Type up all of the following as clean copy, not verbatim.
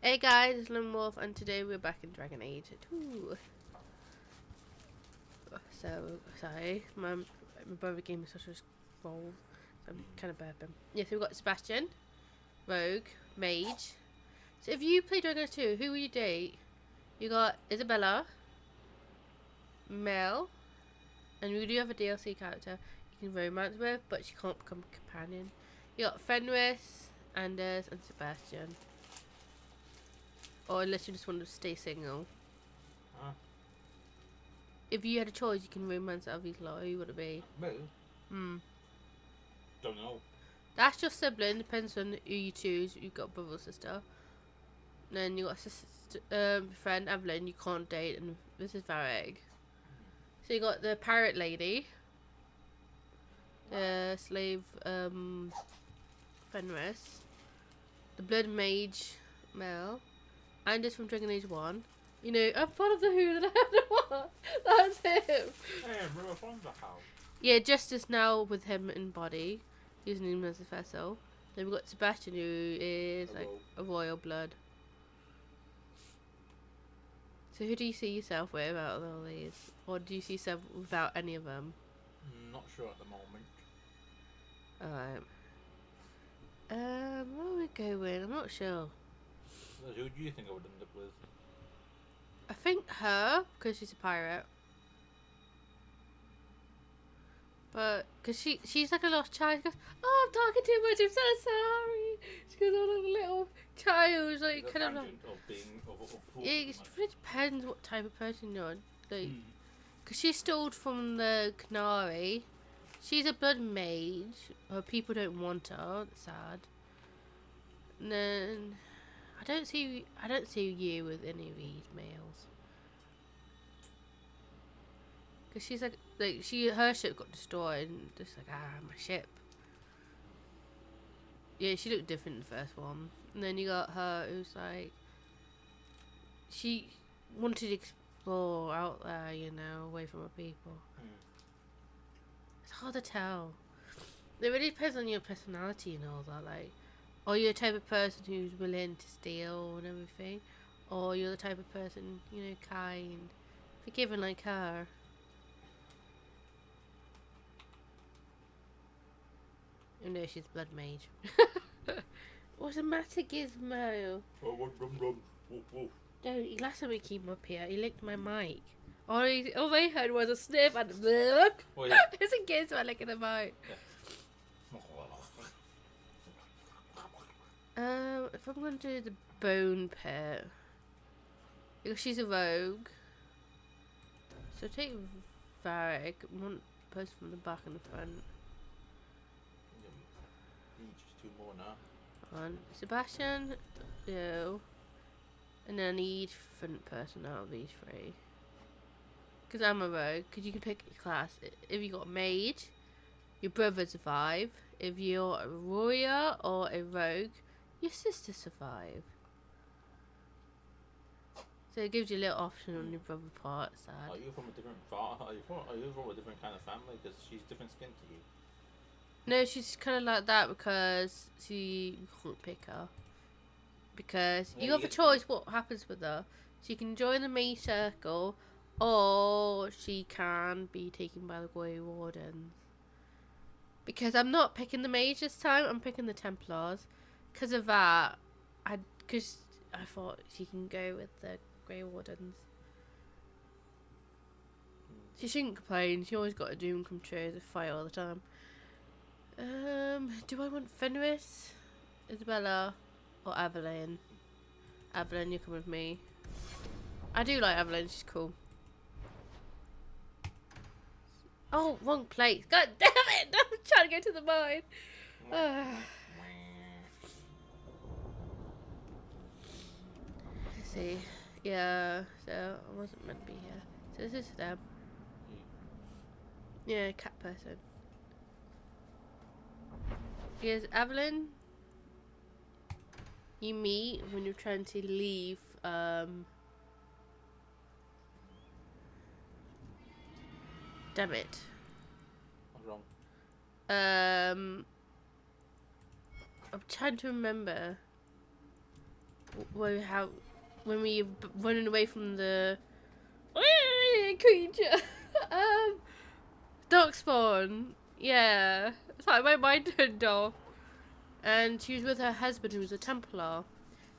Hey guys, it's Lone Wolf, and today we're back in Dragon Age 2. So, sorry, my brother gave me such a roll, so I'm kind of burping. Yeah, so we've got Sebastian, Rogue, Mage. So if you play Dragon Age 2, who will you date? You got Isabella, Mel, and we do have a DLC character you can romance with, but she can't become a companion. You got Fenris, Anders, and Sebastian. Or unless you just want to stay single. Huh? If you had a choice, you can romance out of these lot. Who would it be? Me? Hmm. Don't know. That's your sibling. Depends on who you choose. You've got a brother or sister. And then you got a sister, friend Evelyn. You can't date, and this is Vareg. So you got the pirate lady, the slave Fenris, the blood mage Mel, and it's from Dragon Age 1. You know, I'm part of the Who that I have the what? That's him. Hey, bro, from the house. Yeah, Justice now with him in body, using him as a vessel. Then we've got Sebastian, who is like a royal blood. So who do you see yourself with out of all these? Or do you see yourself without any of them? Not sure at the moment. Alright. What are we going? I'm not sure. So who do you think I would end up with? I think her, because she's a pirate. But, because she's like a lost child. She goes, oh, I'm talking too much, I'm so sorry. She goes, oh, like a little child. Like, kind of like... Yeah, it really depends what type of person you're. Like, because she stole from the Canary. She's a blood mage. Her people don't want her. That's sad. And then I don't see you with any of these males. Because she's like her ship got destroyed and just like, my ship. Yeah, she looked different in the first one. And then you got her who's like, she wanted to explore out there, you know, away from her people. It's hard to tell. It really depends on your personality and all that. Like, are you the type of person who's willing to steal and everything? Or you're the type of person, you know, kind, forgiving like her? Oh no, she's blood mage. What's the matter, Gizmo? Don't, last time he came up here, he licked my mic. All they heard was a sniff and look. Oh, yeah. It's a Gizmo licking the mic. Yeah. If I'm going to do the bone pit, because she's a rogue, so take Varric, one person from the back and the front. Just two more now. On Sebastian, no, and then I need front person out of these three. Because I'm a rogue, because you can pick a class. If you got a mage, your brother survive. If you're a warrior or a rogue, your sister survive. So it gives you a little option on your brother part. Sad. Are you from a different are you from a different kind of family? Because she's different skin to you. No, she's kind of like that because you can't pick her. Because you have a choice what happens with her. She can join the main circle, or she can be taken by the Grey Wardens. Because I'm not picking the mage this time, I'm picking the Templars. Because of that, because I thought she can go with the Grey Wardens. She shouldn't complain, she always got a dream come true, to fight all the time. Do I want Fenris, Isabella, or Evelyn? Evelyn, you come with me. I do like Evelyn, she's cool. Oh, wrong place. God damn it! I'm trying to go to the mine. Let's see. Yeah, so I wasn't meant to be here. So this is them. Yeah, cat person. Here's Evelyn. You meet when you're trying to leave. Damn it. What's wrong? I'm trying to remember when we running away from the creature, darkspawn. Yeah, it's like my mind turned off. And she was with her husband, who was a Templar,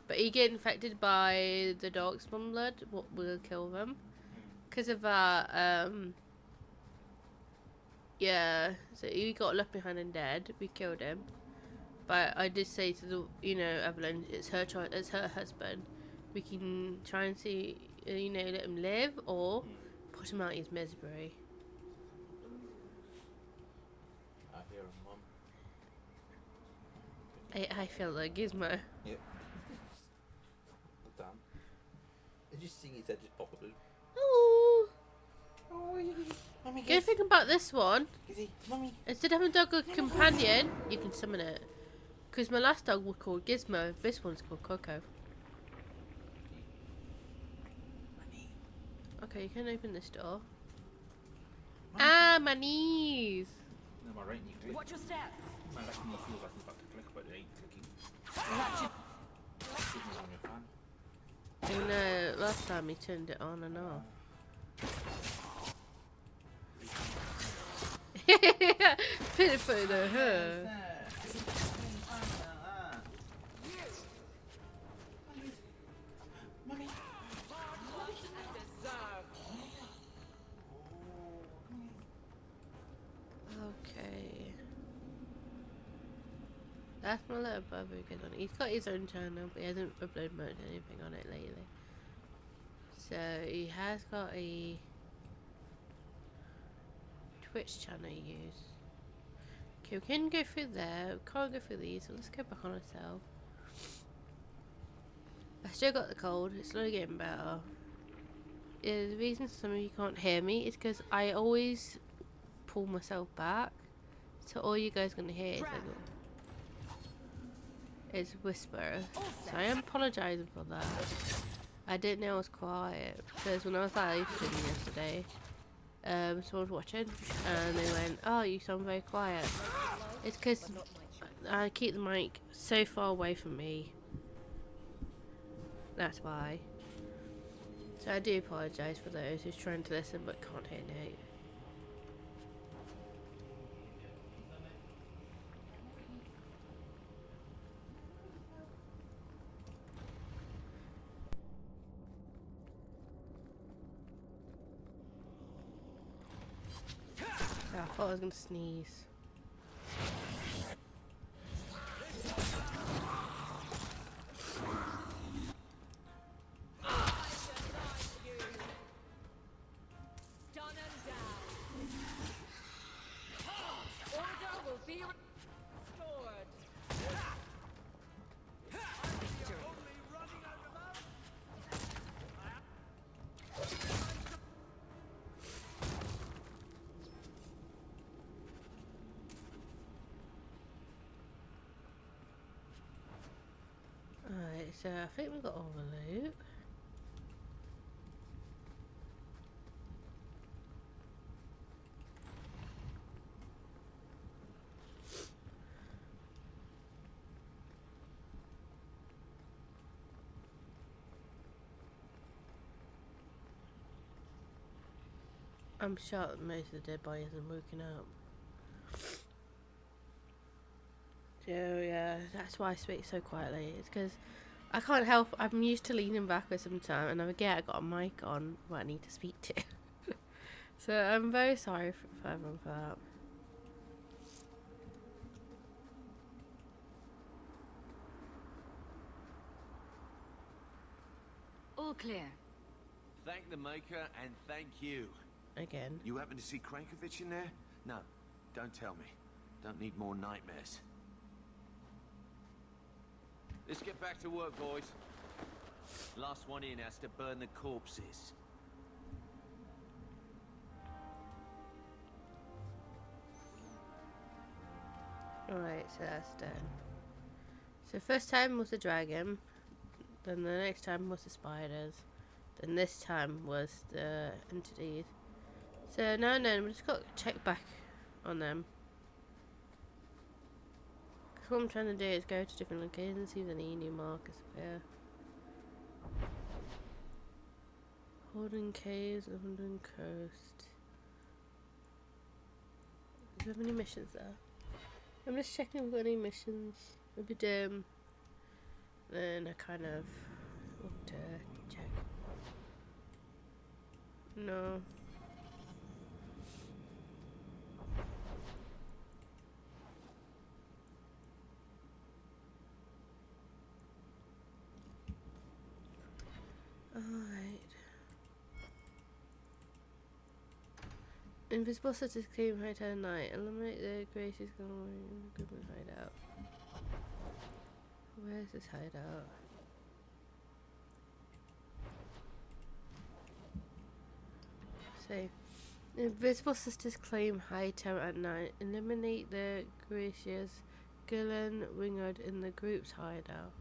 but he get infected by the darkspawn blood. What will kill them? Because of that, yeah. So he got left behind and dead. We killed him. But I did say to the, Evelyn, it's her choice, it's her husband. We can try and see, let him live or put him out his misery. I hear a mum. I feel like Gizmo. Yep. Damn. Did you see his head just pop up? Oh. Mummy, Good thing about this one, Gizzy, Mummy. instead of having a dog or companion, you can summon it. Because my last dog was called Gizmo, this one's called Coco. Okay, you can open this door. Mummy. Ah, my knees! No, my right knee click. Watch your step. My left knee feels like I'm about to click, but it ain't clicking. Signal on your fan. Oh no, last time he turned it on and off. Put it in her. Okay. That's my little brother good on it. He's got his own channel, but he hasn't uploaded anything on it lately. So he has got a Twitch channel he uses. Okay, we can go through there. We can't go through these, so let's go back on ourselves. I still got the cold. It's slowly getting better. Yeah, the reason some of you can't hear me is because I always pull myself back. So all you guys are going to hear is whisper. So I am apologising for that. I didn't know I was quiet because when I was live streaming yesterday, someone was watching and they went, "Oh, you sound very quiet." It's because I keep the mic so far away from me. That's why. So I do apologise for those who's trying to listen but can't hear Nate. I thought I was going to sneeze. Alright, so I think we got all the loot. I'm shocked that most of the dead bodies are woken up. So yeah, that's why I speak so quietly. It's because I can't help. I'm used to leaning backwards sometimes, and I forget I got a mic on what I need to speak to. So I'm very sorry for everyone for that. All clear. Thank the Maker and thank you. Again. You happen to see Krankovich in there? No, don't tell me. Don't need more nightmares. Let's get back to work, boys. Last one in has to burn the corpses. Alright, so that's done. So first time was the dragon, then the next time was the spiders, then this time was the entities. So now and then we just got to check back on them. Because what I'm trying to do is go to different locations and see if any new markers appear. Ferelden Caves, London Coast. Do we have any missions there? I'm just checking if we've got any missions. Maybe dim. Then I kind of want to check. No. Alright. Invisible cities claim hideout at night. Eliminate the graces going in the Goodman hideout. Where's this hideout? Say, Invisible Sisters claim high terror at night. Eliminate the gracious Gillen Wingard in the group's hideout.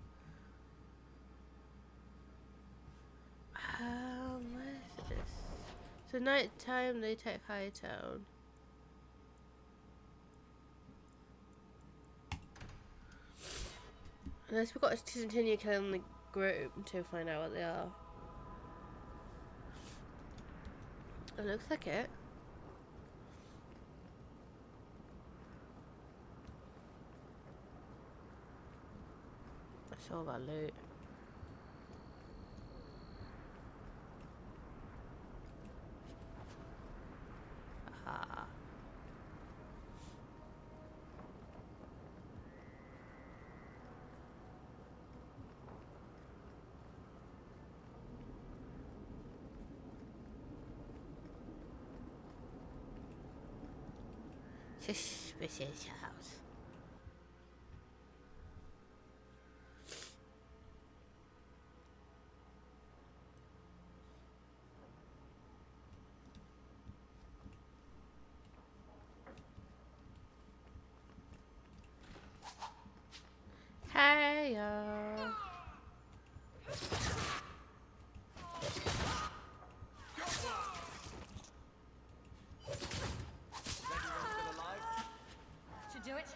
Where's this? So night time they take Hightown. Unless we've got to continue killing the group to find out what they are. It looks like it. That's all that loot. Aha. Suspicious house. Hey y'all. Should do it.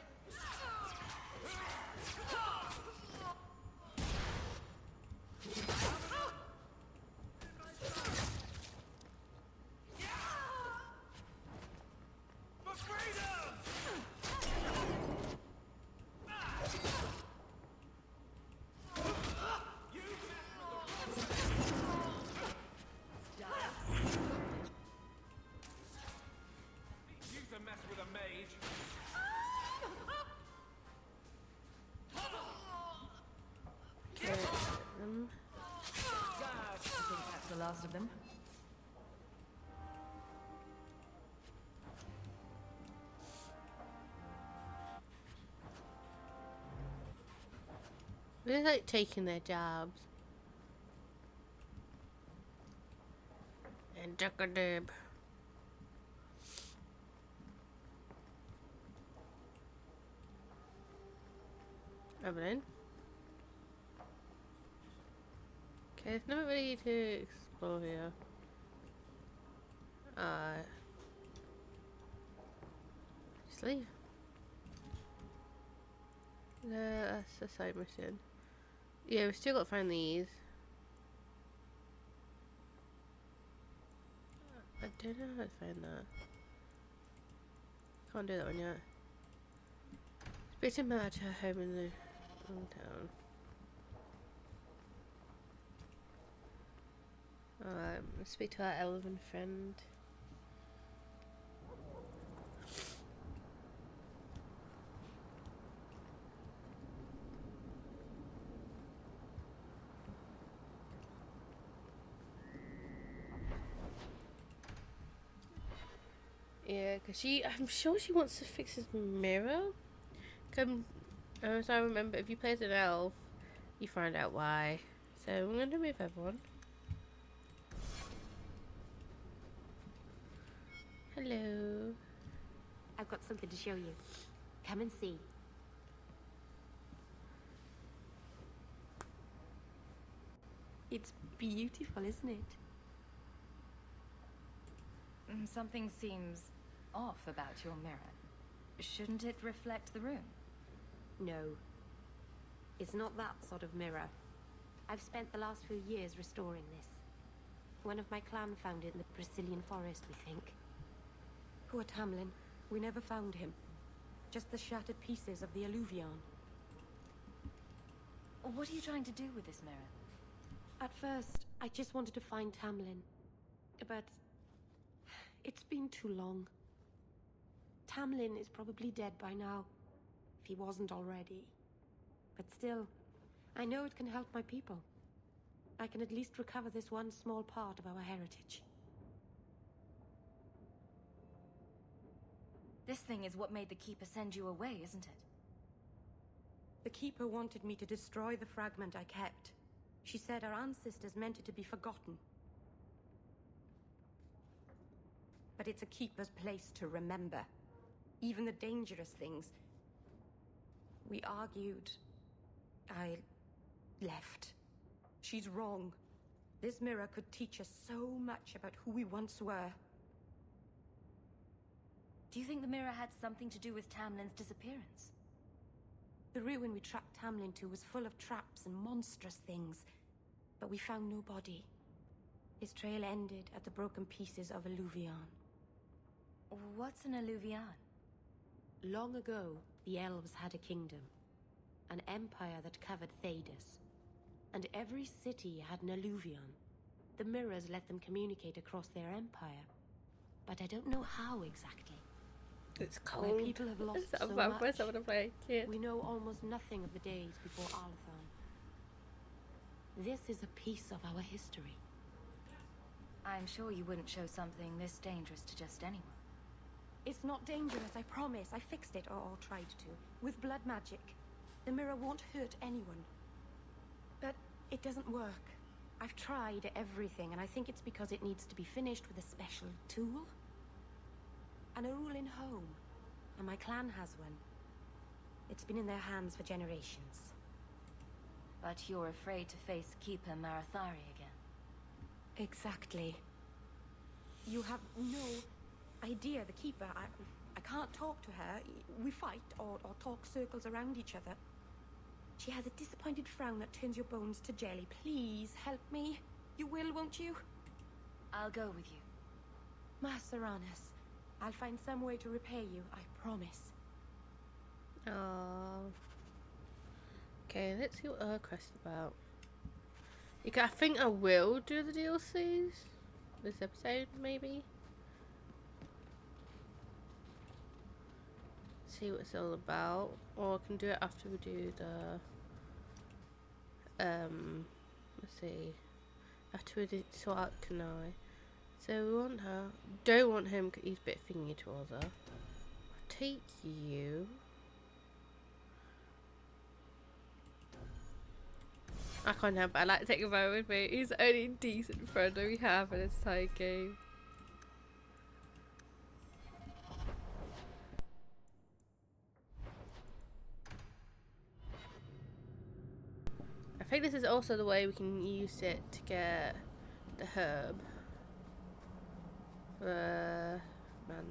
I think that's the last of them. They're like taking their jobs. And duck-a-dib. Evelyn. Okay, there's nothing really to explore here. Just leave. That's a side mission. Yeah, we still got to find these. I don't know how to find that. Can't do that one yet. Speak to Matt, her home in the hometown. Let's speak to our elven friend. Yeah, because I'm sure she wants to fix his mirror. As I remember, if you play as an elf, you find out why. So I'm going to move everyone. Hello. I've got something to show you. Come and see. It's beautiful, isn't it? Something seems off about your mirror. Shouldn't it reflect the room? No. It's not that sort of mirror. I've spent the last few years restoring this. One of my clan found it in the Brazilian forest, we think. Poor Tamlin. We never found him. Just the shattered pieces of the alluvion. What are you trying to do with this mirror? At first, I just wanted to find Tamlin. But it's been too long. Tamlin is probably dead by now, if he wasn't already. But still, I know it can help my people. I can at least recover this one small part of our heritage. This thing is what made the Keeper send you away, isn't it? The Keeper wanted me to destroy the fragment I kept. She said our ancestors meant it to be forgotten. But it's a Keeper's place to remember. Even the dangerous things. We argued. I left. She's wrong. This mirror could teach us so much about who we once were. Do you think the mirror had something to do with Tamlin's disappearance? The ruin we tracked Tamlin to was full of traps and monstrous things, but we found no body. His trail ended at the broken pieces of alluvion. What's an alluvion? Long ago, the elves had a kingdom, an empire that covered Thedas, and every city had an alluvion. The mirrors let them communicate across their empire, but I don't know how exactly. It's My cold. people have lost It's so about much. I want to play a kid. We know almost nothing of the days before Arlathon. This is a piece of our history. I'm sure you wouldn't show something this dangerous to just anyone. It's not dangerous, I promise. I fixed it, or tried to, with blood magic. The mirror won't hurt anyone. But it doesn't work. I've tried everything, and I think it's because it needs to be finished with a special tool. An Arulin home, and my clan has one. It's been in their hands for generations. But you're afraid to face Keeper Marathari again. Exactly. You have no idea, the Keeper. I can't talk to her. We fight or talk circles around each other. She has a disappointed frown that turns your bones to jelly. Please help me. You will, won't you? I'll go with you. Maseranas, I'll find some way to repay you, I promise. Oh. Okay, let's see what her quest is about. I think I will do the DLCs this episode, maybe. See what it's all about, or I can do it after we do the. Let's see. After we sort out Kanai. So we want her. Don't want him because he's a bit thingy towards her. I'll take you. I can't help it. I like to take him out with me. He's the only decent friend that we have in this entire game. I think this is also the way we can use it to get the herb. Man.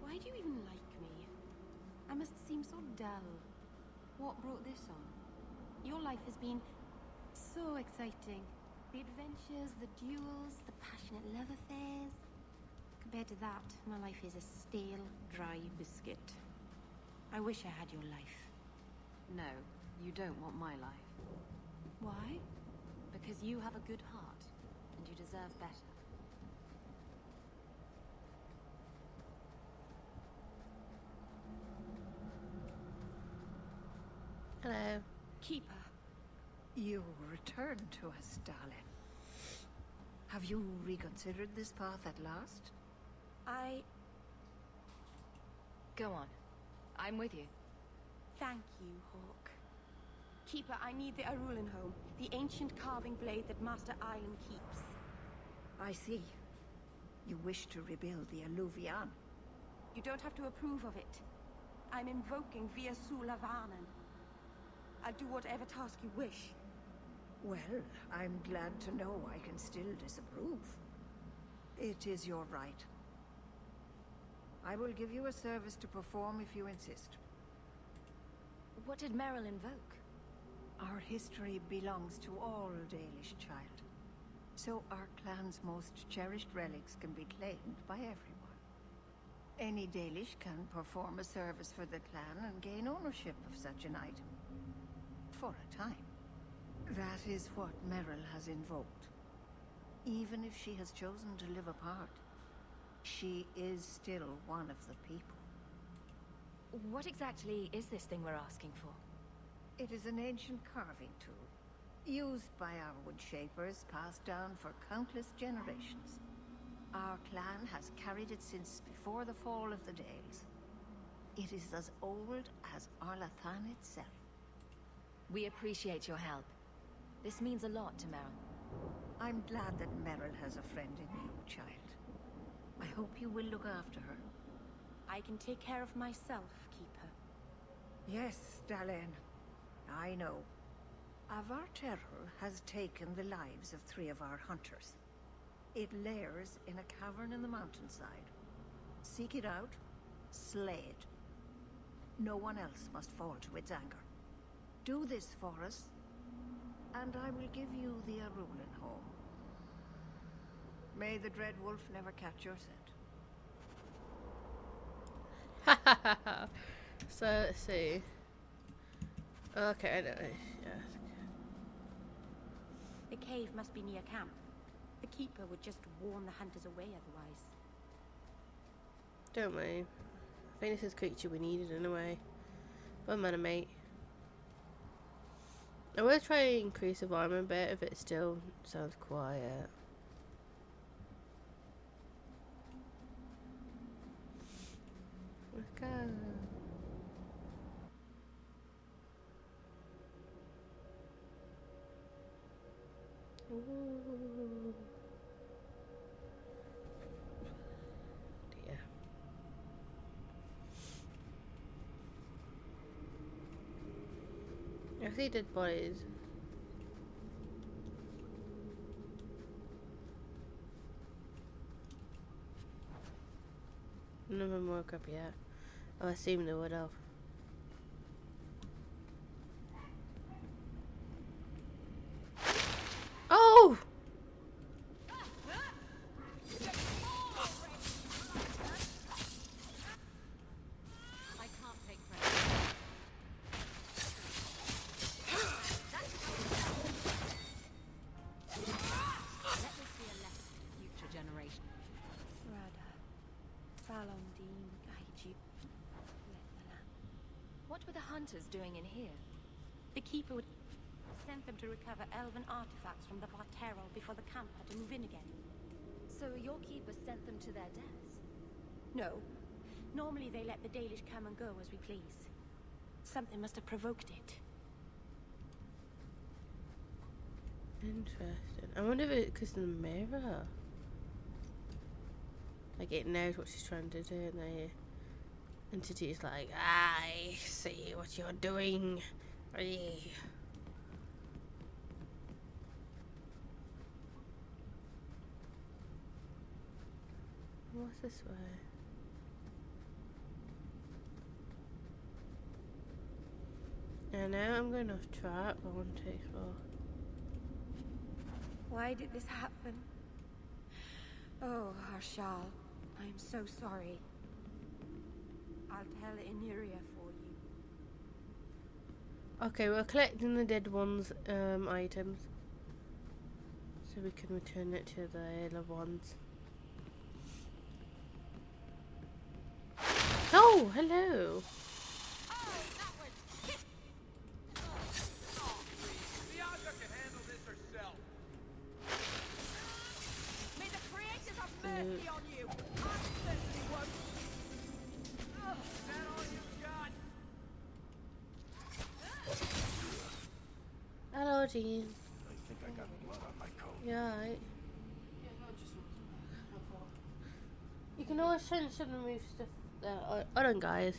Why do you even like me? I must seem so dull. What brought this on? Your life has been so exciting. The adventures, the duels, the passionate love affairs. Compared to that, my life is a stale, dry biscuit. I wish I had your life. No, you don't want my life. Why? Because you have a good heart, and you deserve better. Hello. Keeper. You returned to us, darling. Have you reconsidered this path at last? Go on. I'm with you. Thank you, Hawke. Keeper, I need the Arulin home. The ancient carving blade that Master Island keeps. I see. You wish to rebuild the alluvion. You don't have to approve of it. I'm invoking via Sulavanen. I'll do whatever task you wish. Well, I'm glad to know I can still disapprove. It is your right. I will give you a service to perform if you insist. What did Merrill invoke? Our history belongs to all Dalish, child. So our clan's most cherished relics can be claimed by everyone. Any Dalish can perform a service for the clan and gain ownership of such an item. For a time. That is what Merrill has invoked. Even if she has chosen to live apart, she is still one of the people. What exactly is this thing we're asking for? It is an ancient carving tool, used by our wood shapers, passed down for countless generations. Our clan has carried it since before the fall of the Dales. It is as old as Arlathan itself. We appreciate your help. This means a lot to Merrill. I'm glad that Merrill has a friend in you, child. I hope you will look after her. I can take care of myself, Keeper. Yes, Dalen. I know. Avar Terror has taken the lives of 3 of our hunters. It lairs in a cavern in the mountainside. Seek it out, slay it. No one else must fall to its anger. Do this for us, and I will give you the Arulin home. May the Dread Wolf never catch your scent. So let's see. Okay, I know. Yeah. The cave must be near camp. The Keeper would just warn the hunters away otherwise. Don't worry. I think this is the creature we needed anyway. One mana, mate. I will try and increase the volume a bit if it still sounds quiet. Let's go. Ooh. Dear. I see dead bodies. None of them woke up yet. Oh, I assume they would have. Oh! I can't take credit. Let this be a lesson for future generations. Rada, Falondine, guide you. What were the hunters doing in here? The Keeper would send them to recover elven artifacts from the Varterol before the camp had to move in again. So your keeper sent them to their deaths? No. Normally they let the Dalish come and go as we please. Something must have provoked it. Interesting. I wonder if it's because of the mirror. Like it knows what she's trying to do, and the entity is like, I see what you're doing. Aye. What's this way? And now I'm going off track. I want to explore. Why did this happen? Oh, Harshal, I am so sorry. I'll tell Iniria for you. Okay, we're collecting the dead ones' items, so we can return it to the other ones. Oh, hello. Bianca can handle this herself. May the creators have mercy on you! I certainly won't! Is that all you've got? Hello, Jean. I think I got blood on my coat. Yeah, right. You can always change and remove stuff there. Hold on, guys.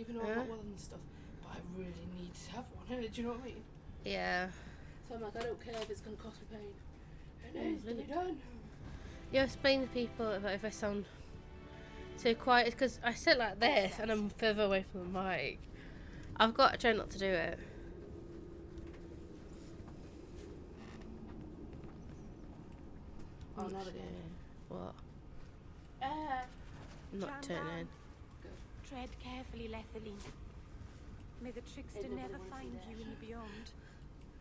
even though I'm not well and stuff, but I really need to have one. Do you know what I mean? Yeah. So I'm like, I don't care if it's going to cost me pain. It needs to be done. You explain to people if I sound so quiet, it's because I sit like this and I'm further away from the mic. I've got to try not to do it. Oh, not again. What? Not turning. Tread carefully, Lethaline. May the trickster never find you in the beyond.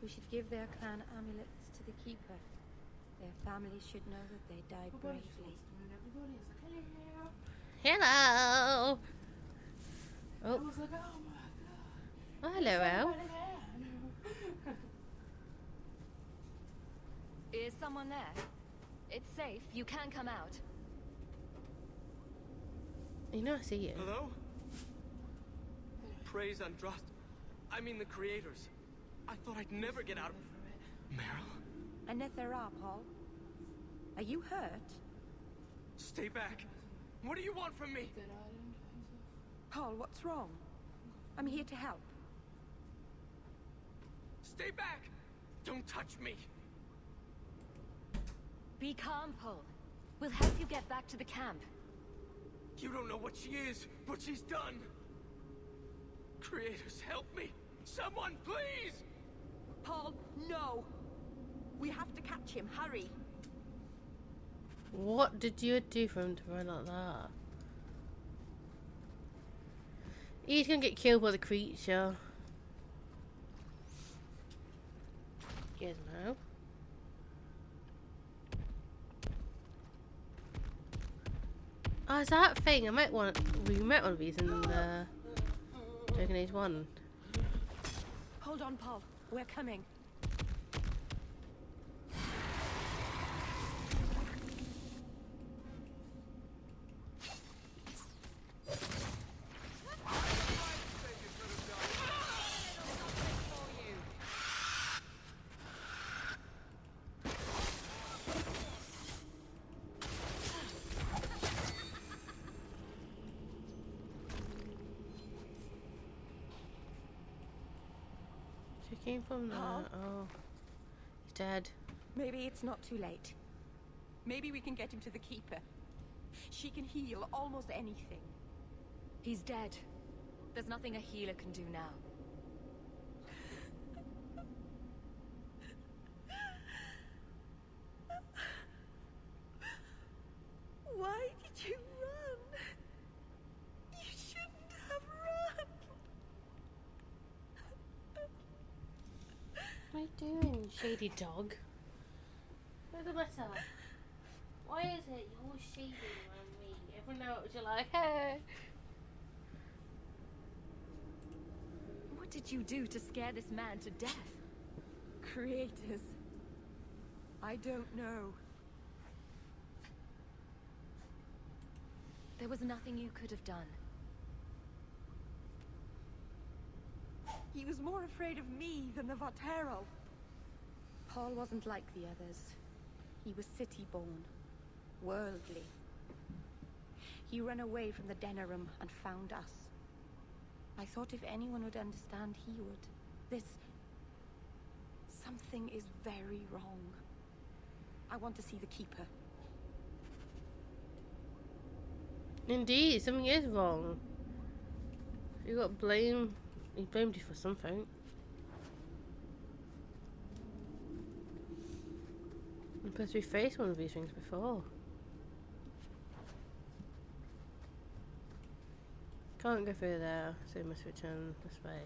We should give their clan amulets to the keeper. Their families should know that they died bravely. Hello. I Oh. was like, oh my god. Oh, hello, El. Is someone there? It's safe. You can come out. You know I see you. Hello? Praise Androst. I mean the creators. I thought I'd never get out of... Meryl? Anethera, Paul. Are you hurt? Stay back. What do you want from me? Paul, what's wrong? I'm here to help. Stay back! Don't touch me! Be calm, Paul. We'll help you get back to the camp. You don't know what she is, what she's done. Creators, help me! Someone, please! Paul, no! We have to catch him. Hurry! What did you do for him to run like that? He's gonna get killed by the creature. Good now. Oh, is that thing? We met one of these in the Dragon Age 1. Hold on, Paul. We're coming. She came from there. Paul? Oh, he's dead. Maybe it's not too late. Maybe we can get him to the Keeper. She can heal almost anything. He's dead. There's nothing a healer can do now. Why did you run? You shouldn't have run. What are you doing, shady dog? What's the matter? Why is it you're shading around me? Everyone knows you're like, hey. What did you do to scare this man to death? Creators. I don't know. There was nothing you could have done. He was more afraid of me than the Vatero. Paul wasn't like the others. He was city-born, worldly. He ran away from the Denerim and found us. I thought if anyone would understand, he would. This... something is very wrong. I want to see the Keeper. Indeed, something is wrong. You got blame. He blamed you for something. You're supposed to be faced one of these things before. Can't go through there, so you must return this way.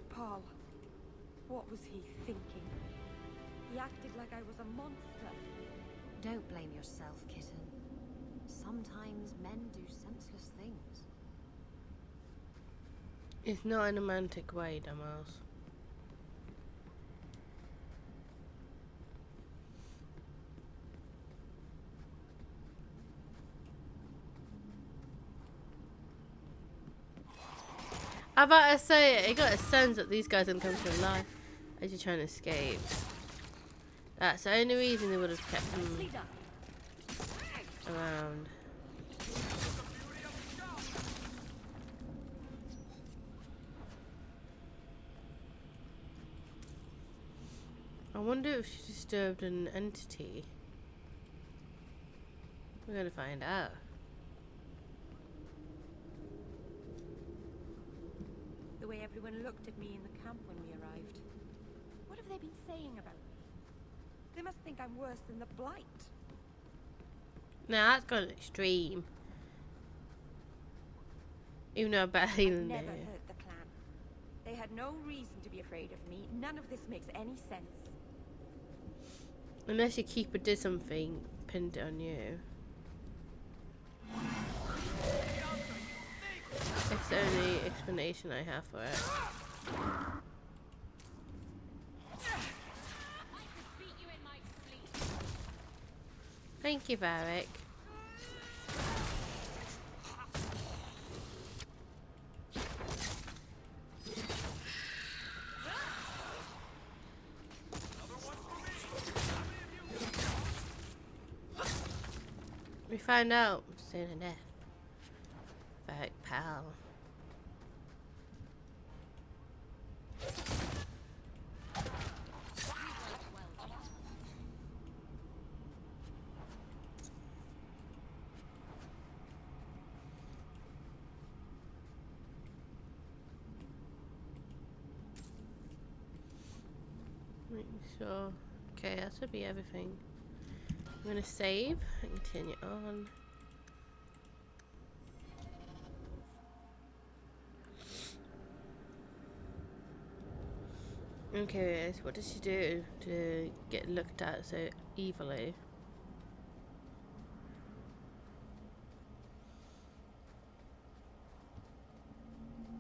Paul, what was he thinking? He acted like I was a monster. Don't blame yourself, kitten. Sometimes men do senseless things. It's not in a romantic way, dumbass. How about I say it? It got a sense that these guys are gonna come to life. as you're trying to escape. That's the only reason they would have kept him around. I wonder if she disturbed an entity. We're gonna find out. The way everyone looked at me in the camp when we arrived. What have they been saying about me? They must think I'm worse than the Blight. Now that's gone extreme. Even though I barely I've even never know. hurt the clan. They had no reason to be afraid of me. None of this makes any sense. Unless your keeper did something, pinned it on you. It's the only explanation I have for it. Thank you, Varric. We find out soon enough. Varric, pal. Making sure. Okay, that should be everything. I'm gonna save and continue on. I'm curious, what does she do to get looked at so evilly?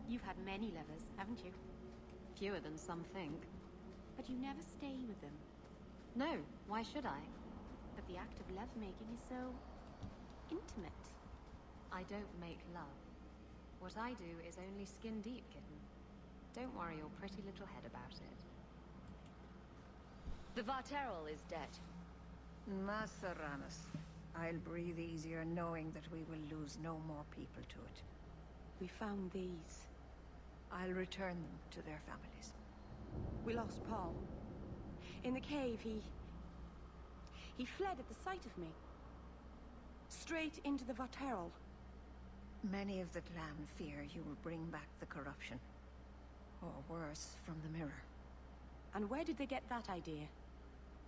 You've had many lovers, haven't you? Fewer than some think. But you never stay with them. No, why should I? But the act of lovemaking is so intimate. I don't make love. What I do is only skin deep, kitten. Don't worry your pretty little head about it. The Varterol is dead. Masaranas. I'll breathe easier knowing that we will lose no more people to it. We found these. I'll return them to their families. We lost Paul. In the cave, he fled at the sight of me. Straight into the Varterol. Many of the clan fear you will bring back the corruption. Or worse, from the mirror. And where did they get that idea?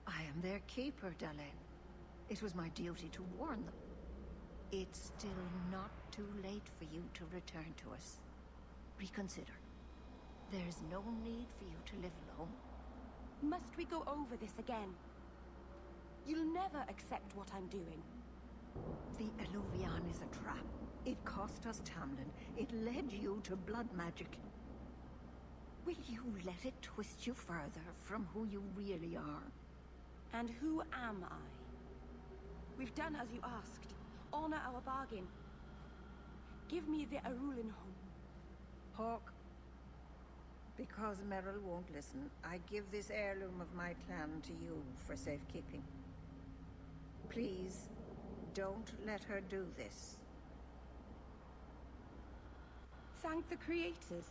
I am their keeper, Dalen. It was my duty to warn them. It's still not too late for you to return to us. Reconsider. There's no need for you to live alone. Must we go over this again? You'll never accept what I'm doing. The Eluvian is a trap. It cost us Tamlin. It led you to blood magic. Will you let it twist you further from who you really are? And who am I? We've done as you asked. Honor our bargain. Give me the Arulin home. Hawke. Because Merrill won't listen, I give this heirloom of my clan to you for safekeeping. Please, don't let her do this. Thank the creators.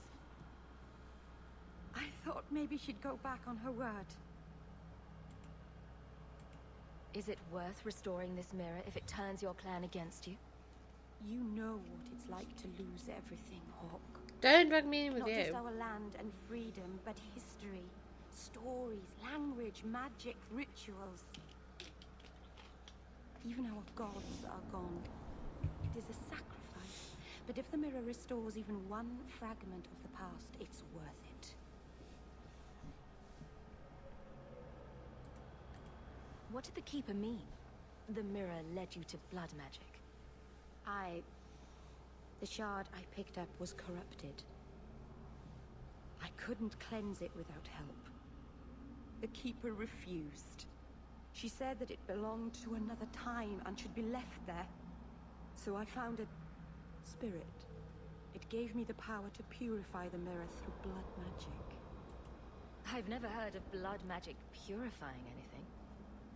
I thought maybe she'd go back on her word. Is it worth restoring this mirror if it turns your clan against you? You know what it's like to lose everything, Hawke. Don't drag me in with Not you. just our land and freedom, but history, stories, language, magic, rituals. Even our gods are gone. It is a sacrifice. But if the mirror restores even one fragment of the past, it's worth it. What did the Keeper mean? The mirror led you to blood magic. The shard I picked up was corrupted. I couldn't cleanse it without help. The Keeper refused. She said that it belonged to another time and should be left there. So I found a spirit. It gave me the power to purify the mirror through blood magic. I've never heard of blood magic purifying anything.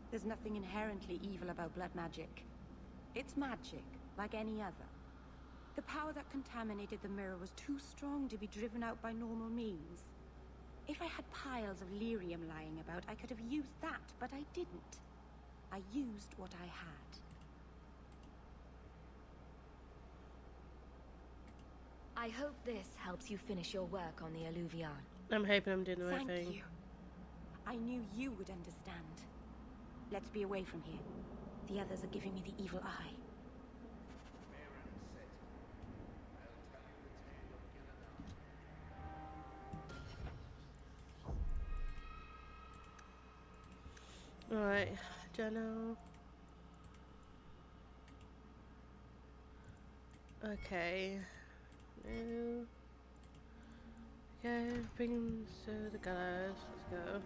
There's nothing inherently evil about blood magic. It's magic, like any other. The power that contaminated the mirror was too strong to be driven out by normal means. If I had piles of lyrium lying about, I could have used that, but I didn't. I used what I had. I hope this helps you finish your work on the Alluvion. I'm hoping I'm doing the right thing. Thank you. I knew you would understand. Let's be away from here. The others are giving me the evil eye. Alright, journal. Okay. No. Okay, bring him to the gallows. Let's go.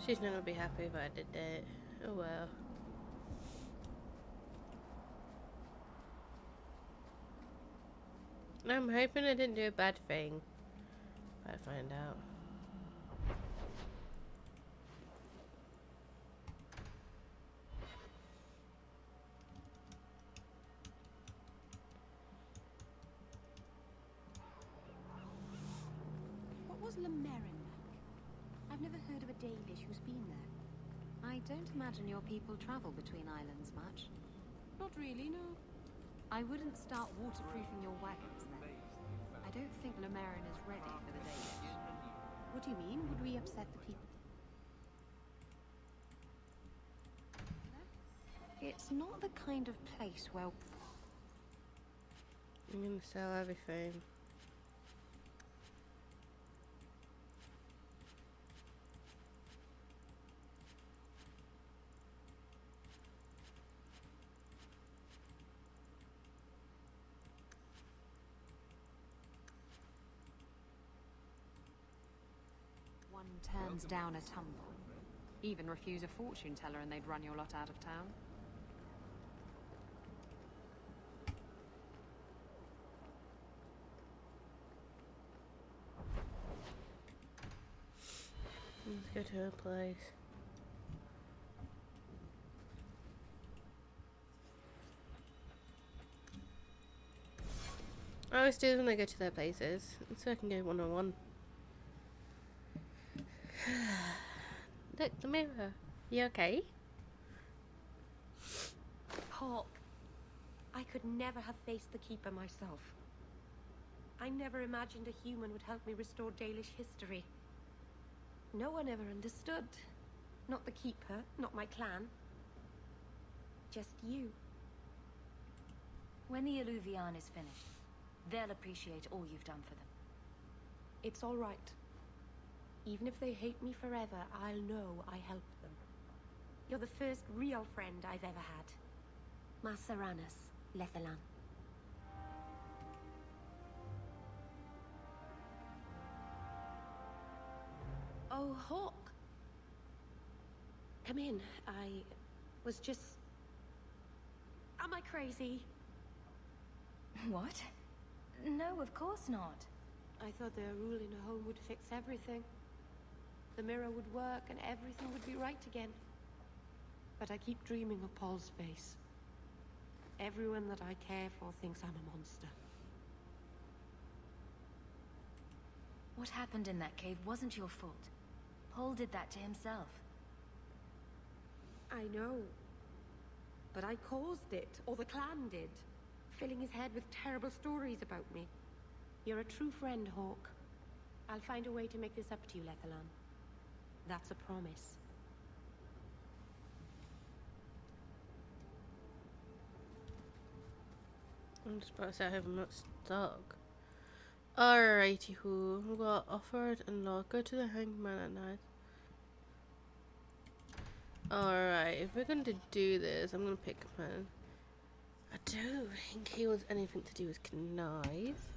She's not gonna be happy if I did that. Oh well. I'm hoping I didn't do a bad thing. I'll find out. What was Lemerin like? I've never heard of a Dalish who's been there. I don't imagine your people travel between islands much. Not really, no. I wouldn't start waterproofing your wagons then. I don't think Lemerin is ready for the Dalish. What do you mean? Would we upset the people? It's not the kind of place where... I'm gonna sell everything. one turns down a tumble. Even refuse a fortune teller and they'd run your lot out of town. Let's go to a place. I always do when I go to their places, so I can go one-on-one. Look, the mirror. You okay? Hawke, I could never have faced the Keeper myself. I never imagined a human would help me restore Dalish history. No one ever understood. Not the Keeper, not my clan. Just you. When the Alluvion is finished, they'll appreciate all you've done for them. It's all right. Even if they hate me forever, I'll know I helped them. You're the first real friend I've ever had. Masaranas, Lethalan. Oh, Hawke. Come in. I was just... Am I crazy? What? No, of course not. I thought their rule in a home would fix everything. The mirror would work and everything would be right again. But I keep dreaming of Paul's face. Everyone that I care for thinks I'm a monster. What happened in that cave wasn't your fault. Paul did that to himself. I know. But I caused it, or the clan did. Filling his head with terrible stories about me. You're a true friend, Hawke. I'll find a way to make this up to you, Lethalan. That's a promise. I'm just about to say I have not stuck. Alrighty who. We got offered and law. Go to the hangman at night. Alright, if we're going to do this, I'm going to pick man. I don't think he wants anything to do with knife.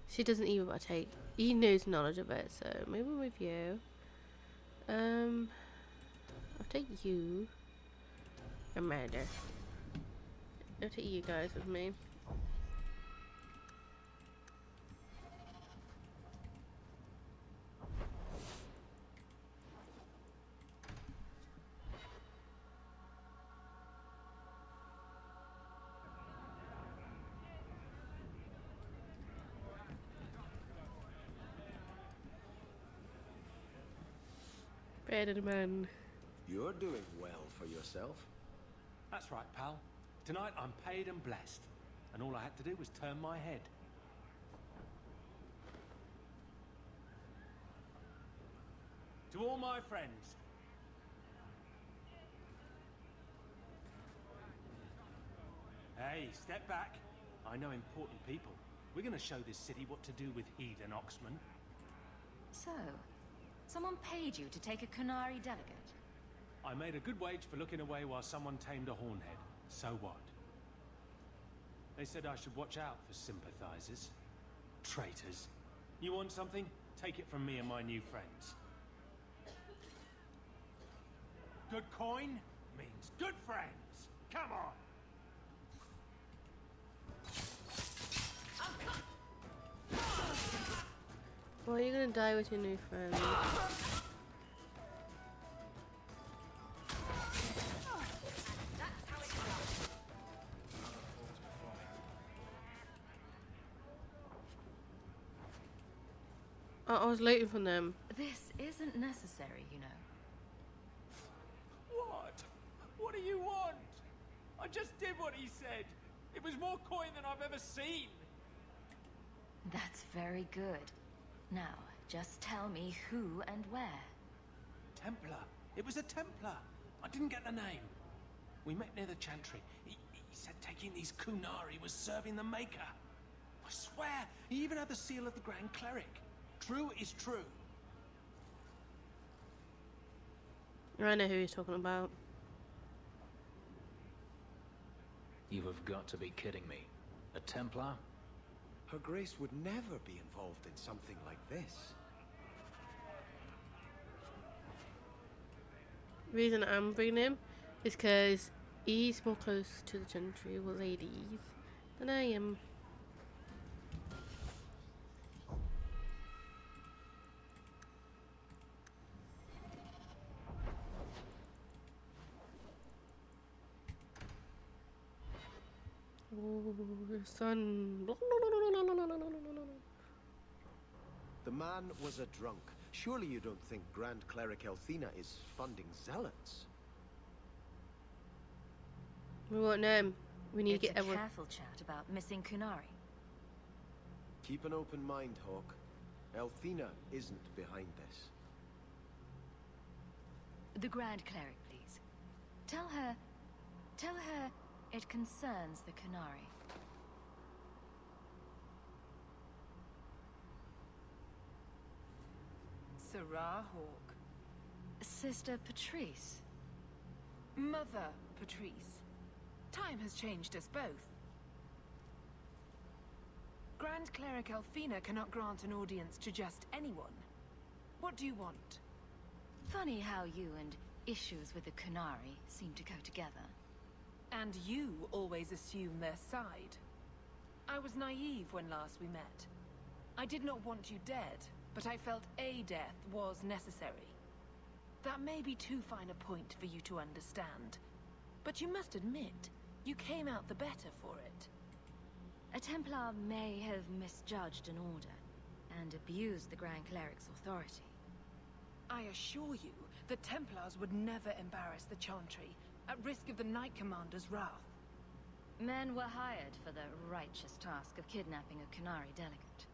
She doesn't even take. He knows knowledge of it, so maybe with you. I'll take you. A murder. I'll take you guys with me. bearded man. You're doing well for yourself. That's right, pal. Tonight I'm paid and blessed. And all I had to do was turn my head. To all my friends. Hey, step back. I know important people. We're gonna show this city what to do with heathen Oxman. So, someone paid you to take a Kunari delegate? I made a good wage for looking away while someone tamed a hornhead. So what? They said I should watch out for sympathizers. Traitors. You want something? Take it from me and my new friends. Good coin means good friends. Come on! Well, you're gonna die with your new friend. I was waiting for them. This isn't necessary, you know. What? What do you want? I just did what he said. It was more coin than I've ever seen. That's very good. Now, just tell me who and where. Templar. It was a Templar. I didn't get the name. We met near the Chantry. He said taking these Kunari was serving the Maker. I swear, he even had the seal of the Grand Cleric. True is true. I know who he's talking about. You have got to be kidding me. A Templar? Her Grace would never be involved in something like this. The reason I'm bringing him is because he's more close to the gentry or ladies than I am. Oh, the sun. The man was a drunk. Surely you don't think Grand Cleric Elthina is funding zealots? We won't know him. We need to get everyone. Careful chat about missing Kunari. Keep an open mind, Hawke. Elthina isn't behind this. The Grand Cleric, please. Tell her it concerns the Kunari. Sarah Hawke. Sister Patrice. Mother Patrice. Time has changed us both. Grand Cleric Elthina cannot grant an audience to just anyone. What do you want? Funny how you and issues with the Kunari seem to go together. And you always assume their side. I was naive when last we met. I did not want you dead, but I felt a death was necessary. That may be too fine a point for you to understand, but you must admit, you came out the better for it. A Templar may have misjudged an order, and abused the Grand Cleric's authority. I assure you, the Templars would never embarrass the Chantry, at risk of the Knight Commander's wrath. Men were hired for the righteous task of kidnapping a Kunari delegate.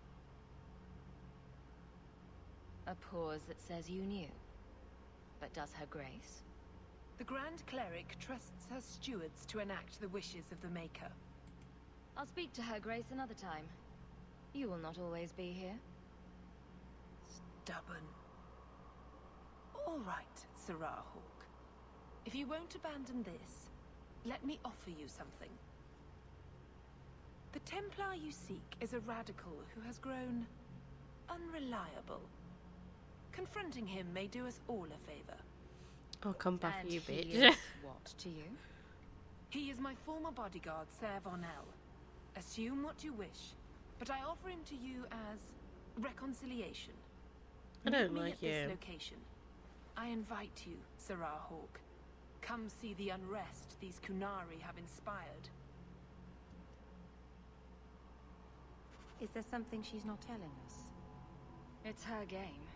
A pause that says you knew. But does her Grace? The Grand Cleric trusts her stewards to enact the wishes of the Maker. I'll speak to her Grace another time. You will not always be here. Stubborn. All right, Sarah Hawke. If you won't abandon this, let me offer you something. The Templar you seek is a radical who has grown unreliable. Confronting him may do us all a favor. I'll come back for you, he bitch. is what to you? He is my former bodyguard, Ser Vonel. Assume what you wish, but I offer him to you as reconciliation. I don't Meet me like at this you. location. I invite you, Sarah Hawke. Come see the unrest these Kunari have inspired. Is there something she's not telling us? It's her game,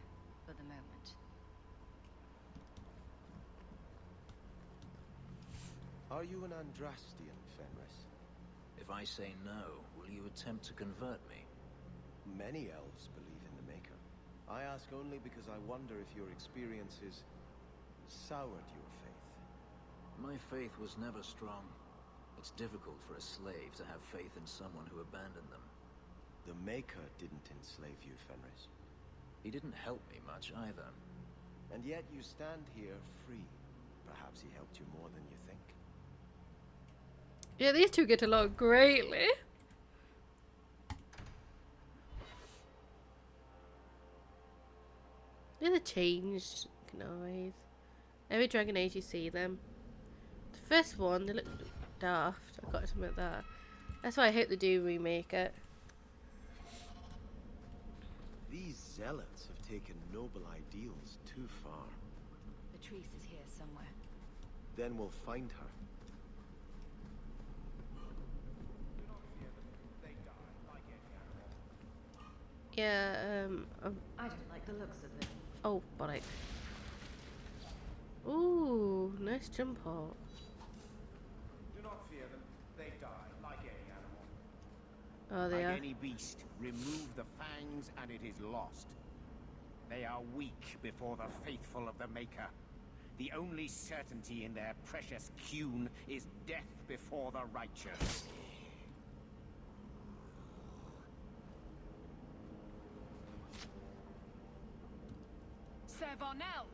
for the moment. Are you an Andrastian, Fenris? If I say no, will you attempt to convert me? Many elves believe in the Maker. I ask only because I wonder if your experiences soured your faith. My faith was never strong. It's difficult for a slave to have faith in someone who abandoned them. The Maker didn't enslave you, Fenris. He didn't help me much either. And yet you stand here free. Perhaps he helped you more than you think. Yeah, these two get along greatly. They're the changed noise. Every Dragon Age you see them. The first one, they look daft. I've got to admit that. That's why I hope they do remake it. These zealots have taken noble ideals too far. Latrice is here somewhere. Then we'll find her. Yeah, I don't like the looks of them. oh, body. Ooh, nice jump out. Do not fear them. They die like any animal. Oh, they like are. any beast, remove the fangs and it is lost. They are weak before the faithful of the Maker. The only certainty in their precious Qun is death before the righteous. Sir Varnell!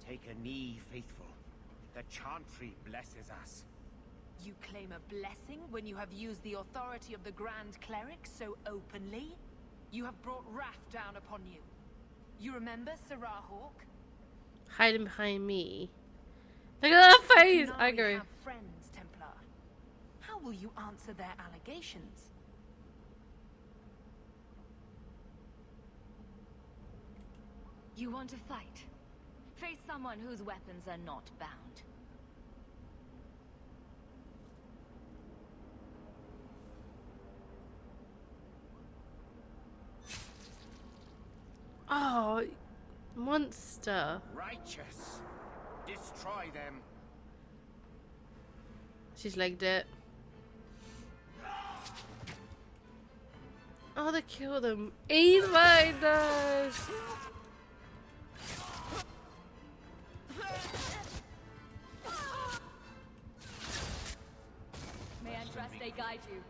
Take a knee, faithful. The Chantry blesses us. You claim a blessing when you have used the authority of the Grand Cleric so openly? You have brought wrath down upon you. You remember Sarah Hawke? Hiding behind me. Look at that face! Now I we agree. have friends, Templar. How will you answer their allegations? You want to fight? Face someone whose weapons are not bound. Oh, monster. Righteous. Destroy them. She's legged it. Oh, they killed him. He's mine, no. May Andraste guide you.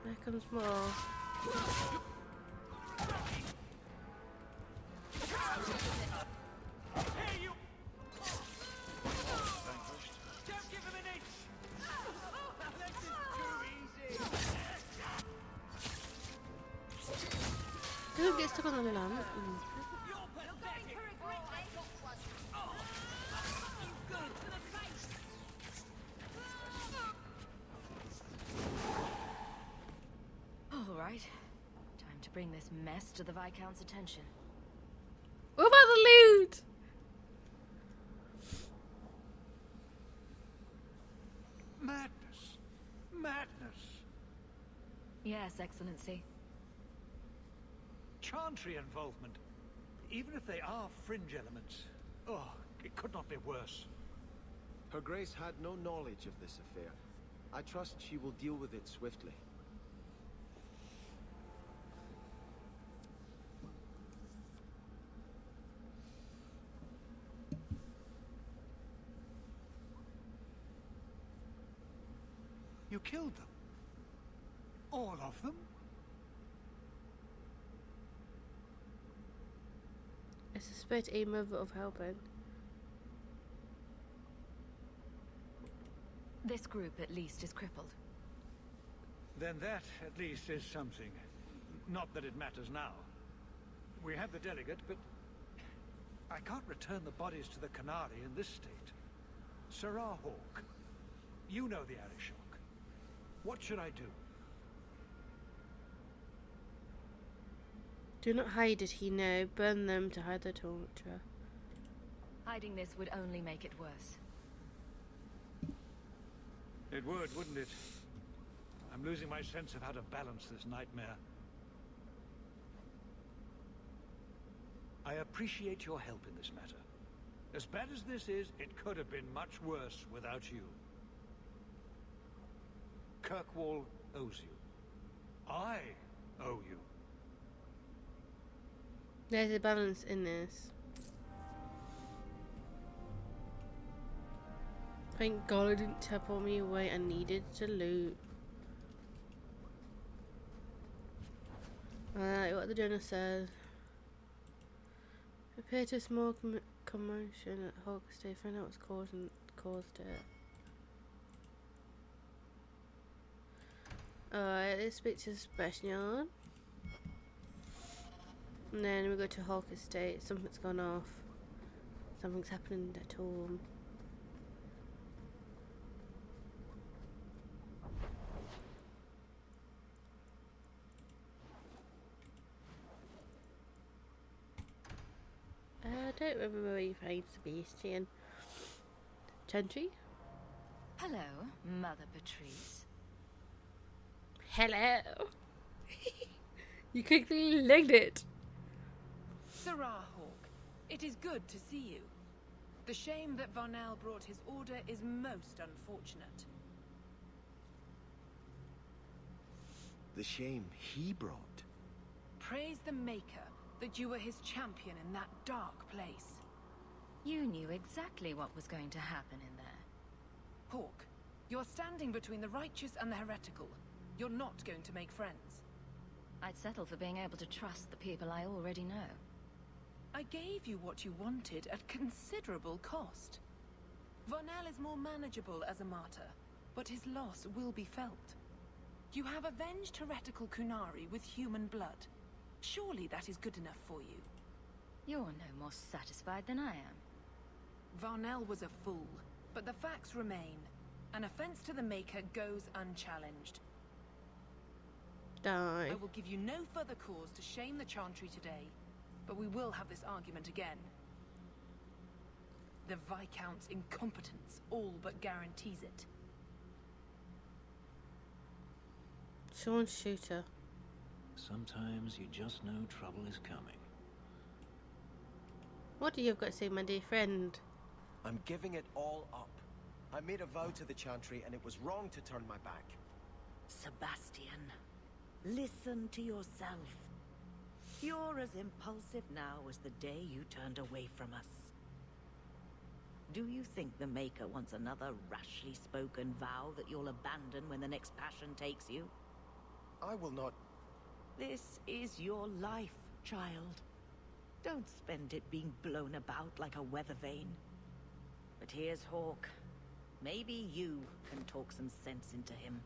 There comes more. Don't get stuck on the lamp. All right. Time to bring this mess to the Viscount's attention. What about the loot? Madness. Madness. Yes, Excellency. Chantry involvement. Even if they are fringe elements. Oh, it could not be worse. Her Grace had no knowledge of this affair. I trust she will deal with it swiftly. You killed them? All of them? I suspect a mother of helping. This group, at least, is crippled. Then that, at least, is something. Not that it matters now. We have the delegate, but I can't return the bodies to the Canary in this state. Sarah Hawke, you know the Arishok. What should I do? Do not hide it, he know. Burn them to hide the torture. Hiding this would only make it worse. It would, wouldn't it? I'm losing my sense of how to balance this nightmare. I appreciate your help in this matter. As bad as this is, it could have been much worse without you. Kirkwall owes you. I owe you. There's a balance in this. Thank God I didn't teleport me away. I needed to loot. Alright, what the journal says. Appeared to a small commotion at Hawke Estate. Find out what's caused it. Alright, let's speak to Sebastian. And then we go to Hawke Estate. Something's gone off. Something's happened at home. I don't remember where you find Sebastian. Chantry? Hello, Mother Patrice. Hello. You quickly legged it. Sirrah Hawke, it is good to see you. The shame that Varnell brought his order is most unfortunate. The shame he brought? Praise the Maker that you were his champion in that dark place. You knew exactly what was going to happen in there. Hawke, you're standing between the righteous and the heretical. You're not going to make friends. I'd settle for being able to trust the people I already know. I gave you what you wanted at considerable cost. Varnell is more manageable as a martyr, but his loss will be felt. You have avenged heretical Kunari with human blood. Surely that is good enough for you. You're no more satisfied than I am. Varnell was a fool, but the facts remain. An offense to the Maker goes unchallenged. Die. I will give you no further cause to shame the Chantry today, but we will have this argument again. The Viscount's incompetence all but guarantees it. Sean Shooter. Sometimes you just know trouble is coming. What do you have got to say, my dear friend? I'm giving it all up. I made a vow to the Chantry, and it was wrong to turn my back. Sebastian, listen to yourself. You're as impulsive now as the day you turned away from us. Do you think the Maker wants another rashly spoken vow that you'll abandon when the next passion takes you? I will not. This is your life, child. Don't spend it being blown about like a weather vane. But here's Hawke. Maybe you can talk some sense into him.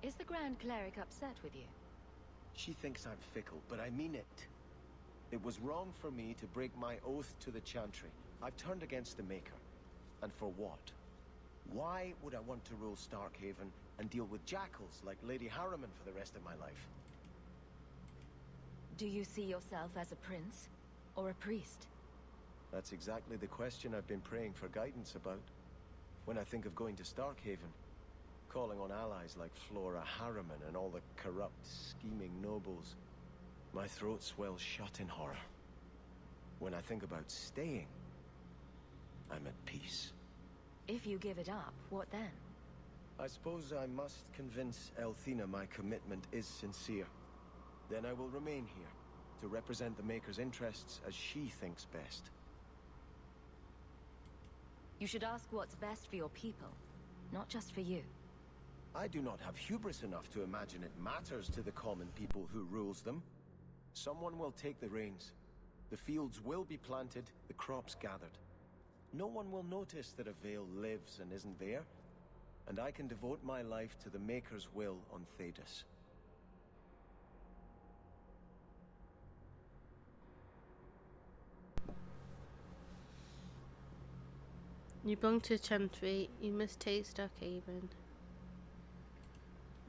Is the Grand Cleric upset with you? She thinks I'm fickle, but I mean it. It was wrong for me to break my oath to the Chantry. I've turned against the Maker. And for what? Why would I want to rule Starkhaven and deal with jackals like Lady Harriman for the rest of my life? Do you see yourself as a prince or a priest? That's exactly the question I've been praying for guidance about. When I think of going to Starkhaven, calling on allies like Flora Harriman and all the corrupt, scheming nobles, my throat swells shut in horror. When I think about staying, I'm at peace. If you give it up, what then? I suppose I must convince Elthina my commitment is sincere. Then I will remain here, to represent the Maker's interests as she thinks best. You should ask what's best for your people, not just for you. I do not have hubris enough to imagine it matters to the common people who rules them. Someone will take the reins. The fields will be planted, the crops gathered. No one will notice that a Vale lives and isn't there, and I can devote my life to the Maker's will on Thedas. You belong to Chantry. You must take Starkhaven.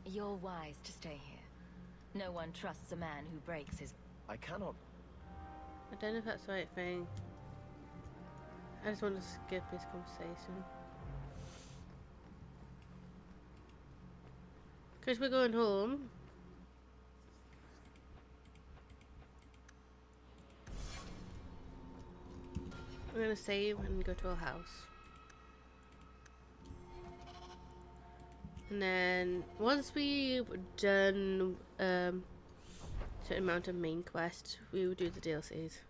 You're wise to stay here. No one trusts a man who breaks his... I cannot... I don't know if that's the right thing. I just want to skip this conversation. Because we're going home. I'm gonna save and go to our house. And then once we've done a certain amount of main quests, we will do the DLCs.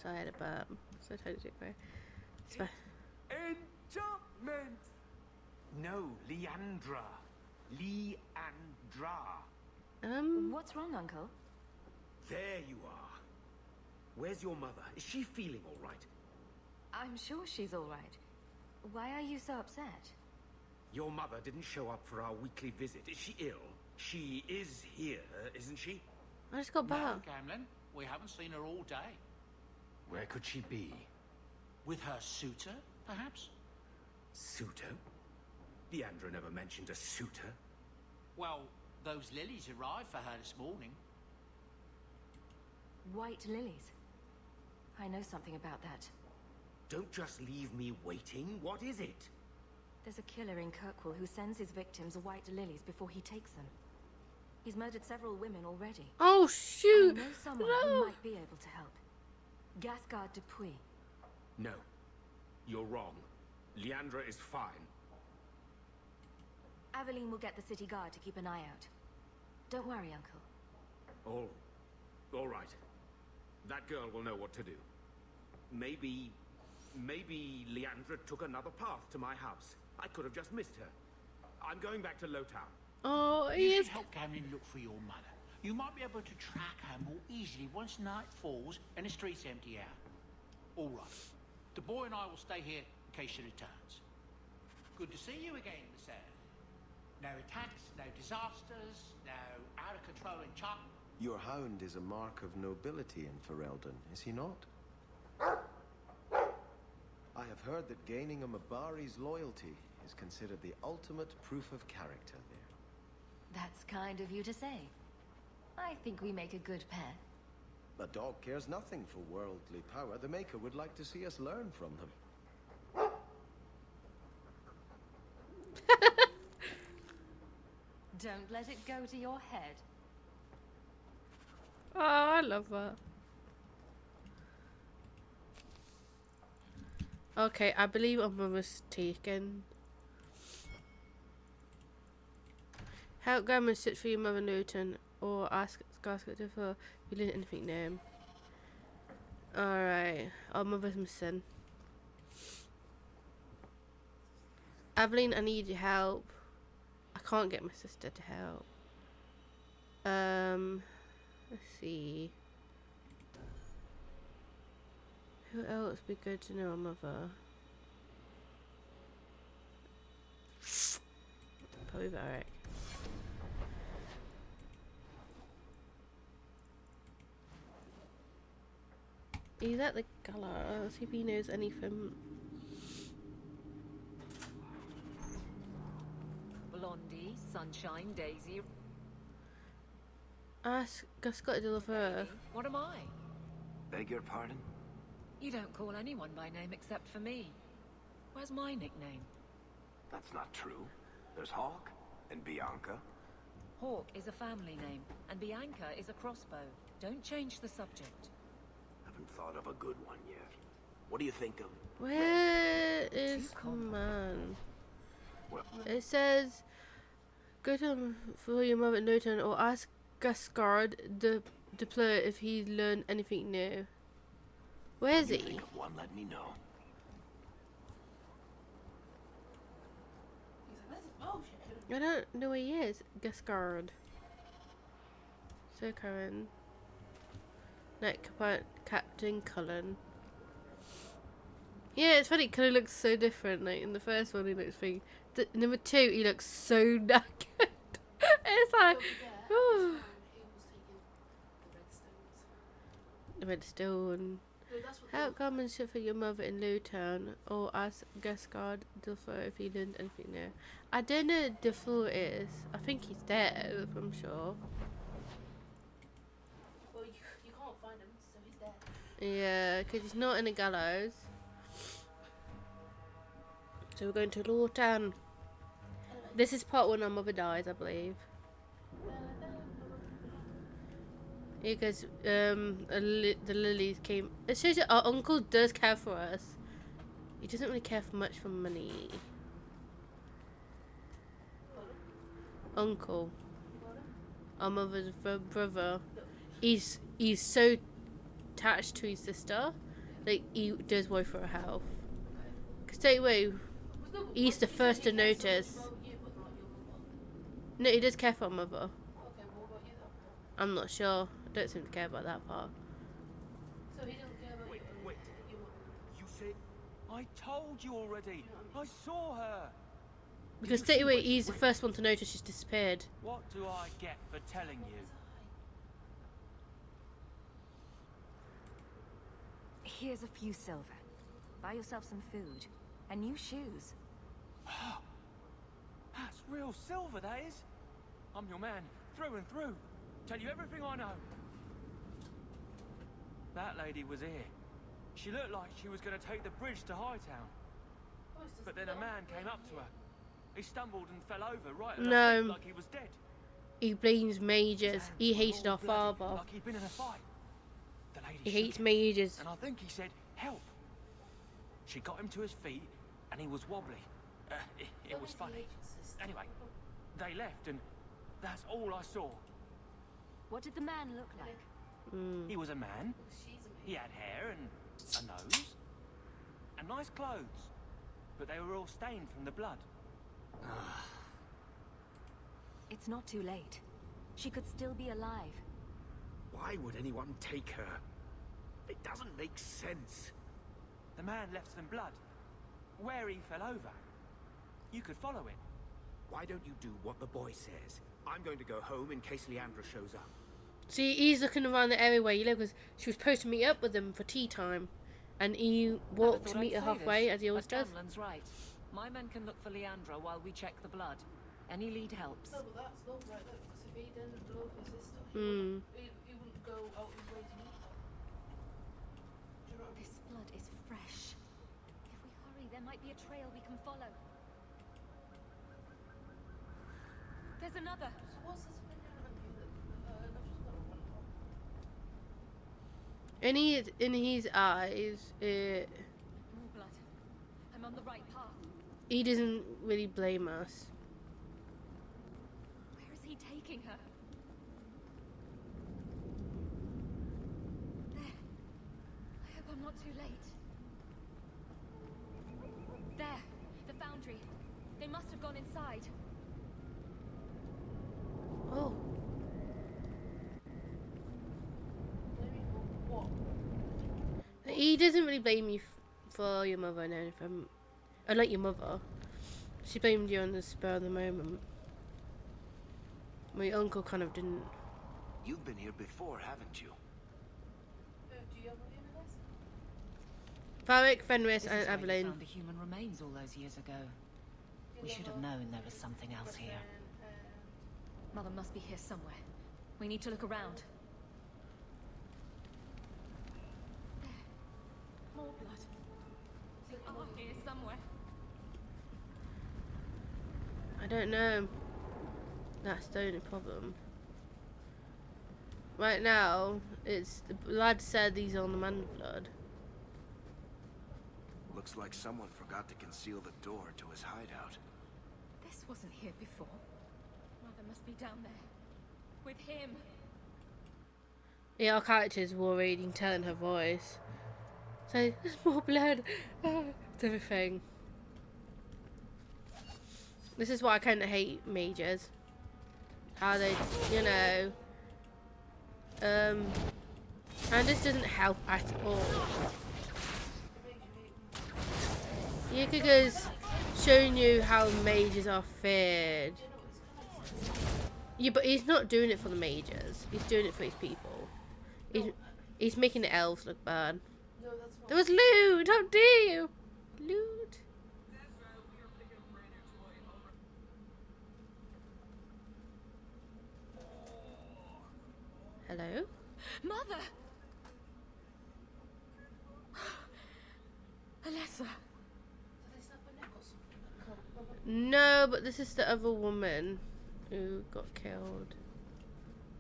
So I had a burp. So I tried to do it right. Enchantment! No, Leandra. Leandra. What's wrong, Uncle? There you are. Where's your mother? Is she feeling all right? I'm sure she's all right. Why are you so upset? Your mother didn't show up for our weekly visit. Is she ill? She is here, isn't she? I just got back. No, Gamlin. We haven't seen her all day. Where could she be? With her suitor, perhaps? Suitor? Leandra never mentioned a suitor. Well, those lilies arrived for her this morning. White lilies. I know something about that. Don't just leave me waiting. What is it? There's a killer in Kirkwall who sends his victims white lilies before he takes them. He's murdered several women already. Oh shoot! I know someone who might be able to help. Gasgard Dupuis. No. You're wrong. Leandra is fine. Aveline will get the city guard to keep an eye out. Don't worry, Uncle. All right. That girl will know what to do. Maybe Leandra took another path to my house. I could have just missed her. I'm going back to Lowtown. Oh, You should help Gamlin look for your mother. You might be able to track her more easily once night falls and the streets empty out. All right. The boy and I will stay here in case she returns. Good to see you again, Miss Anne. No attacks, no disasters, no out-of-control enchantment. Your hound is a mark of nobility in Ferelden, is he not? I have heard that gaining a Mabari's loyalty is considered the ultimate proof of character there. That's kind of you to say. I think we make a good pair. The dog cares nothing for worldly power. The Maker would like to see us learn from them. Don't let it go to your head. Oh, I love that. Okay, I believe our mother's taken. Help Grandma sit for your mother Newton, or ask Skarsgård for you learn anything new. Alright, our mother's missing. Aveline, I need your help. I can't get my sister to help. Let's see. Who else would be good to know? Our mother. Probably Varric. He's at the gala. Let's see if he knows anything. Blondie, Sunshine, Daisy. Ask Gascott to love her. What am I? Beg your pardon? You don't call anyone by name except for me. Where's my nickname? That's not true. There's Hawke and Bianca. Hawke is a family name, and Bianca is a crossbow. Don't change the subject. Haven't thought of a good one yet. What do you think of... Where is man? Well, It says, go to for your mother Newton or ask Gascard the Deploy if he learned anything new. Where is when you he? think of one, let me know. I don't know where he is. Gascard. Sir Karen. Night Captain Cullen. Yeah, it's funny. Cullen looks so different. Like in the first one, he looks big. Number 2, he looks so knackered. It's like, oh. The Redstone. How come and shit for your mother in Lewtown, or ask Gascard Dufour if he learned anything new. I don't know what Dufour is. I think he's dead, I'm sure. Well, you can't find him, so he's dead. Yeah, because he's not in the gallows. So we're going to Lewtown. This is part when our mother dies, I believe. Here goes, the lilies came. It shows you our uncle does care for us. He doesn't really care for much for money. Uncle. Our mother's brother. He's so attached to his sister. Like, he does worry for her health. Because straight away, he's the first to notice. No, he does care for our mother. I'm not sure. I don't seem to care about that part. So he doesn't care about Wait. You said... I told you already. I saw her. Because straight away, he's the first one to notice she's disappeared. What do I get for telling you? Here's a few silver. Buy yourself some food. And new shoes. That's real silver, that is. I'm your man, through and through. Tell you everything I know. That lady was here. She looked like she was going to take the bridge to Hightown. But then a man came up to her. He stumbled and fell over right at her feet like he was dead. He blames mages. He hated our father. Like he'd been in a fight. The lady He hates shook him, mages. and I think he said, help. She got him to his feet, and he was wobbly. It was funny. Anyway, they left, and that's all I saw. What did the man look like? He was a man. He had hair and a nose. And nice clothes. But they were all stained from the blood. It's not too late. She could still be alive. Why would anyone take her? It doesn't make sense. The man left some blood. Where he fell over. You could follow it. Why don't you do what the boy says? I'm going to go home in case Leandra shows up. See, he's looking around the area where you live because she was supposed to meet up with him for tea time. And he walked to meet her halfway, as he always does. Scanlan's right. My men can look for Leandra while we check the blood. Any lead helps. No, but that's not right, though, because if he didn't love his sister, he wouldn't go out his way to meet her. Do you know what I mean? This blood is fresh. If we hurry, there might be a trail we can follow. There's another. So what's this opinion on you that I've just got to run home? In his eyes, More blood. I'm on the right path. he doesn't really blame us. Where is he taking her? There. I hope I'm not too late. There. The foundry. They must have gone inside. Oh. He doesn't really blame you for your mother and anything. Unlike your mother. She blamed you on the spur of the moment. My uncle kind of didn't. You've been here before, haven't you? Do you have any of this? Varric, Fenris, This is and where you Evelyn. found the human remains all those years ago. We should have known there was something else here. Mother must be here somewhere. We need to look around. There. More blood. They are here somewhere. I don't know. That's the only problem. Right now, it's the lad said he's on the man blood. Looks like someone forgot to conceal the door to his hideout. This wasn't here before. Mother must be down there. With him. Yeah, our character's worried. You can tell in her voice. So, there's more blood. It's everything. This is why I kind of hate mages. How they, you know. And this doesn't help at all. Yakaga's showing you how mages are feared. Yeah, but he's not doing it for the mages. He's doing it for his people. He's making the elves look bad. There was loot! How dare you! Loot. Hello? Mother! Alessa. No, but this is the other woman who got killed.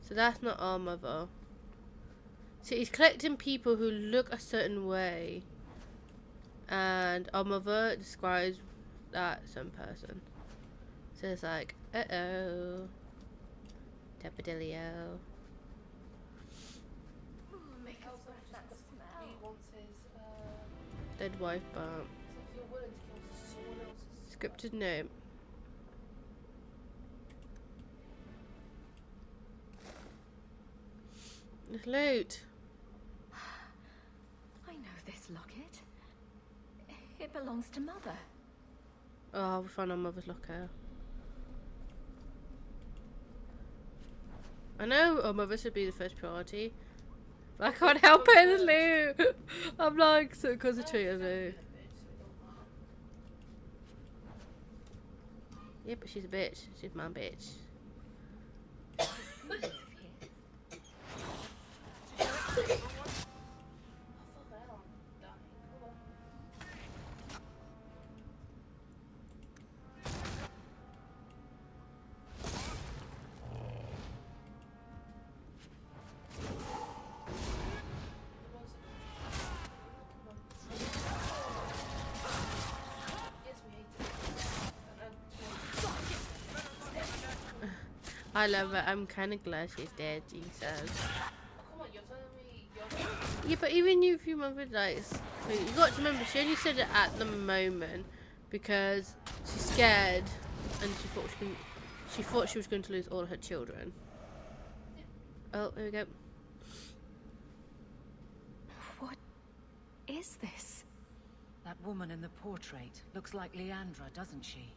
So that's not our mother. So he's collecting people who look a certain way, and our mother describes that some person. So it's like, uh-oh, Tapadilio. He wants his, Dead wife bump. it's like you're willing to kill someone else's. Scripted note. Loot. I know this locket. It belongs to Mother. Oh, we found our mother's locker. I know our mother should be the first priority, but I can't help it, Lou. I'm like so concentrated, Lou. Yeah, but she's a bitch. She's my bitch. I love it. I'm kind of glad she's dead, Jesus. Come on, you're telling me you're... Yeah, but even if your mother dies, you got to remember she only said it at the moment because she's scared and she thought she was going to lose all her children. Oh, there we go. What is this? That woman in the portrait looks like Leandra, doesn't she?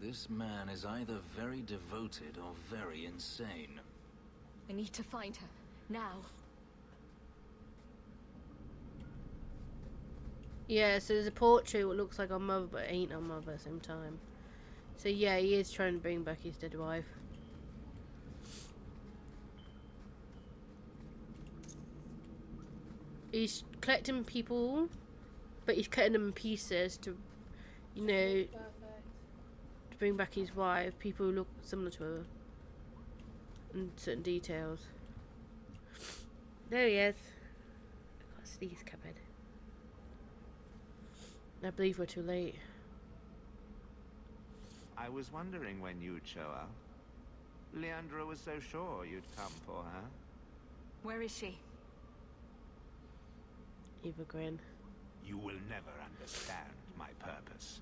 This man is either very devoted or very insane. I need to find her. Now. Yeah, so there's a portrait what looks like our mother, but ain't our mother at the same time. So yeah, he is trying to bring back his dead wife. He's collecting people, but he's cutting them in pieces to, you know, to bring back his wife. People who look similar to her in certain details. There he is. I can't see his cupboard. I believe we're too late. I was wondering when you'd show up. Leandra was so sure you'd come for her. Where is she? Evil grin. You will never understand my purpose.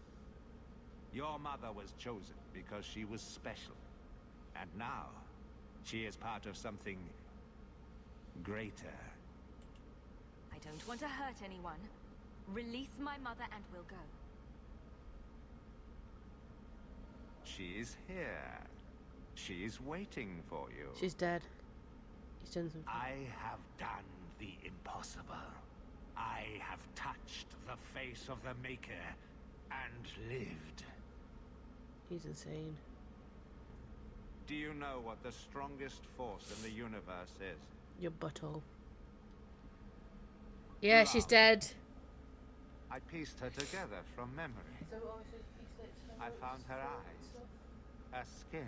Your mother was chosen because she was special. And now, she is part of something greater. I don't want to hurt anyone. Release my mother and we'll go. She's here. She's waiting for you. She's dead. He's done something. I have done the impossible. I have touched the face of the Maker and lived. He's insane. Do you know what the strongest force in the universe is? Your butthole. Yeah, she's dead. I pieced her together from memory. I found her eyes, her skin,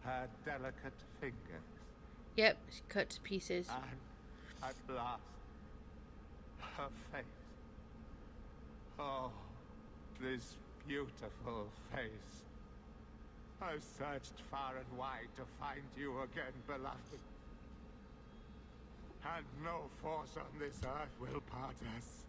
her delicate fingers. Yep, she cut to pieces. And at last, her face. Oh, this beautiful face. I've searched far and wide to find you again, beloved. And no force on this earth will part us.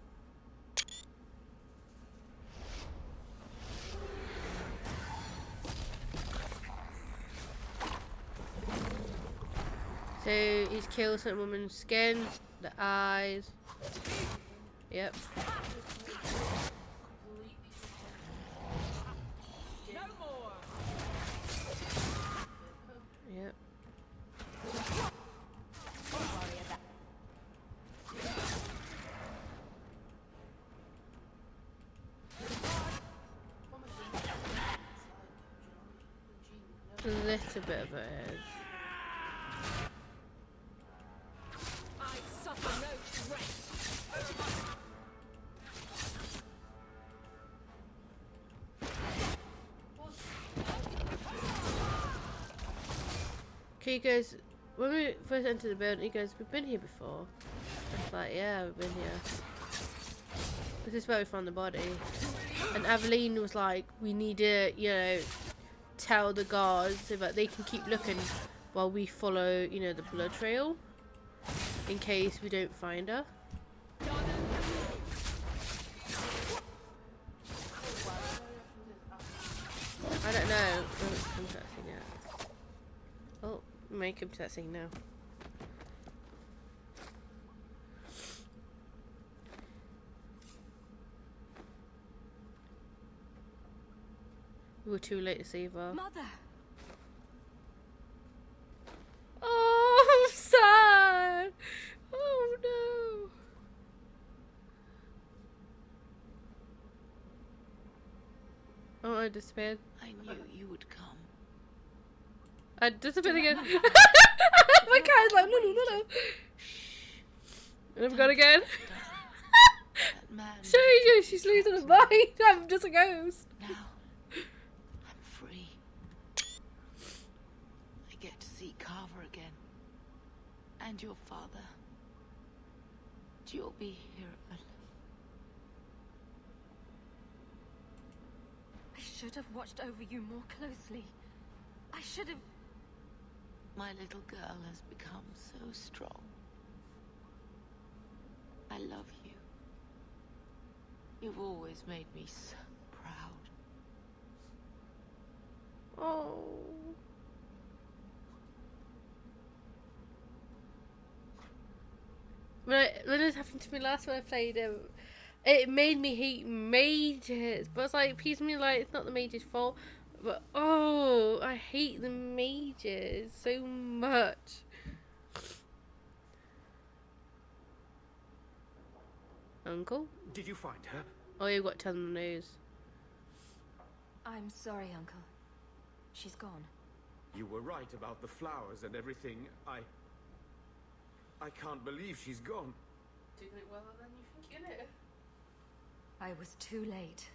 So he's killed some woman's skin, the eyes. Yep. Yep. A little bit of it is. I suffer no threat. Okay, guys, when we first entered the building, he goes, "We've been here before." I was like, "Yeah, we've been here." This is where we found the body. And Aveline was like, "We need to, you know, tell the guards so that they can keep looking while we follow, you know, the blood trail in case we don't find her." I don't know. Oh, come to that scene now. Oh, we may come to that scene now. We were too late to save her. Mother! Oh, I'm sad! Oh no! Oh, I disappeared. I knew you would come. I disappeared again. My cat's like, no. And I've gone again. Show you, she's losing her mind. I'm just a ghost. Now, I'm free. I get to see Carver again. And your father. You'll be here. I should have watched over you more closely. I should have... My little girl has become so strong. I love you. You've always made me so proud. Oh. When it happened to me last when I played him, it made me hate mages. But it's like, piece of me like, it's not the mage's fault. But oh, I hate the mages so much. Uncle? Did you find her? Oh, you've got to tell them the news. I'm sorry, Uncle. She's gone. You were right about the flowers and everything. I can't believe she's gone. Did it well than you think, innit? I was too late.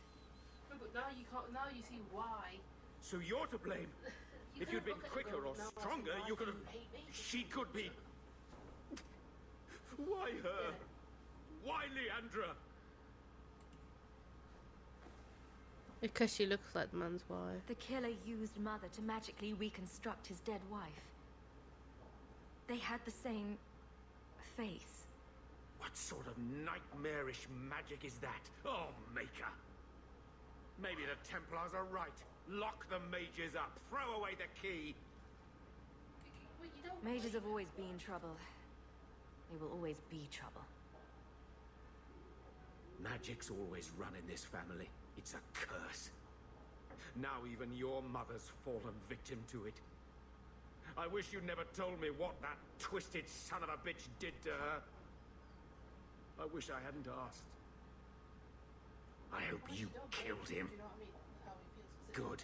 No, but now you can't. Now you see why. So you're to blame. If you'd been quicker or stronger, you could have. She could be. Why her? Why Leandra? Because she looks like the man's wife. The killer used Mother to magically reconstruct his dead wife. They had the same face. What sort of nightmarish magic is that? Oh, Maker. Maybe the Templars are right. Lock the mages up. Throw away the key. Mages have always been trouble. They will always be trouble. Magic's always run in this family. It's a curse. Now even your mother's fallen victim to it. I wish you'd never told me what that twisted son of a bitch did to her. I wish I hadn't asked. I hope you killed him. Good.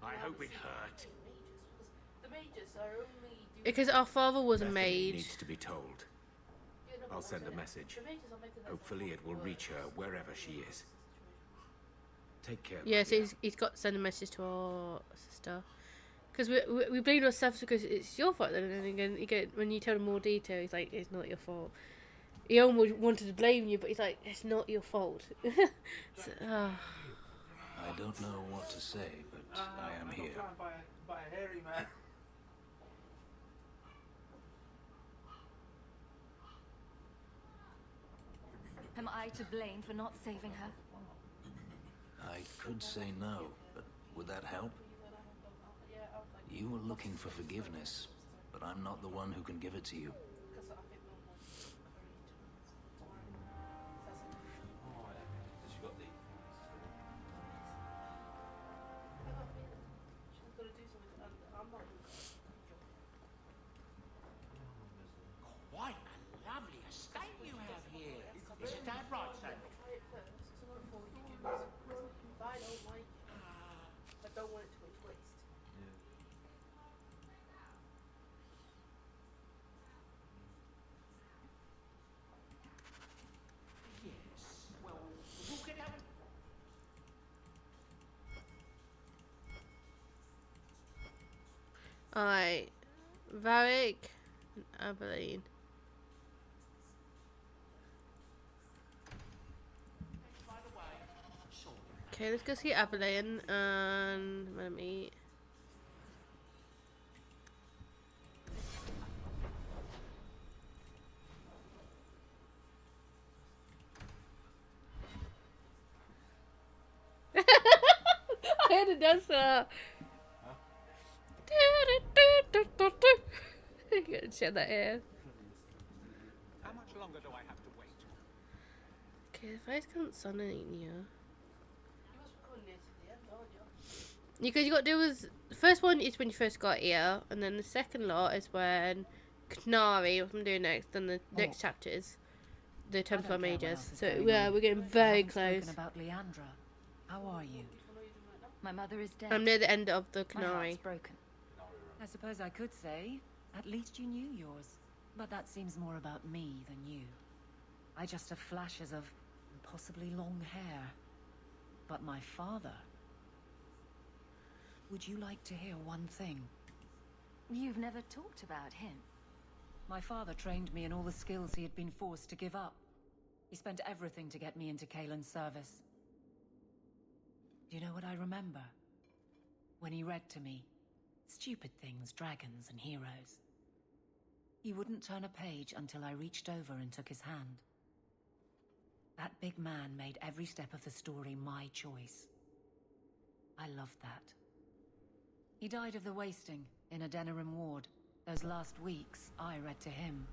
I hope it hurt. The mages are only Because our father was a Bethany mage. needs to be told. I'll send a message. Hopefully it will reach her wherever she is. Take care. Yes, he's got to send a message to our sister. Because we blame ourselves because it's your fault. Then and again, when you tell him more detail, he's like, it's not your fault. He almost wanted to blame you, but he's like, it's not your fault. So, I don't know what to say, but I am here. By a hairy man. Am I to blame for not saving her? I could say no, but would that help? You were looking for forgiveness, but I'm not the one who can give it to you. Quite a lovely estate you have here. Isn't that right, son? I don't like it. I don't want it to go to waste. Yes. Well, we'll get out. Alright. Varric, And Aveline. Okay, let's go see Aveline and let me. I had to dance that. I'm gonna share that here. How much longer do I have to wait? Okay, if I can't sun anything here. You must be coming near to the end, aren't you? Because you got there was the first one is when you first got here, and then the second lot is when Canary, what I'm doing next, and the next chapter is the Templar Mages. So yeah, we're getting very close. About Leandra. How are you? My mother is dead. I'm near the end of the My Canary. heart's broken. I suppose I could say, at least you knew yours. But that seems more about me than you. I just have flashes of possibly long hair. But my father... Would you like to hear one thing? You've never talked about him. My father trained me in all the skills he had been forced to give up. He spent everything to get me into Kaelin's service. Do you know what I remember? When he read to me, stupid things, dragons and heroes. He wouldn't turn a page until I reached over and took his hand. That big man made every step of the story my choice. I loved that. He died of the wasting in a Denerim ward. Those last weeks, I read to him.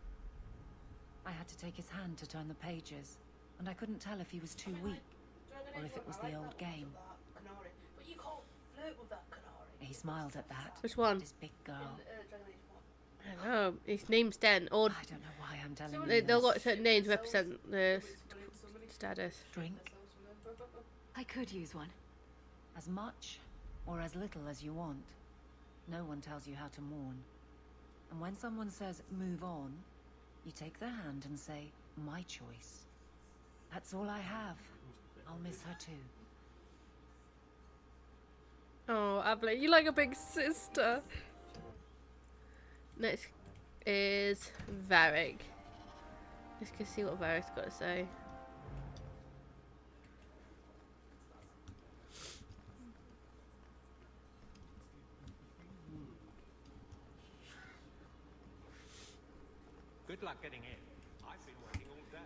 I had to take his hand to turn the pages, and I couldn't tell if he was too weak, or if it was the old game. But you can't flirt with that Canary. He smiled at that. Which one? This big girl. I don't know. His name's Den. Or I don't know why I'm telling you they've this. got certain names to represent the status. Drink I could use one. as much or as little as you want. No one tells you how to mourn. And when someone says, move on, you take their hand and say, my choice. That's all I have. I'll miss her too. Oh, Aveline, you like a big sister. Next is Varric. Let's go see what Varric's got to say. Good luck getting in. I've been waiting all day.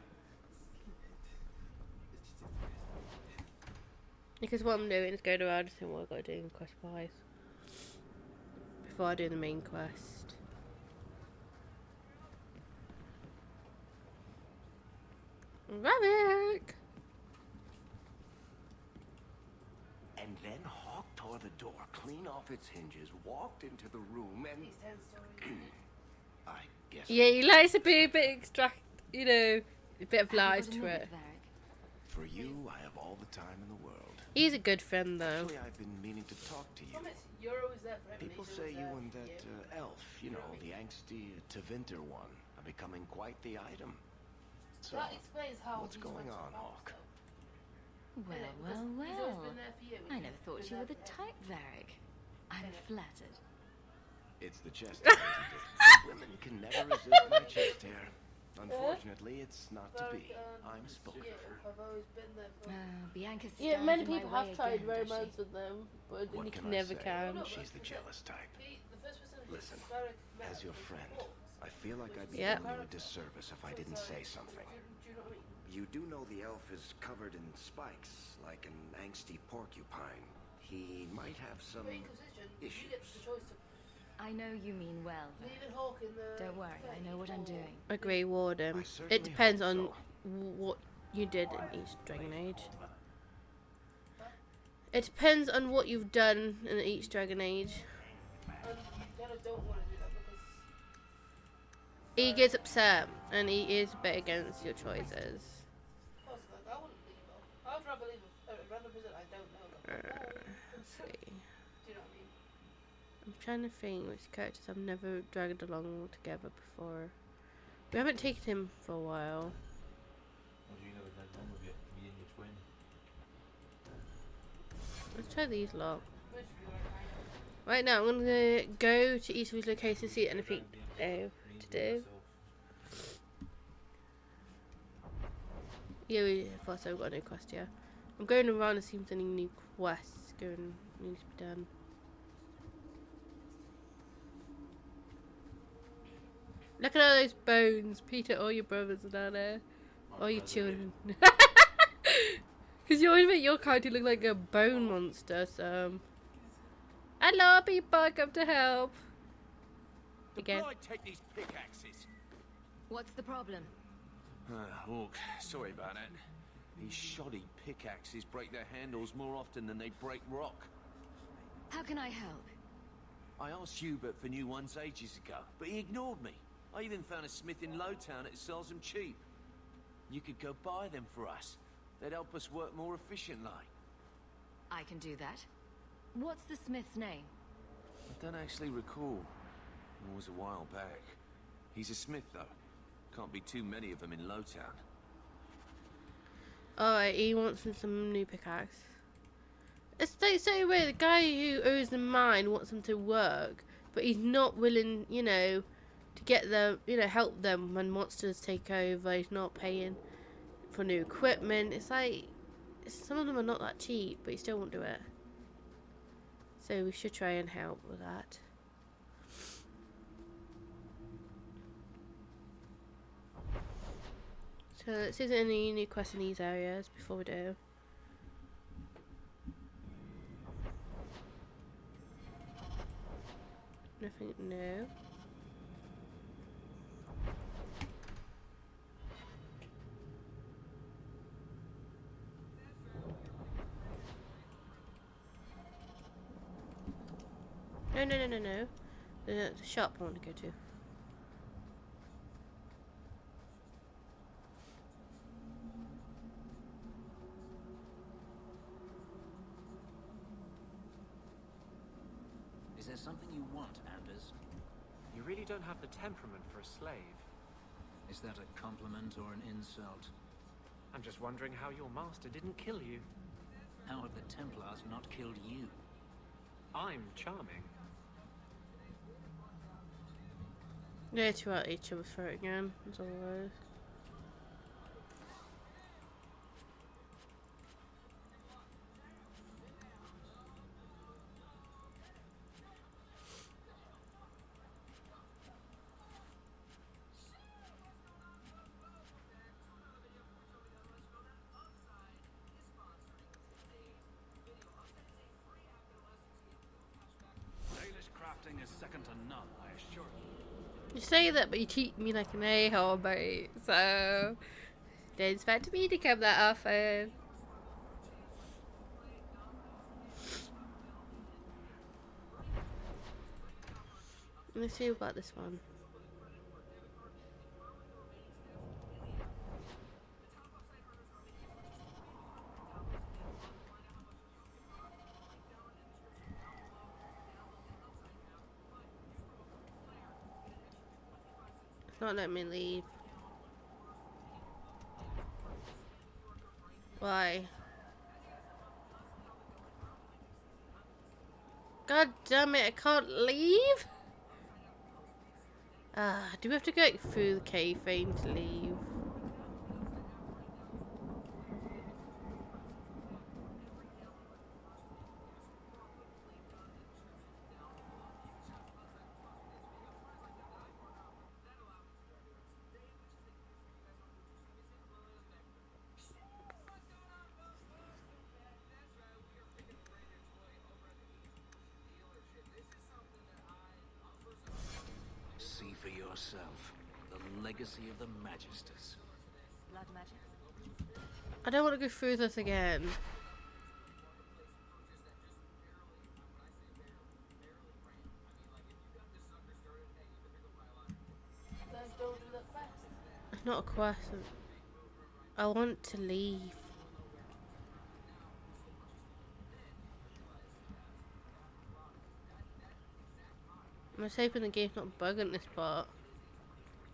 Because what I'm doing is going around and seeing what I've got to do in quest wise before I do the main quest. Varric! And then Hawke tore the door clean off its hinges, walked into the room, and I guess. Yeah, he likes to be a bit extract, you know, a bit of lies to it. For you, I have all the time in the world. He's a good friend, though. Actually, I've been meaning to talk to you. You're always there for everything. People say you and that elf, you know, the angsty Tevinter one, are becoming quite the item. So, that explains how what's going on, Hawke? Well, well, well. I never thought you were the type, Varric. I'm flattered. It's the chest hair, isn't it? Women can never resist my chest hair. Unfortunately, it's not to be. I'm spoken for. I've always been there for. Bianca Yeah, stands many in my people way have tried again, does she? romance with them, but What you can I never say? can. She's the jealous type. Listen, as your friend, I feel like I'd be Yep. doing you a disservice if I didn't say something. You do know the elf is covered in spikes, like an angsty porcupine. He might have some issues. I know you mean well. Don't worry, I know what I'm doing. Agree, Warden. It depends on what you did in each Dragon Age. It depends on what you've done in each Dragon Age. He gets upset, and he is a bit against your choices. Let's see. I'm trying to think which characters I've never dragged along together before. We haven't taken him for a while. Let's try these lot. Right now, I'm gonna go to each of these locations to see anything to do. Yeah, we thought so. We've got no quest yet. I'm going around to see if there's any new quests going need to be done. Look at all those bones, Peter. All your brothers are down there, all your children. Because you always make your character look like a bone monster. So, hello, people, come to help. Again. Deploy, take these pickaxes. What's the problem? Hawke, sorry about that. These shoddy pickaxes break their handles more often than they break rock. How can I help? I asked Hubert for new ones ages ago, but he ignored me. I even found a smith in Lowtown that sells them cheap. You could go buy them for us. They'd help us work more efficiently. I can do that. What's the smith's name? I don't actually recall. It was a while back. He's a smith, though. Can't be too many of them in Lowtown. Alright, he wants some new pickaxe. It's like so weird. The guy who owns the mine wants them to work, but he's not willing, you know, to get them, you know, help them when monsters take over. He's not paying for new equipment. It's like some of them are not that cheap, but he still won't do it. So we should try and help with that. So let's see if there's any new quests in these areas before we do. Nothing new. No. The shop I want to go to. Is there something you want, Anders? You really don't have the temperament for a slave. Is that a compliment or an insult? I'm just wondering how your master didn't kill you. How have the Templars not killed you? I'm charming. Yeah, two out each of us for it again, as always. Dalish crafting is second to none, I assure you. You say that, but you treat me like an a-hole, mate. So, don't expect me to come that often. Let's see about this one. It's not letting me leave. Why? God damn it, I can't leave? Do we have to go through the cave frame to leave? See for yourself. The legacy of the Magisters. Blood magic? I don't want to go through this again. Then don't do that quest. It's not a quest. I want to leave. I'm just hoping the game's not bugging this part.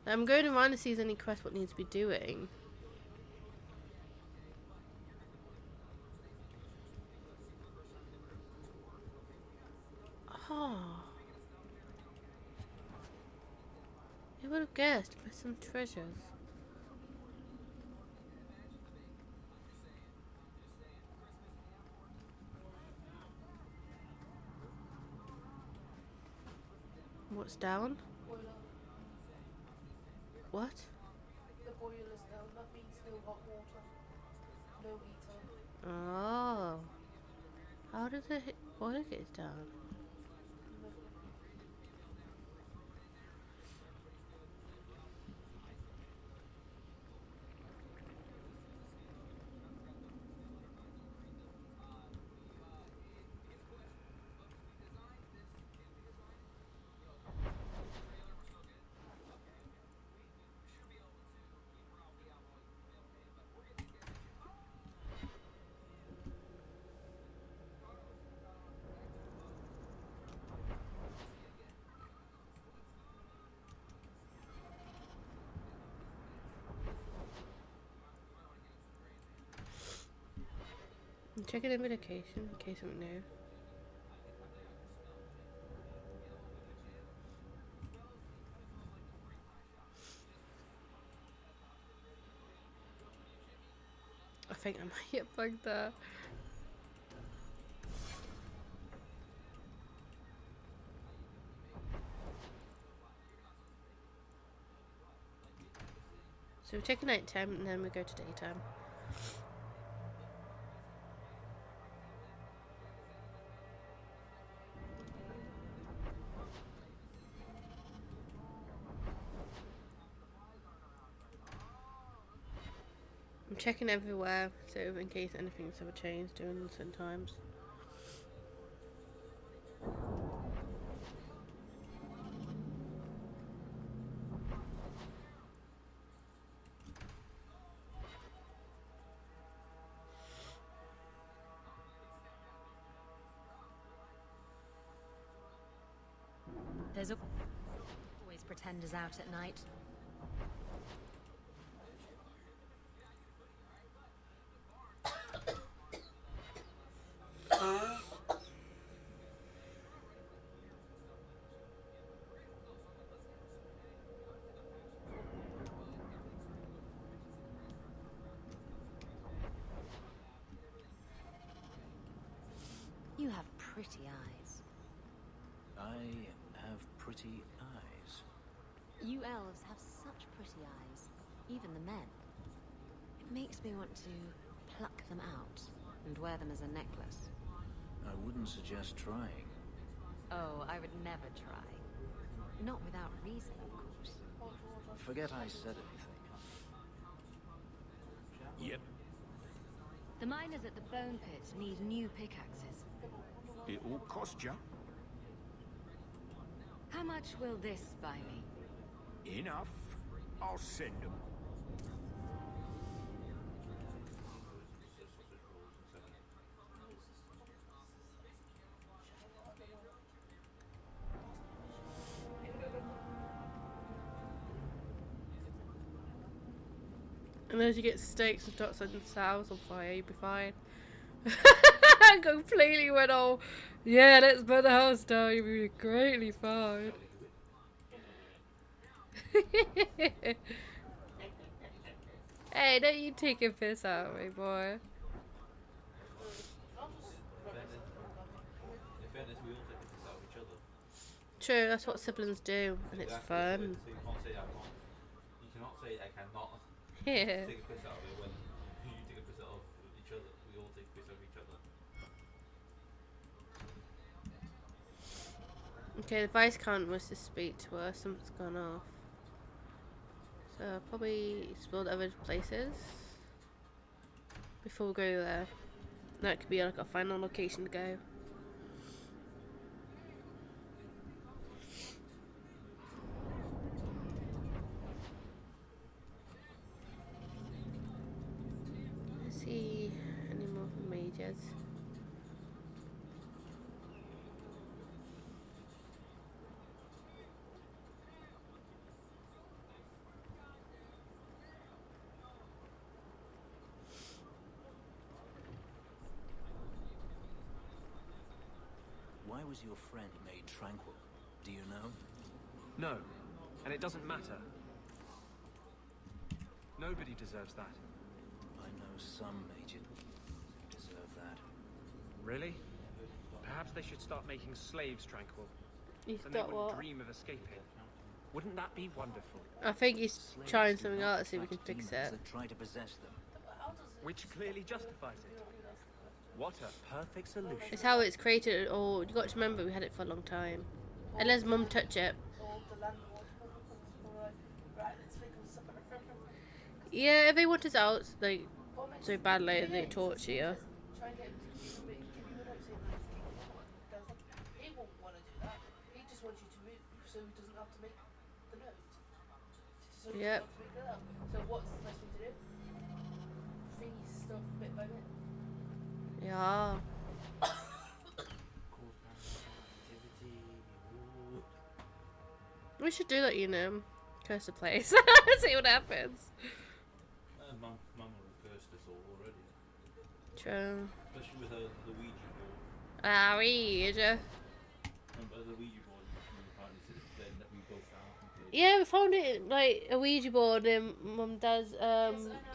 I'm going around to see if there's any quest what needs to be doing. Oh. Who would have guessed? With some treasures. What's down? Boiler. What? The boiler's down. That means no hot water. No heater. Oh. How does it boiler get down? I'm checking the medication in case something new. I think I might get bugged there. So we check night time and then we go to daytime. I'm checking everywhere, so in case anything's ever changed during certain times. There's always pretenders out at night. You have pretty eyes. I have pretty eyes. You elves have such pretty eyes. Even the men. It makes me want to pluck them out and wear them as a necklace. I wouldn't suggest trying. Oh, I would never try. Not without reason, of course. Forget I said anything. Yep. The miners at the bone pit need new pickaxes. It will cost you. How much will this buy me? Enough. I'll send them. Unless you get steaks and start setting sows on fire, you'll be fine. Completely went all, yeah, let's burn the house down, you'll be greatly fine. Hey, don't you take a piss out of me, boy. True, that's what siblings do, and it's fun. So you can't say I can't. You cannot say I cannot. Yeah. Take a piss out of it when you take a piss out of each other. We all take a piss out of each other. Okay, the vice count was to speak to her. Something's gone off. So I'll probably explore the other places before we go there. That could be like a final location to go. Let's see any more mages. was your friend made tranquil? Do you know? No, and it doesn't matter. Nobody deserves that. I know some made it deserve that. Really? Perhaps they should start making slaves tranquil. He's Then they got wouldn't what? dream of escaping. Wouldn't that be wonderful? I think he's Slaves trying do something not out to see if we can attract fix demons it. that try to possess them. Which clearly justifies it. What a perfect solution. It's how it's created. Or you got to remember we had it for a long time. And let's Mum touch it. Yeah, if they want us out like so badly, they torture you. Try and get him to give you a note saying that he won't want to do that. He just wants you to move so he doesn't have to make the note. So he Yep. doesn't have to make the note. So what's the best thing to do? Freeze stuff bit by bit. Yeah. We should do that, you know. Curse the place. See what happens. Mum will curse us all already. True. Especially with the Ouija board. Ah, Ouija. Remember the Ouija board? Apparently said it's dead that we both found. Yeah, we found it like a Ouija board in Mum and Dad's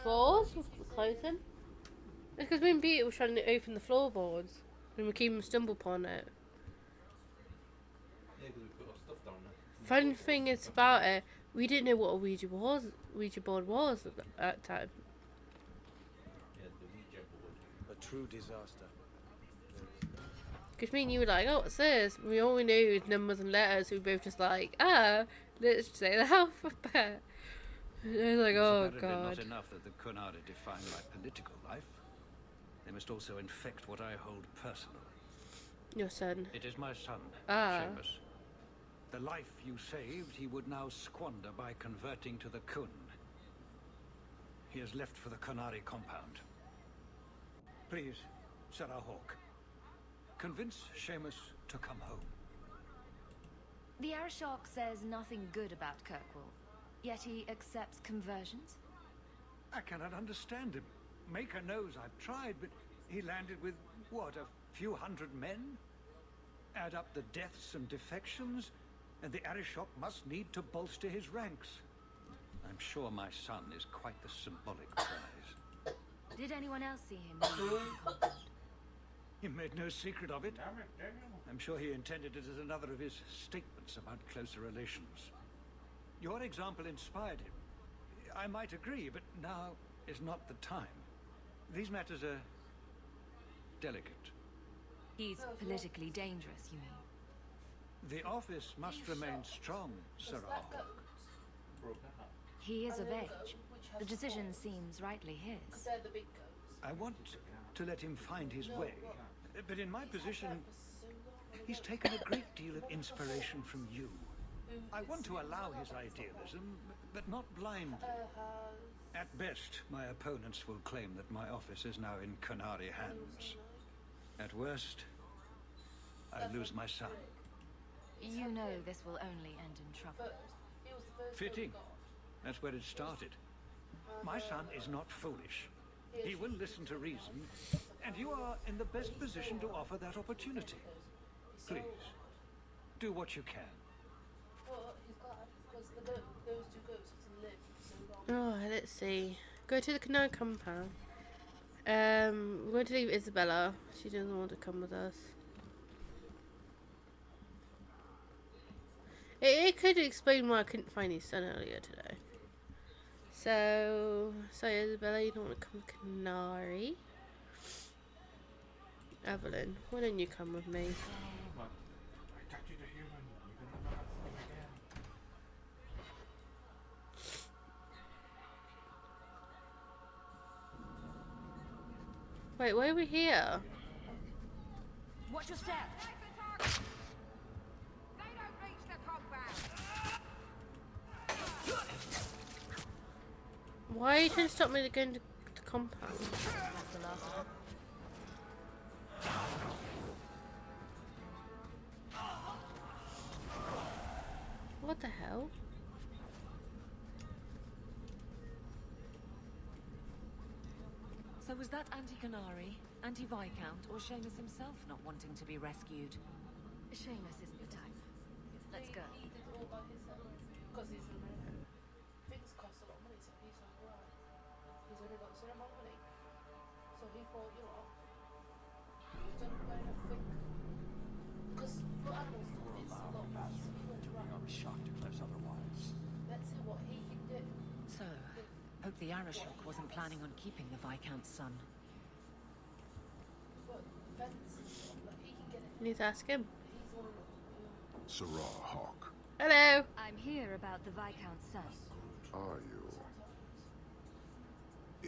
drawers with clothing. It's because me and Peter were trying to open the floorboards and we came and stumbled upon it. Yeah, because we put our stuff down there. Funny thing is about it, we didn't know what a Ouija board was at that time. Yeah, the Ouija board. A true disaster. Because me and you were like, oh, what's this? We all knew was numbers and letters, so we both just like, let's say the alphabet. And I was like, oh god. Not enough that the Kunada define my political life. They must also infect what I hold personal. Your son. It is my son, Ah. Seamus. The life you saved, he would now squander by converting to the Kun. He has left for the Kunari compound. Please, Sarah Hawke, convince Seamus to come home. The Arishok says nothing good about Kirkwall, yet he accepts conversions? I cannot understand him. Maker knows I've tried, but he landed with, what, a few hundred men? Add up the deaths and defections, and the Arishok must need to bolster his ranks. I'm sure my son is quite the symbolic prize. Did anyone else see him? He made no secret of it. I'm sure he intended it as another of his statements about closer relations. Your example inspired him. I might agree, but now is not the time. These matters are delicate. He's politically dangerous, you mean? The office must remain strong, Sarah Hawke. He is of age. The decision seems rightly his. They're the big goats. I want to let him find his way, but in my position, he's taken a great deal of inspiration from you. I want to allow his idealism, but not blindly. At best, my opponents will claim that my office is now in Kunari hands. At worst, I lose my son. You know this will only end in trouble. Fitting. That's where it started. My son is not foolish. He will listen to reason, and you are in the best position to offer that opportunity. Please, do what you can. But he's glad because those two goats have to live so long. Oh, let's see. Go to the Canal compound. We're going to leave Isabella. She doesn't want to come with us. It could explain why I couldn't find his son earlier today. So, sorry Isabella, you don't want to come to Canary. Evelyn, why don't you come with me? Wait, why are we here? Watch your step! Why are you trying to stop me going to the compound? That's the last of them. What the hell? So was that Anti-Canary, Anti-Viscount, or Seamus himself not wanting to be rescued? Seamus isn't the type. Let's go. He did all by himself because he's an American. Things cost a lot of money, so he's like, right, he's only got so much money. So he thought, you know what, we've done a fair enough thing. Because for animals, it's a lot of money, so he went, right, I'm shocked if there's otherwise. let's see what he can do. So, hope the Arashok wasn't planning on keeping the Viscount's son. But fence and stuff, like, he can get it. You need to ask him. He's one of the... Sarah Hawke, Hello. I'm here about the Viscount's son. are you?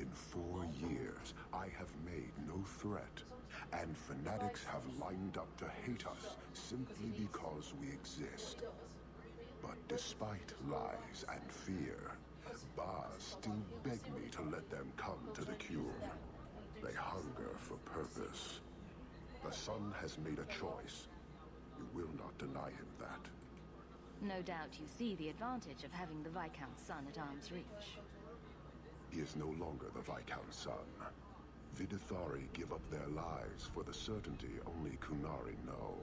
In 4 years, I have made no threat, and fanatics have lined up to hate us simply because we exist. But despite lies and fear, Bars still beg me to let them come to the cube. They hunger for purpose. The son has made a choice. You will not deny him that. No doubt you see the advantage of having the Viscount's son at arm's reach. He is no longer the Viscount's son. Vidithari give up their lives for the certainty only Kunari know.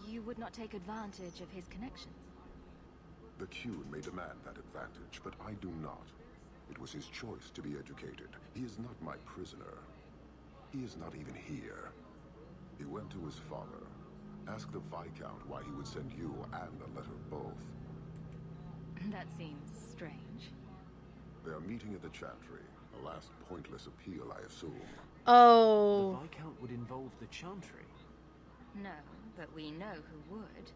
You would not take advantage of his connections? The Qun may demand that advantage, but I do not. It was his choice to be educated. He is not my prisoner. He is not even here. He went to his father. Ask the Viscount why he would send you and a letter both. That seems strange. They are meeting at the Chantry. A last pointless appeal, I assume. Oh. The Viscount would involve the Chantry. No, but we know who would.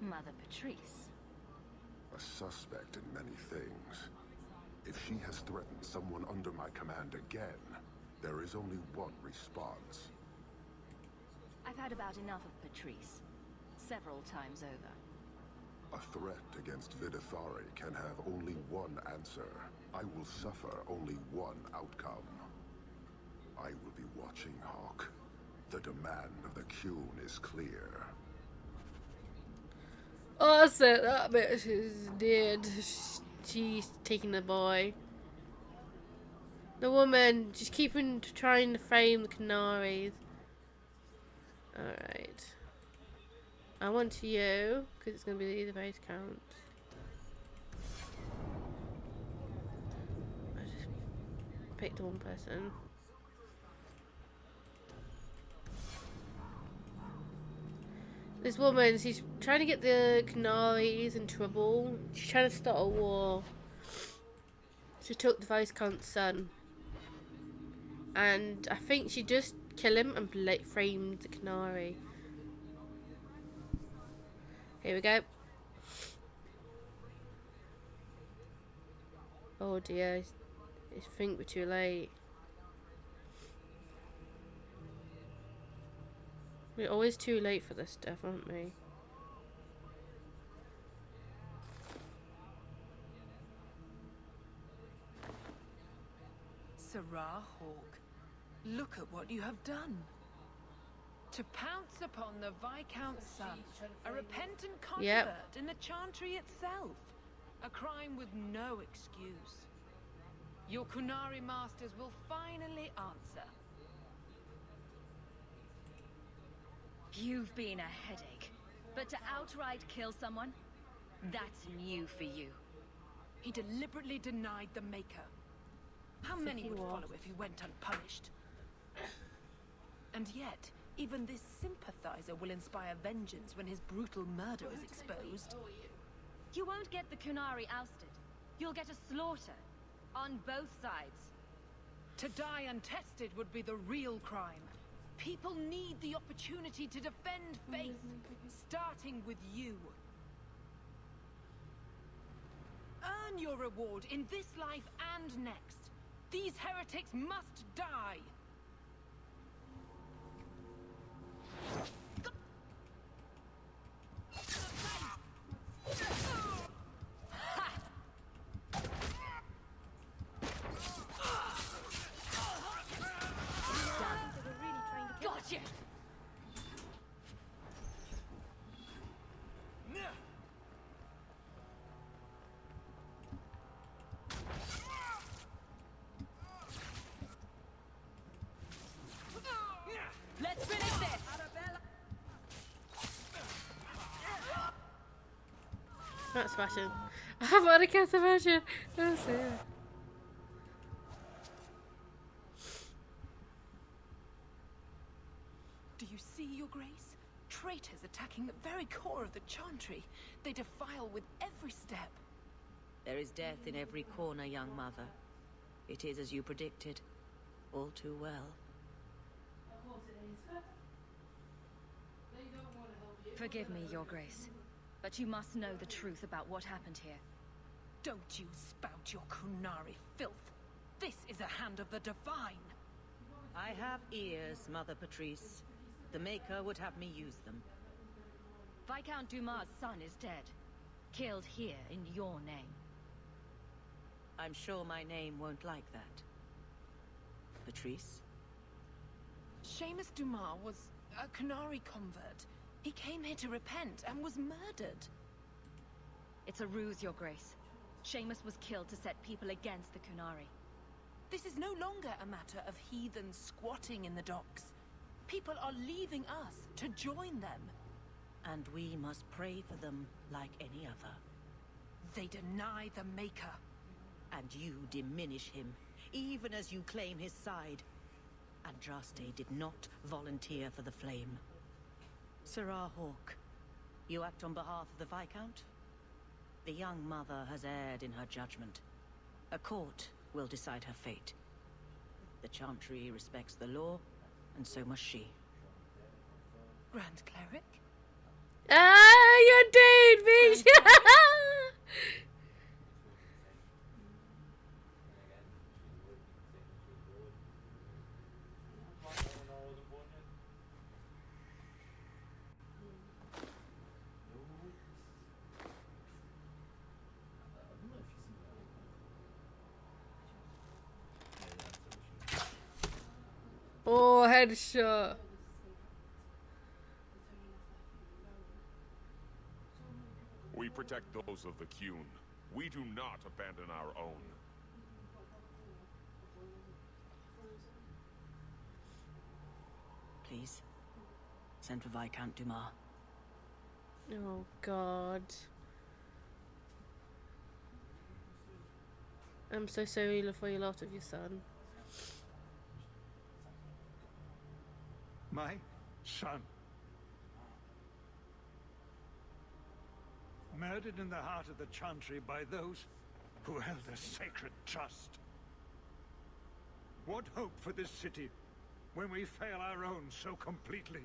Mother Patrice. A suspect in many things. If she has threatened someone under my command again, there is only one response. I've had about enough of Patrice. Several times over. A threat against Vidithari can have only one answer. I will suffer only one outcome. I will be watching, Hawke. The demand of the Qun is clear. Oh, so that bitch is dead. She's taking the boy. The woman just keeping trying to frame the Canaries. Alright. I want you, because it's going to be the Viscount. I just picked one person. This woman, she's trying to get the Canaries in trouble. She's trying to start a war. She took the Viscount's son. And I think she just killed him and framed the Canary. Here we go. Oh dear, I think we're too late. We're always too late for this stuff, aren't we? Sarah Hawke, look at what you have done. To pounce upon the Viscount's son, a repentant convert in the Chantry itself. A crime with no excuse. Your Kunari masters will finally answer. You've been a headache, but to outright kill someone? That's new for you. He deliberately denied the Maker. How many would follow if he went unpunished? And yet, even this sympathizer will inspire vengeance when his brutal murder is exposed. You won't get the Kunari ousted. You'll get a slaughter. On both sides. To die untested would be the real crime. People need the opportunity to defend faith, starting with you. Earn your reward in this life and next. These heretics must die. Gotcha! That's smashing. What a cat smashing. That's it. Do you see, Your Grace? Traitors attacking the very core of the Chantry. They defile with every step. There is death in every corner, young mother. It is as you predicted. All too well. Forgive me, Your Grace, but you must know the truth about what happened here. Don't you spout your Kunari filth. This is a hand of the Divine. I have ears, Mother Patrice. The Maker would have me use them. Viscount Dumas' son is dead. Killed here in your name. I'm sure my name won't like that. Patrice? Seamus Dumas was a Kunari convert. He came here to repent and was murdered. It's a ruse, Your Grace. Seamus was killed to set people against the Kunari. This is no longer a matter of heathens squatting in the docks. People are leaving us to join them. And we must pray for them like any other. They deny the Maker. And you diminish him, even as you claim his side. Andraste did not volunteer for the flame. Sirrah Hawke, you act on behalf of the Viscount? The young mother has erred in her judgment. A court will decide her fate. The Chantry respects the law, and so must she. Grand Cleric? Ah, you're dead, bitch! Oh, headshot. We protect those of the Qun. We do not abandon our own. Please, send for Viscount Dumas. Oh, God. I'm so sorry for your loss of your son. My son. Murdered in the heart of the Chantry by those who held a sacred trust. What hope for this city when we fail our own so completely?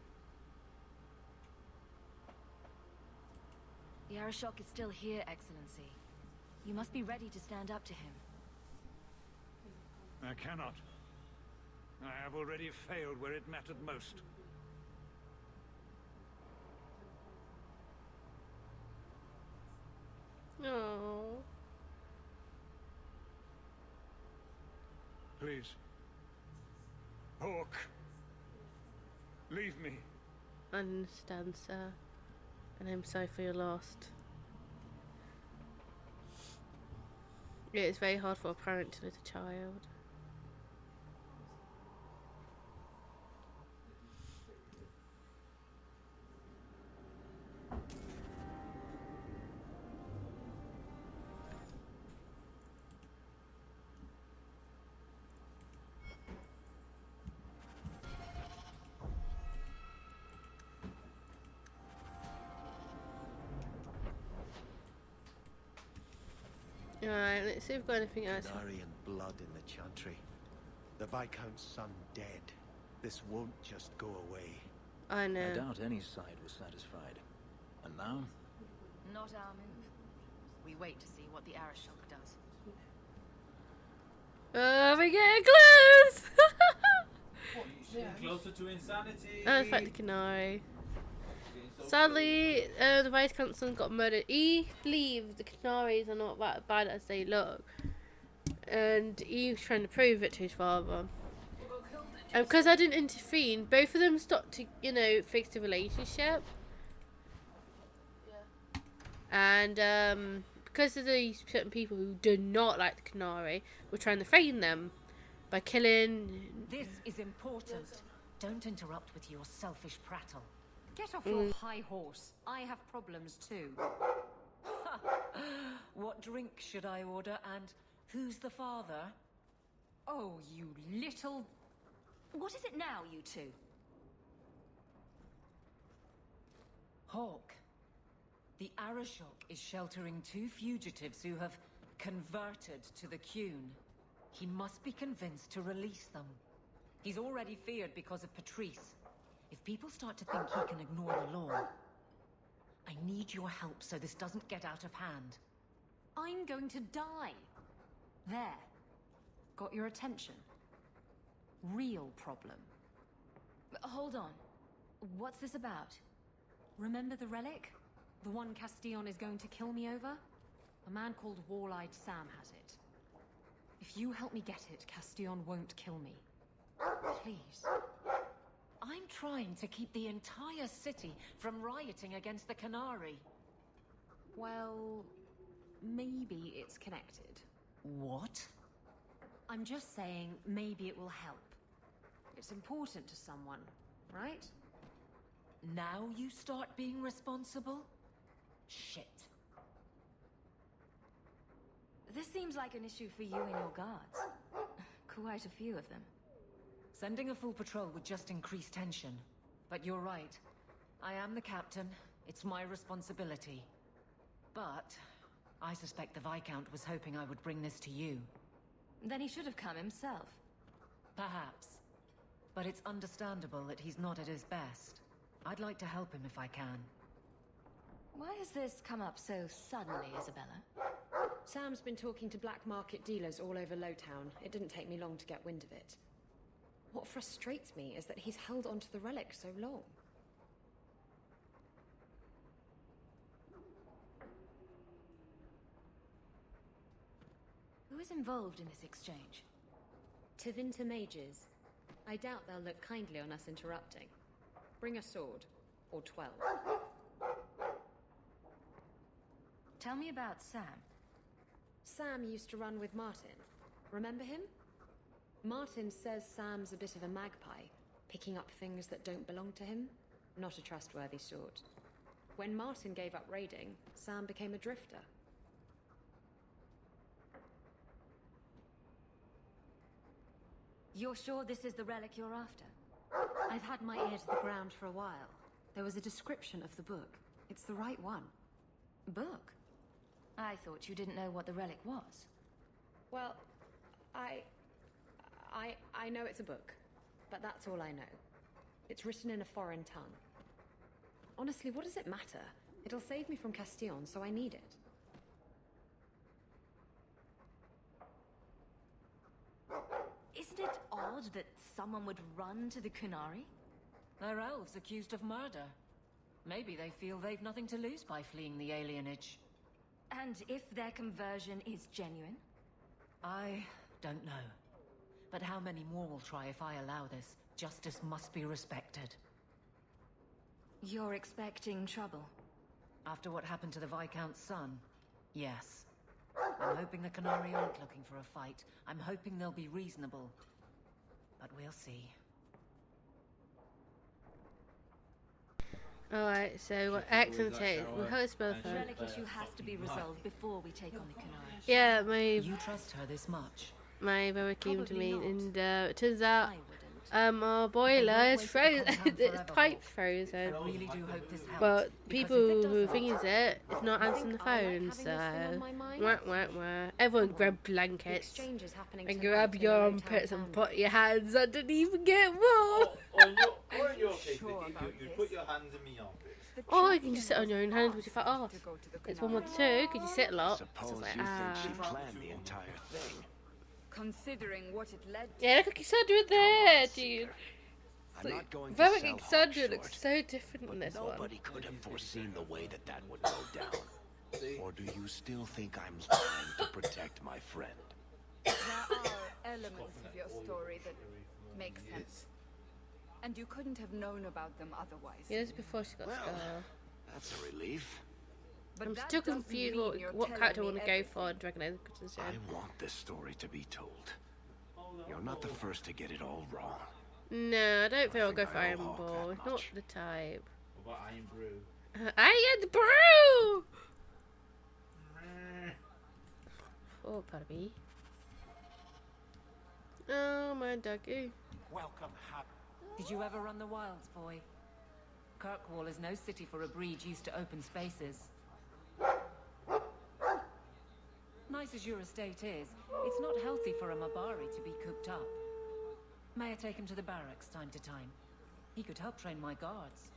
The Arishok is still here, Excellency. You must be ready to stand up to him. I cannot. I have already failed where it mattered most. No. Please. Hawke. Leave me. I understand, sir. And I'm sorry for your loss. It is very hard for a parent to lose a child. Alright, let's see if we've got anything else. Kunari and blood in the Chantry. The Viscount's son dead. This won't just go away. I know. I doubt any side was satisfied. And now? Not our move. We wait to see what the Arishok does. Oh, we're getting close! Closer to insanity. And fight the Kunari. Sadly, the Viscount's son got murdered. He believes the Canaries are not that bad as they look. And he was trying to prove it to his father. And because I didn't intervene, both of them stopped to, you know, fix the relationship. And because of these certain people who do not like the Canary, we're trying to threaten them by killing. This is important. Don't interrupt with your selfish prattle. Get off your high horse. I have problems too. What drink should I order, and who's the father? Oh, you little... What is it now, you two? Hawke. The Arashok is sheltering 2 fugitives who have converted to the Qun. He must be convinced to release them. He's already feared because of Patrice. If people start to think he can ignore the law, I need your help so this doesn't get out of hand. I'm going to die. There. Got your attention? Real problem. Hold on. What's this about? Remember the relic? The one Castillon is going to kill me over? A man called Wall-Eyed Sam has it. If you help me get it, Castillon won't kill me. Please. I'm trying to keep the entire city from rioting against the Canary. Well, maybe it's connected. What? I'm just saying maybe it will help. It's important to someone, right? Now you start being responsible? Shit. This seems like an issue for you and your guards. Quite a few of them. Sending a full patrol would just increase tension. But you're right. I am the captain. It's my responsibility. But I suspect the Viscount was hoping I would bring this to you. Then he should have come himself. Perhaps. But it's understandable that he's not at his best. I'd like to help him if I can. Why has this come up so suddenly, Isabella? Sam's been talking to black market dealers all over Lowtown. It didn't take me long to get wind of it. What frustrates me is that he's held onto the relic so long. Who is involved in this exchange? Tevinter mages. I doubt they'll look kindly on us interrupting. Bring a sword. Or 12. Tell me about Sam. Sam used to run with Martin. Remember him? Martin says Sam's a bit of a magpie, picking up things that don't belong to him. Not a trustworthy sort. When Martin gave up raiding, Sam became a drifter. You're sure this is the relic you're after? I've had my ear to the ground for a while. There was a description of the book. It's the right one. Book? I thought you didn't know what the relic was. Well, I know it's a book, but that's all I know. It's written in a foreign tongue. Honestly, what does it matter? It'll save me from Castillon, so I need it. Isn't it odd that someone would run to the Kunari? They're elves accused of murder. Maybe they feel they've nothing to lose by fleeing the alienage. And if their conversion is genuine? I don't know. But how many more will try if I allow this? Justice must be respected. You're expecting trouble? After what happened to the Viscount's son, yes. I'm hoping the Canary aren't looking for a fight. I'm hoping they'll be reasonable. But we'll see. Alright, so what accent take? We host both. The relic issue has to be resolved before we take on the Kunari. Yeah, You trust her this much? my brother came to me, and it turns out our boiler is frozen. It's pipe frozen. I really do hope this helps. But people who thinks it's not answering the phone, so wah, wah, wah. Everyone grab blankets and grab your armpits and put your hands underneath and get warm. Or in your case, you put your hands in my armpits. Or you can just sit on your own hands with your fat off. It's 1 more 2, because you sit a lot. Suppose It's like, you think she planned the entire thing. Considering what it led to. Yeah, look at Cassandra there, dude. I'm not going to Very sell Cassandra Hawke looks short, so different in this one. Nobody could have foreseen the way that would go down. Or do you still think I'm lying to protect my friend? There are elements of your story that make sense. And you couldn't have known about them otherwise. Yeah, this is before she got scarred. That's a relief. But I'm that still doesn't confused mean you're what telling character I me want to go everything. for in Dragon Age Inquisition. I want this story to be told. You're not the first to get it all wrong. No, I don't think I'll go for I owe Iron Hawke Ball. that Not much. the type. What about Iron Brew? Iron Brew! Oh, gotta be. Oh, my ducky. Welcome, Hab. Did you ever run the wilds, boy? Kirkwall is no city for a breed used to open spaces. Nice as your estate is, it's not healthy for a Mabari to be cooped up. May I take him to the barracks time to time? He could help train my guards.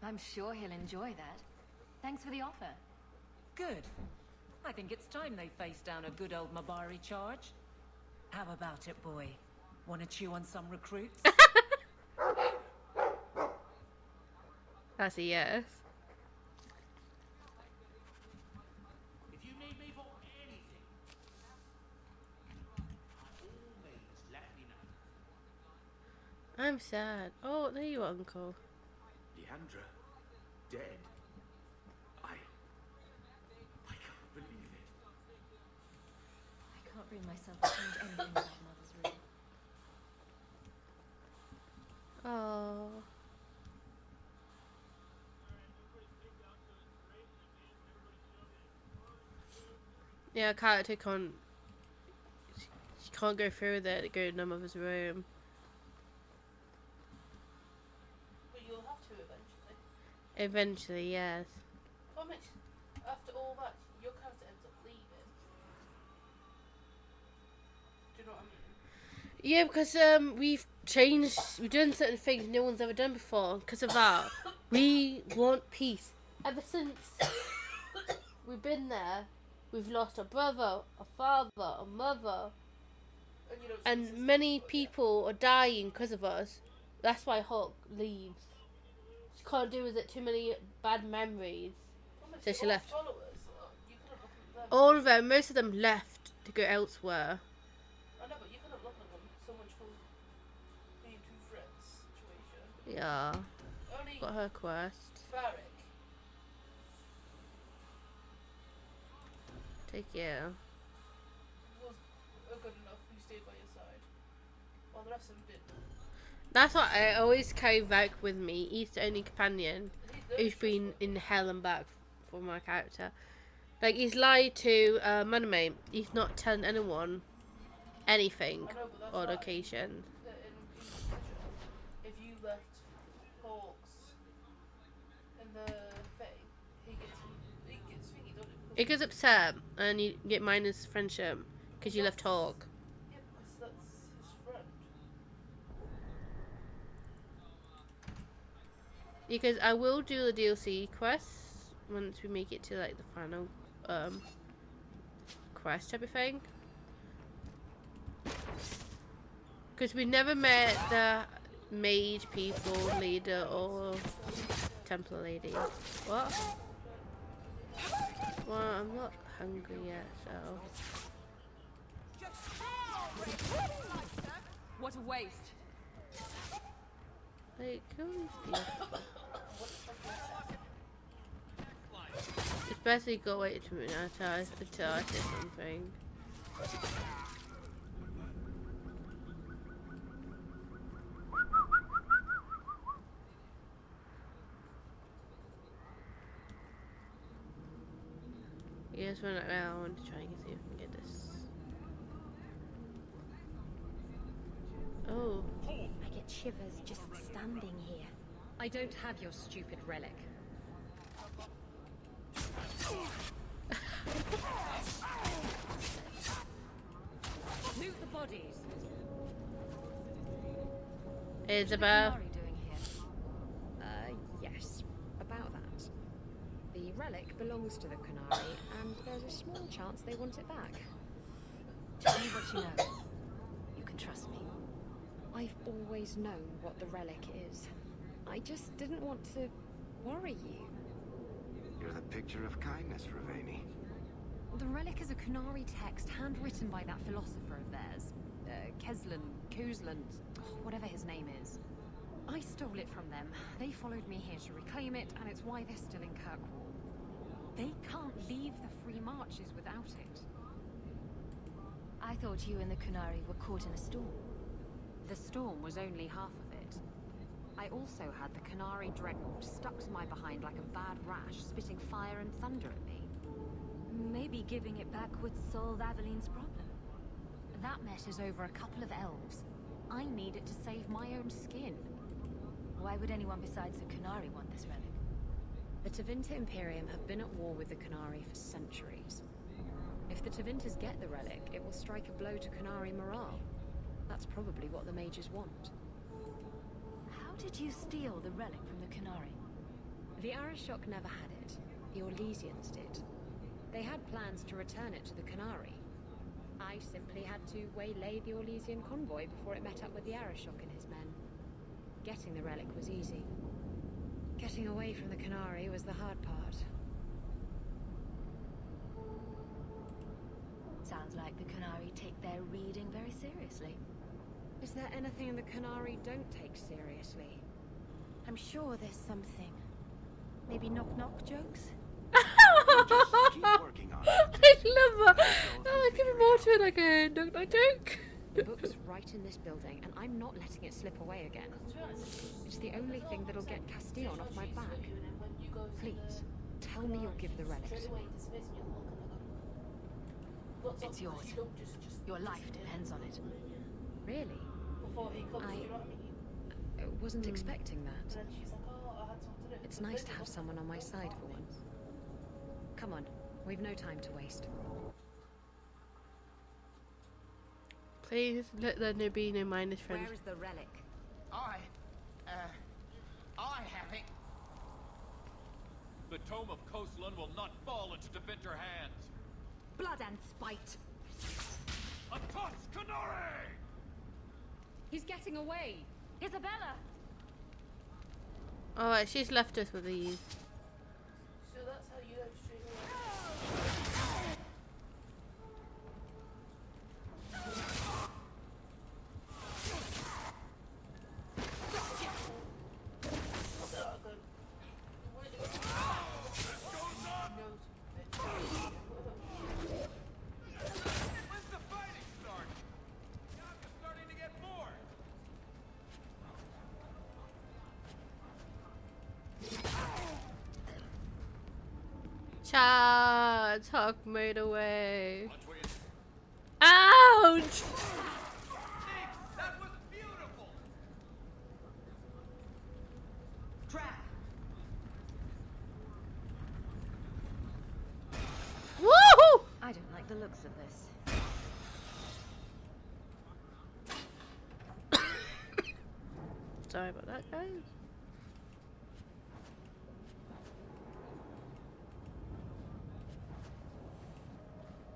I'm sure he'll enjoy that. Thanks for the offer. Good. I think it's time they face down a good old Mabari charge. How about it, boy? Want to chew on some recruits? That's a yes. If you need me for anything, by all means, let me know. I'm sad. Oh, there you are, Uncle. Leandra, dead. I can't believe it. I can't bring myself to change anything about Mother's room. Oh. Yeah, character can't. She can't go through there to go to Mother's room. But you'll have to eventually. Eventually, yes. What makes, after all that, your character ends up leaving? Do you know what I mean? Yeah, because we've changed, we've done certain things no one's ever done before. Because of that, we want peace. Ever since we've been there, we've lost a brother, a father, a mother, and many people are dying because of us. That's why Hawke leaves. She can't do with it too many bad memories, so she left. All of them, most of them left to go elsewhere. I know, but you could have looked at them so much for being two friends situation. Yeah, Only got her quest. Varric. Take care. Was good enough who stayed by your side, while the rest of them didn't. That's what I always carry back with me. He's the only companion who's been in hell and back for my character. Like, he's lied to Maname. He's not telling anyone anything on occasion. If you left Hawke's in the thing, he gets thingy, don't it? It gets upset and you get minus friendship because you left Hawke. Yeah, because that's his friend. Because I will do the DLC quests once we make it to like the final quest type of thing. Because we never met the mage people, leader, or Templar lady. What? Well, I'm not hungry yet, so. What a waste. Like, it's best you go wait a minute until I say something. Yes, when I want to try and see if I can get this. Oh. I get shivers just standing here. I don't have your stupid relic. Move the bodies. Isabel. What are you doing here? Yes. About that. The relic belongs to the Qunari, and there's a small chance they want it back. Tell me what you know. You can trust me. I've always known what the relic is. I just didn't want to worry you. You're the picture of kindness, Ravani. The relic is a Qunari text handwritten by that philosopher of theirs. Kuzlan, whatever his name is. I stole it from them. They followed me here to reclaim it, and it's why they're still in Kirkwall. They can't leave the Free Marches without it. I thought you and the Qunari were caught in a storm. The storm was only half of it. I also had the Qunari dreadnought stuck to my behind like a bad rash, spitting fire and thunder at me. Maybe giving it back would solve Aveline's problem. That mess is over a couple of elves. I need it to save my own skin. Why would anyone besides the Qunari want this relic? The Tevinter Imperium have been at war with the Qunari for centuries. If the Tevinters get the relic, it will strike a blow to Qunari morale. That's probably what the mages want. How did you steal the relic from the Qunari? The Arishok never had it. The Orlesians did. They had plans to return it to the Qunari. I simply had to waylay the Orlesian convoy before it met up with the Arishok and his men. Getting the relic was easy. Getting away from the Qunari was the hard part. Sounds like the Qunari take their reading very seriously. Is there anything the Qunari don't take seriously? I'm sure there's something. Maybe knock-knock jokes? Just keep working on it. I love that. Oh, give me more to it like a knock-knock joke. The book's right in this building, and I'm not letting it slip away again. It's the only thing that'll get Castillon off my back. Please, tell me you'll give the relic to me. It's yours. Your life depends on it. Really? I wasn't expecting that. It's nice to have someone on my side for once. Come on, we've no time to waste. Please let there be no minus friends. Where is the relic? I have it. The Tome of Coastland will not fall into Tevinter hands. Blood and spite. A toss, Qunari! He's getting away. Isabella! Alright, she's left us with these. So that's how you have straight away. When's the fighting start? I'm starting to get bored. Charge! Hawke made away. Ouch! That was beautiful. Woohoo! I don't like the looks of this. Sorry about that, guys.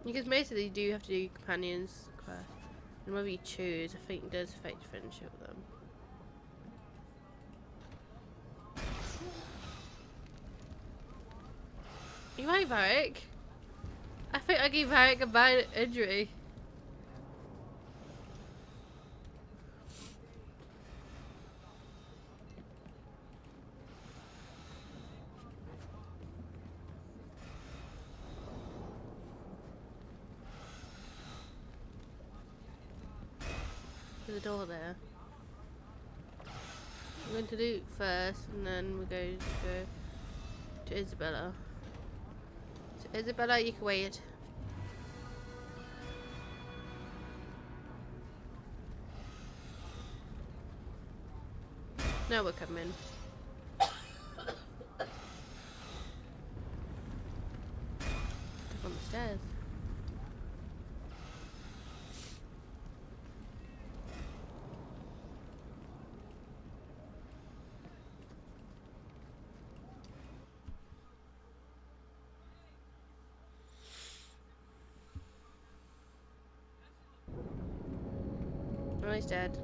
Because basically you do have to do companions quest. And whether you choose, I think does affect your friendship with them. You right, Varric? I think I gave Varric a bad injury. The door there. I'm going to loot first, and then we're going to go to Isabella. So Isabella, you can wait. Now we're coming. Up on the stairs. Oh, he's dead.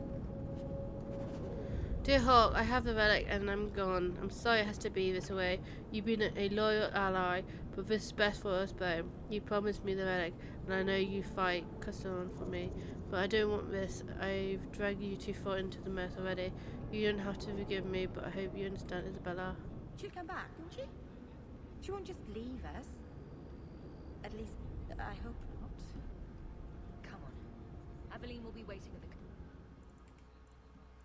Dear Hawke, I have the relic and I'm gone. I'm sorry it has to be this way. You've been a loyal ally, but this is best for us both. You promised me the relic, and I know you fight Castillon for me, but I don't want this. I've dragged you too far into the mess already. You don't have to forgive me, but I hope you understand, Isabella. She'll come back, won't she? She won't just leave us. At least, I hope not. Come on. Aveline will be waiting at the...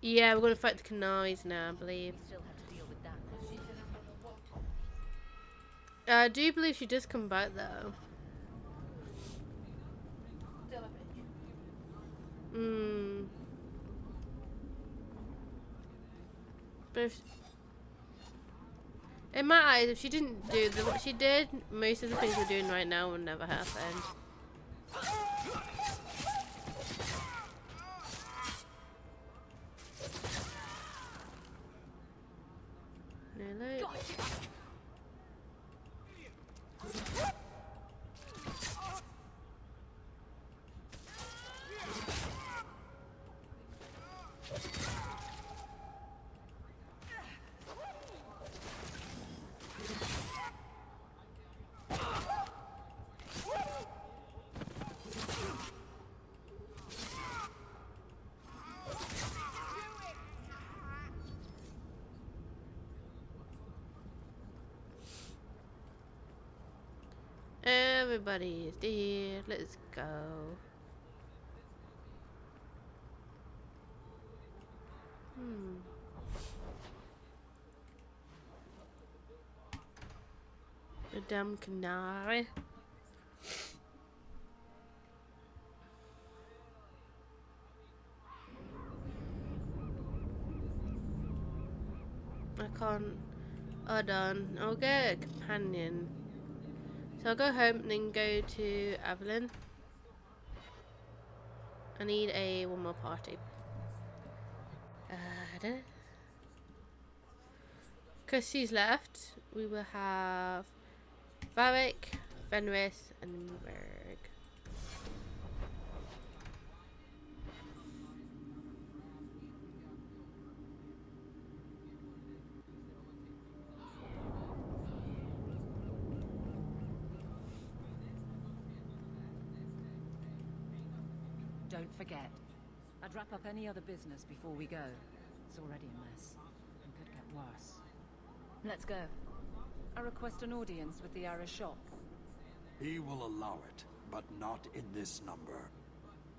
Yeah, we're going to fight the Qunari now, I believe. We still have to deal with that. I do believe she does come back, though. But if, in my eyes, if she didn't do what she did, most of the things we're doing right now would never happen. Nearly. Everybody is there. Let's go. The damn canary. I can't. Hold on. I'll get a companion. So I'll go home and then go to Evelyn. I need one more party. Because she's left, we will have Varric, Fenris, and Berg. Don't forget, I'd wrap up any other business before we go. It's already a mess, and could get worse. Let's go. I request an audience with the Arishok. He will allow it, but not in this number.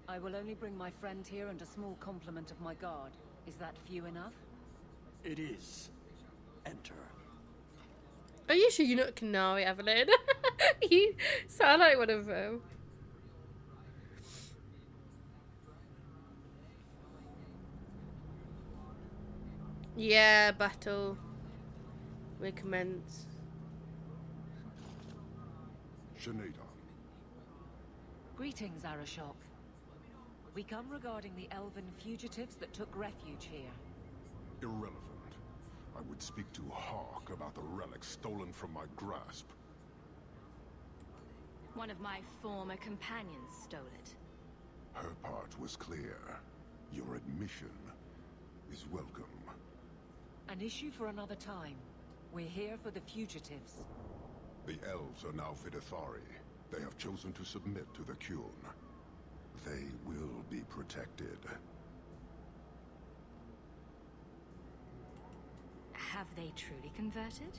I will only bring my friend here and a small complement of my guard. Is that few enough? It is. Enter. Are you sure you're not Canary, Evelyn? You sound like one of them. Yeah, battle. We commence. Shanada. Greetings, Arishok. We come regarding the elven fugitives that took refuge here. Irrelevant. I would speak to Hawke about the relic stolen from my grasp. One of my former companions stole it. Her part was clear. Your admission is welcome. An issue for another time. We're here for the fugitives. The elves are now Vidithari. They have chosen to submit to the Qun. They will be protected. Have they truly converted?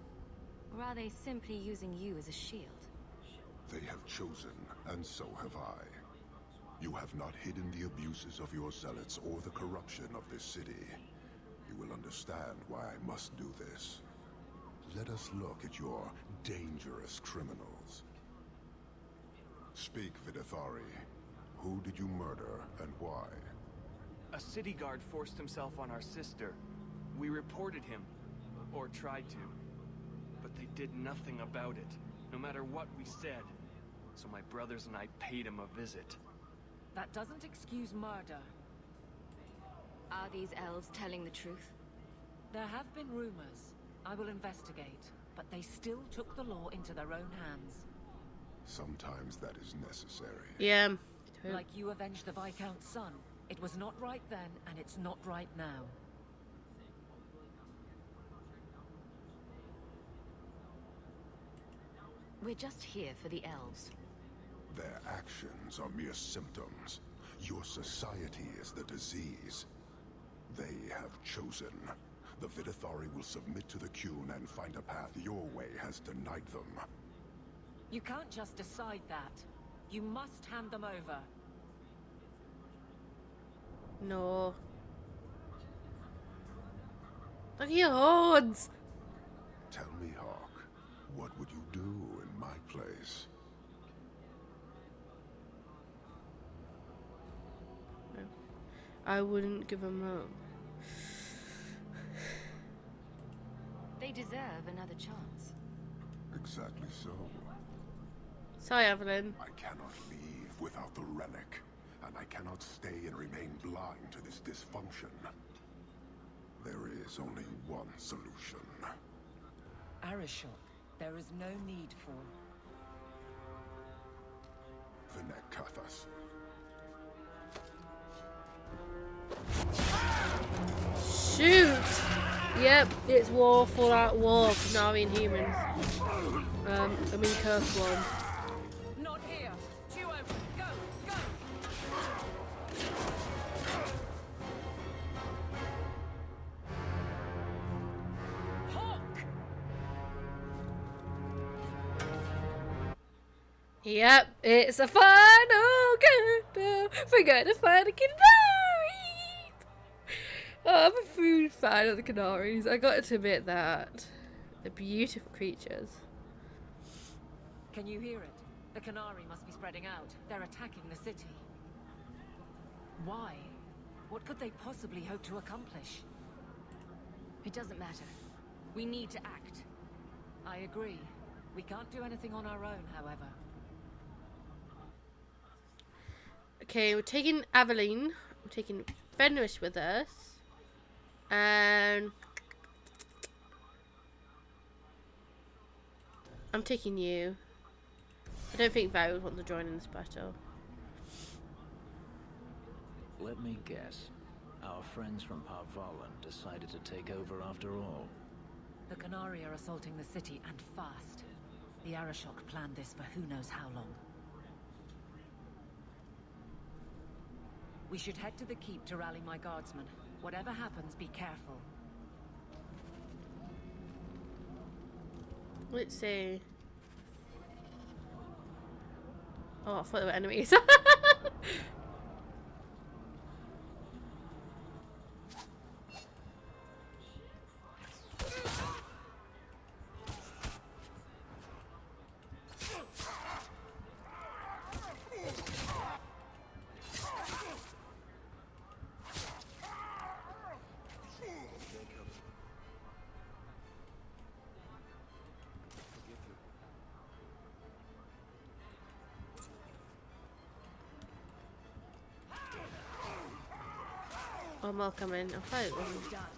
Or are they simply using you as a shield? They have chosen, and so have I. You have not hidden the abuses of your zealots or the corruption of this city. You will understand why I must do this. Let us look at your dangerous criminals. Speak, Vidithari. Who did you murder, and why? A city guard forced himself on our sister. We reported him, or tried to. But they did nothing about it, no matter what we said. So my brothers and I paid him a visit. That doesn't excuse murder. Are these elves telling the truth? There have been rumors. I will investigate, but they still took the law into their own hands. Sometimes that is necessary. Yeah. Like you avenged the Viscount's son. It was not right then, and it's not right now. We're just here for the elves. Their actions are mere symptoms. Your society is the disease. They have chosen. The Vidithari will submit to the Qun and find a path your way has denied them. You can't just decide that. You must hand them over. No. Look at your horns! Tell me, Hawke, what would you do in my place? I wouldn't give them up. They deserve another chance. Exactly so. Sorry, Evelyn. I cannot leave without the relic, and I cannot stay and remain blind to this dysfunction. There is only one solution. Arishok, there is no need for... Vinekathas. Shoot! Yep, it's war, full out war, Qunari and humans. I mean Kirkwall. Not here. Two open. Go, go. Hawke! Yep, it's a final countdown. We're gonna find a canary. Oh, I'm a food fan of the canaries. I got to admit that. They're beautiful creatures. Can you hear it? The Canary must be spreading out. They're attacking the city. Why? What could they possibly hope to accomplish? It doesn't matter. We need to act. I agree. We can't do anything on our own, however. Okay, we're taking Aveline. We're taking Fenris with us. And I'm taking you. I don't think Varys wants to join in this battle. Let me guess. Our friends from Ferelden decided to take over after all. The Canary are assaulting the city, and fast. The Arishok planned this for who knows how long. We should head to the keep to rally my guardsmen. Whatever happens, be careful. Let's see. Oh, I thought they were enemies. I'm welcoming. I thought it was done.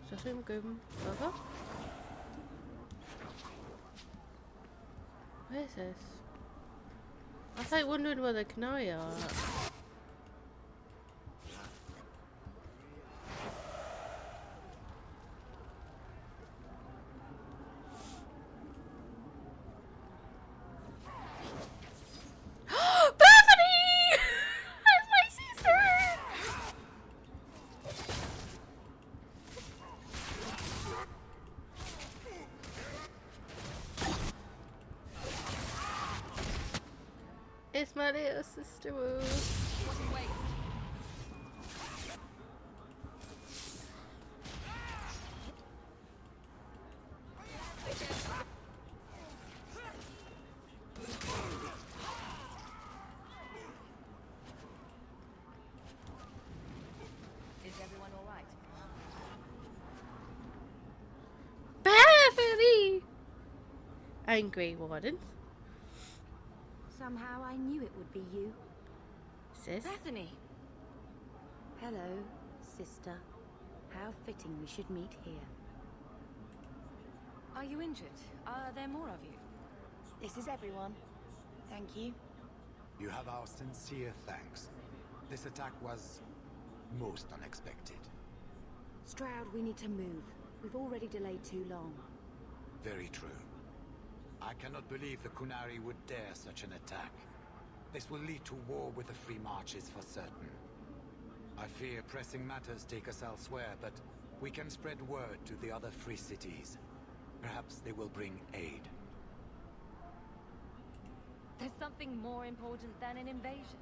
So I think we're going further. Where is this? I was like wondering where the Canary are at. It's my little sister. Wait. Is everyone all right? Beverly! Angry Warden. Somehow I knew it would be you. Sis? Bethany! Hello, sister. How fitting we should meet here. Are you injured? Are there more of you? This is everyone. Thank you. You have our sincere thanks. This attack was most unexpected. Stroud, we need to move. We've already delayed too long. Very true. I cannot believe the Qunari would dare such an attack. This will lead to war with the Free Marches for certain. I fear pressing matters take us elsewhere, but we can spread word to the other free cities. Perhaps they will bring aid. There's something more important than an invasion.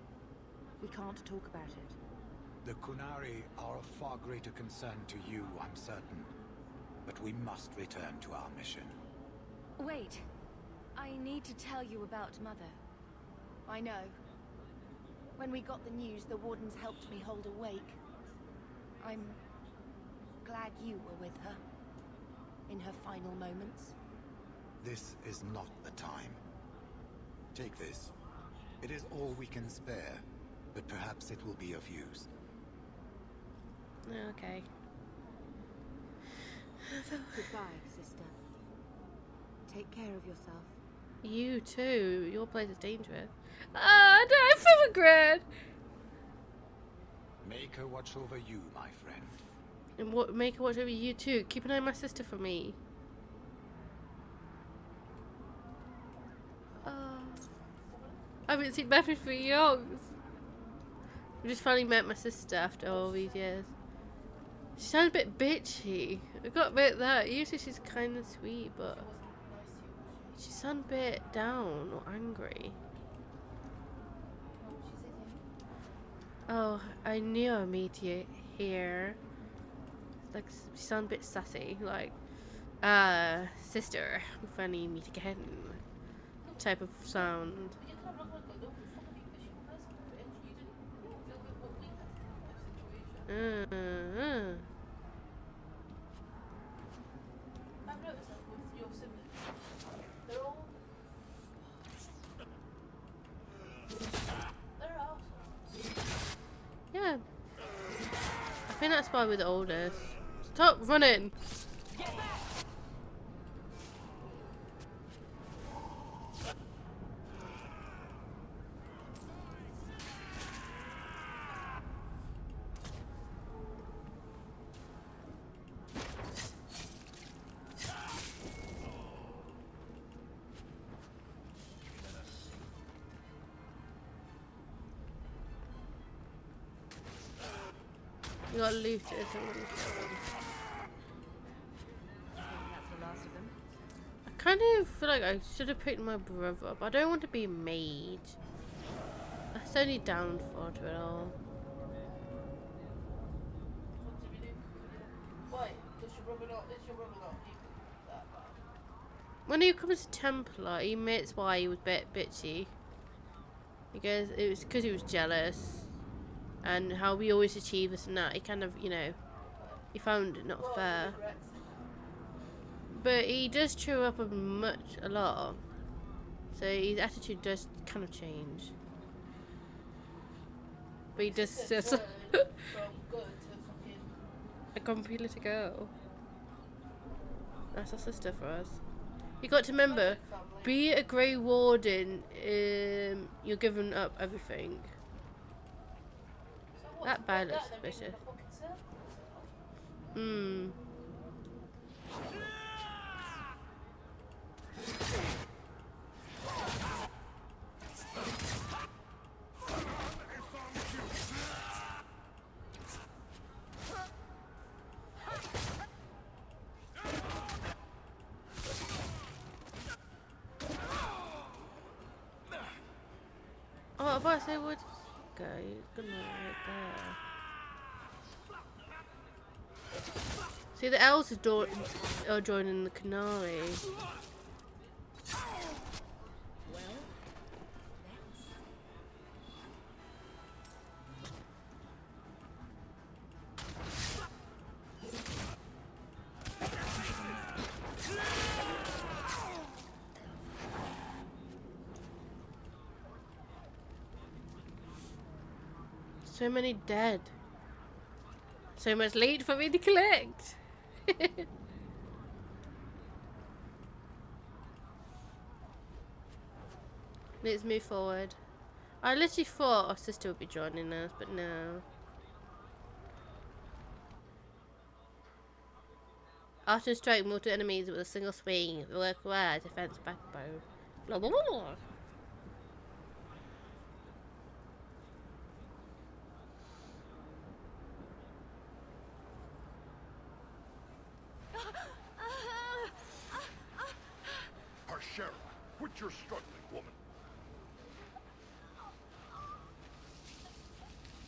We can't talk about it. The Qunari are of far greater concern to you, I'm certain. But we must return to our mission. Wait. I need to tell you about Mother. I know. When we got the news, the wardens helped me hold awake. I'm glad you were with her in her final moments. This is not the time. Take this. It is all we can spare, but perhaps it will be of use. Okay. Goodbye, sister. Take care of yourself. You too. Your place is dangerous. Ah, no, I feel regret. Make her watch over you, my friend. And what? Make her watch over you too. Keep an eye on my sister for me. I haven't seen Bethany for years. I just finally met my sister after all these years. She sounds a bit bitchy. I got to admit that. Usually she's kind of sweet, but she sounds a bit down or angry. Oh, I knew I'd meet you here. Like, she sounds a bit sassy. Like, sister, we finally meet again. Type of sound. Yeah. I think that's why we're the oldest. Stop running! You got looted. I kind of feel like I should have picked my brother up. I don't want to be a mage. That's the only downfall to it all. When he comes to Templar, he admits why he was a bit bitchy. Because it was because he was jealous. And how we always achieve this and that. He kind of, you know, he found it not fair. But he does cheer up a lot. So his attitude does kind of change. But he does just a grumpy little girl. That's our sister for us. You got to remember, be a Grey Warden, you're giving up everything. That bad looks suspicious. Hmm. Oh, I thought I said would go. He's gonna right there. See, the elves are joining the Canary. So many dead. So much loot for me to collect. Let's move forward. I literally thought our sister would be joining us, but no. After strike multiple enemies with a single swing, the work requires defense backbone. Blah blah blah blah. Quit your struggling, woman.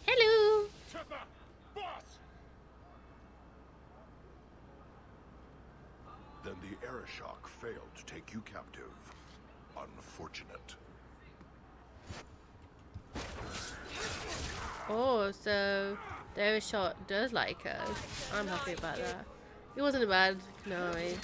Hello. Tipper, boss. Then the Arishok failed to take you captive. Unfortunate. Oh, so David Shot does like us. I'm happy about that. He wasn't a bad Canary.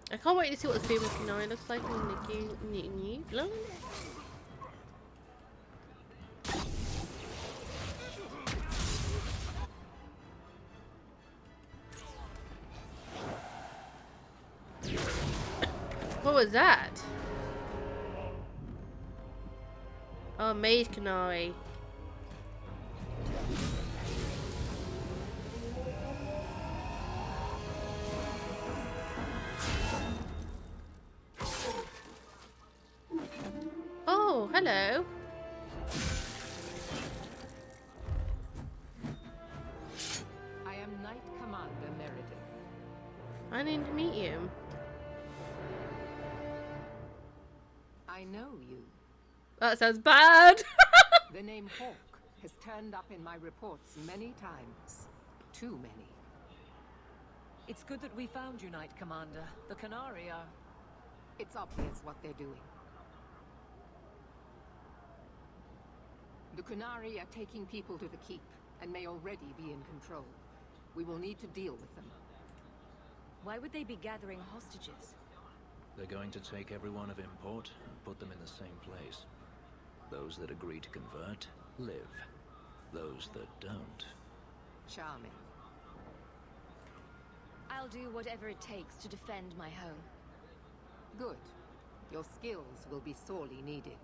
I can't wait to see what the female Canary looks like in the new. What was that? Oh, Mage Canary. Oh, hello. I am Knight Commander Meredith. I need to meet you. I know you. That sounds bad. The name Hawke has turned up in my reports many times. Too many. It's good that we found you, Knight Commander. The Canary are... It's obvious what they're doing. The Kunari are taking people to the keep, and may already be in control. We will need to deal with them. Why would they be gathering hostages? They're going to take everyone of import and put them in the same place. Those that agree to convert, live. Those that don't... Charming. I'll do whatever it takes to defend my home. Good. Your skills will be sorely needed.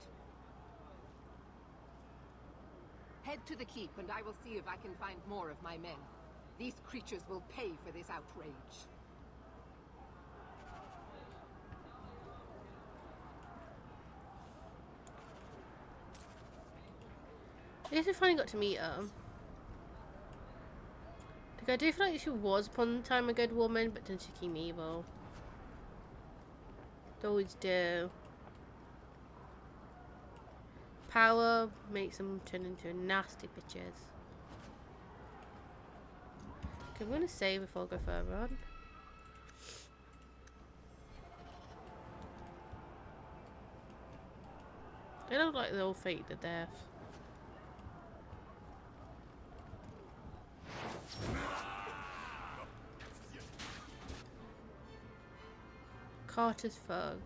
Head to the keep and I will see if I can find more of my men. These creatures will pay for this outrage. I guess we finally got to meet her. Like, I do feel like she was upon the time a good woman, but then she became evil. They always do. Power makes them turn into nasty bitches. Okay, I'm gonna save before I go further on. They look like they're all faked to death. Carter's thugs.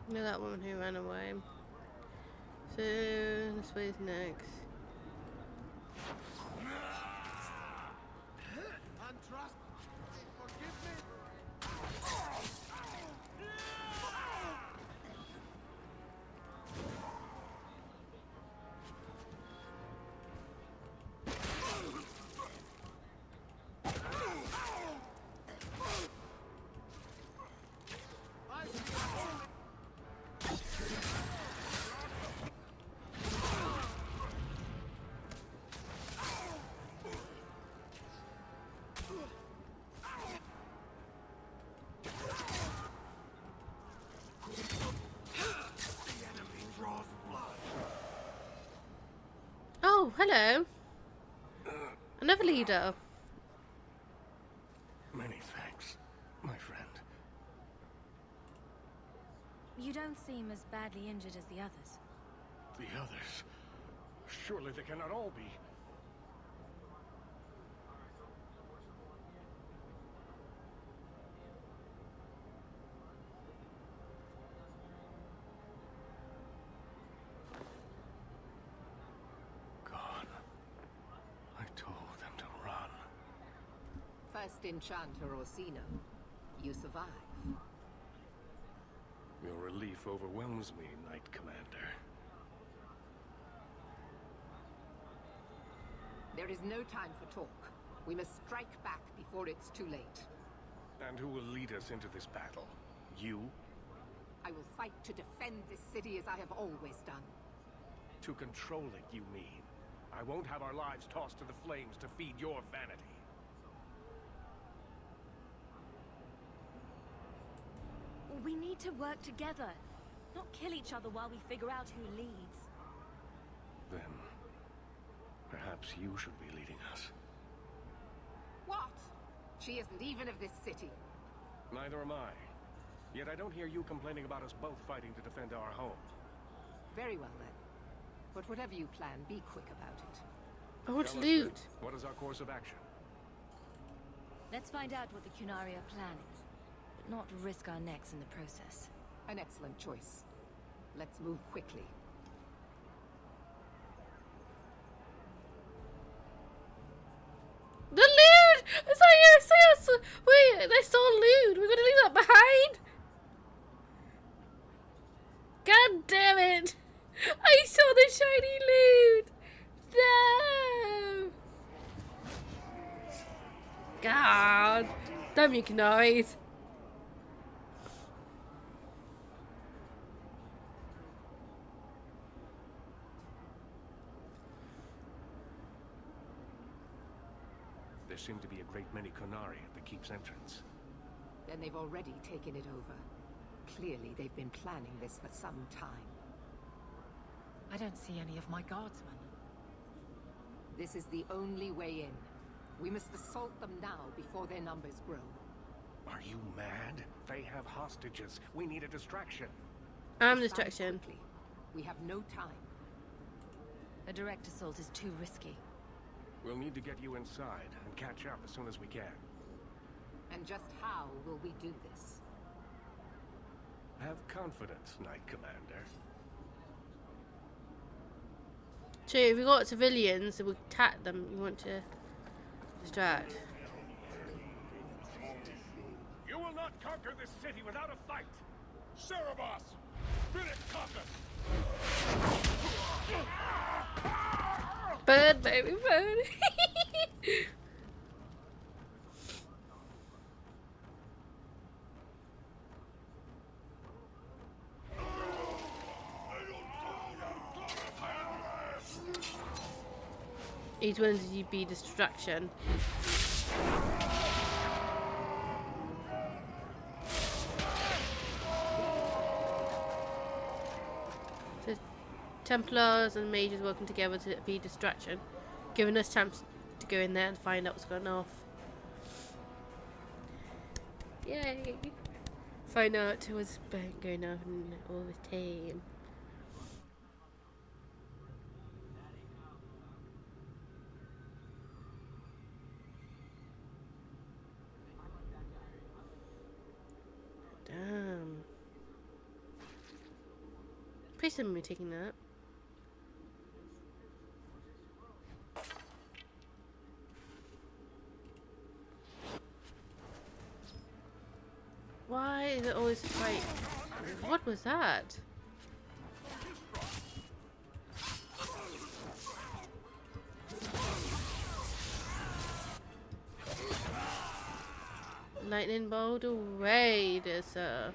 You know that woman who ran away. So, this way's next. Oh, hello. Another leader. Many thanks, my friend. You don't seem as badly injured as the others. The others? Surely they cannot all be. first enchanter Orsino. You survive. Your relief overwhelms me, Knight Commander. There is no time for talk. We must strike back before it's too late. And who will lead us into this battle? You? I will fight to defend this city as I have always done. To control it, you mean? I won't have our lives tossed to the flames to feed your vanity. We need to work together, not kill each other while we figure out who leads. Then, perhaps you should be leading us. What? She isn't even of this city. Neither am I. Yet I don't hear you complaining about us both fighting to defend our home. Very well then. But whatever you plan, be quick about it. I want Tell us loot. then, what is our course of action? Let's find out what the Qunari are planning, but not risk our necks in the process. An excellent choice. Let's move quickly. The loot! I saw wait, they saw loot. We're gonna leave that behind. God damn it! I saw the shiny loot. No. God, damn you, Qunari. There seem to be a great many Qunari at the keep's entrance. Then they've already taken it over. Clearly, they've been planning this for some time. I don't see any of my guardsmen. This is the only way in. We must assault them now before their numbers grow. Are you mad? They have hostages. We need a distraction. I'm distraction. Quickly. We have no time. A direct assault is too risky. We'll need to get you inside and catch up as soon as we can. And just how will we do this? Have confidence, Knight Commander. So if we got civilians, we attack them. You want to distract. You will not conquer this city without a fight! Cerebos! Finish conquer! Bird, baby, bird. He's willing to be distraction. So Templars and mages working together to be distraction, giving us chance to go in there and find out what's going off. Yay! Find out what's going on in all the team. Damn. Please tell me we're taking that. Why is it always fight? What was that? Lightning bolt away, sir.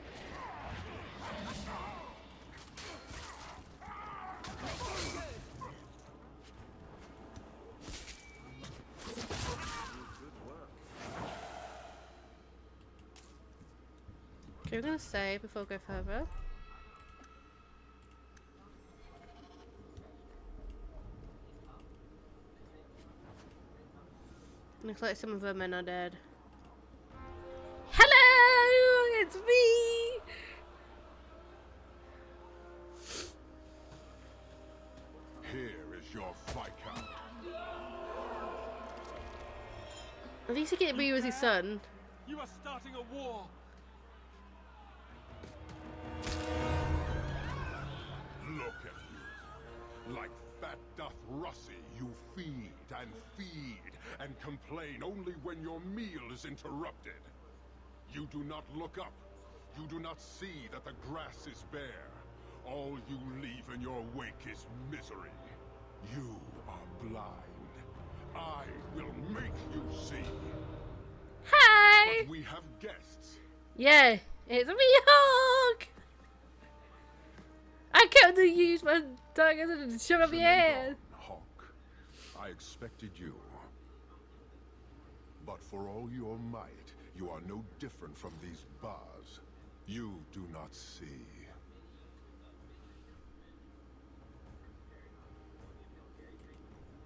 Okay, we're gonna save before we go further. Looks like some of our men are dead. Hello, it's me. Here is your Viscount. At least he get me with his son. You are starting a war. Look at you. Like fat doth Russie, you feed and complain only when your meal is interrupted. You do not look up. You do not see that the grass is bare. All you leave in your wake is misery. You are blind. I will make you see. Hi! But we have guests. Yeah, it's me, Hawke! I kept to use my daggers and shove up your ears. Hawke, I expected you. But for all your might, you are no different from these bars. You do not see.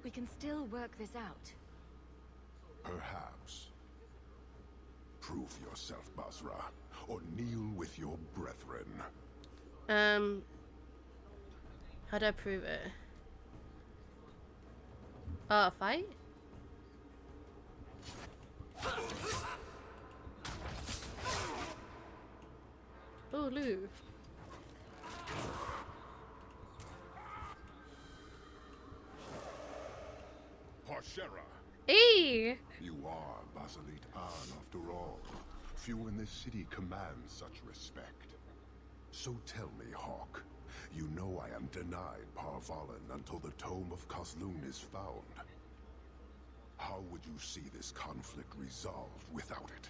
We can still work this out. Perhaps. Prove yourself, Basra, or kneel with your brethren. How do I prove it? Oh, fight? Oh, Lou. Parshera. Hey! You are Basilit An after all. Few in this city command such respect. So tell me, Hawke, you know I am denied Parvalen until the Tome of Kozlun is found. How would you see this conflict resolved without it?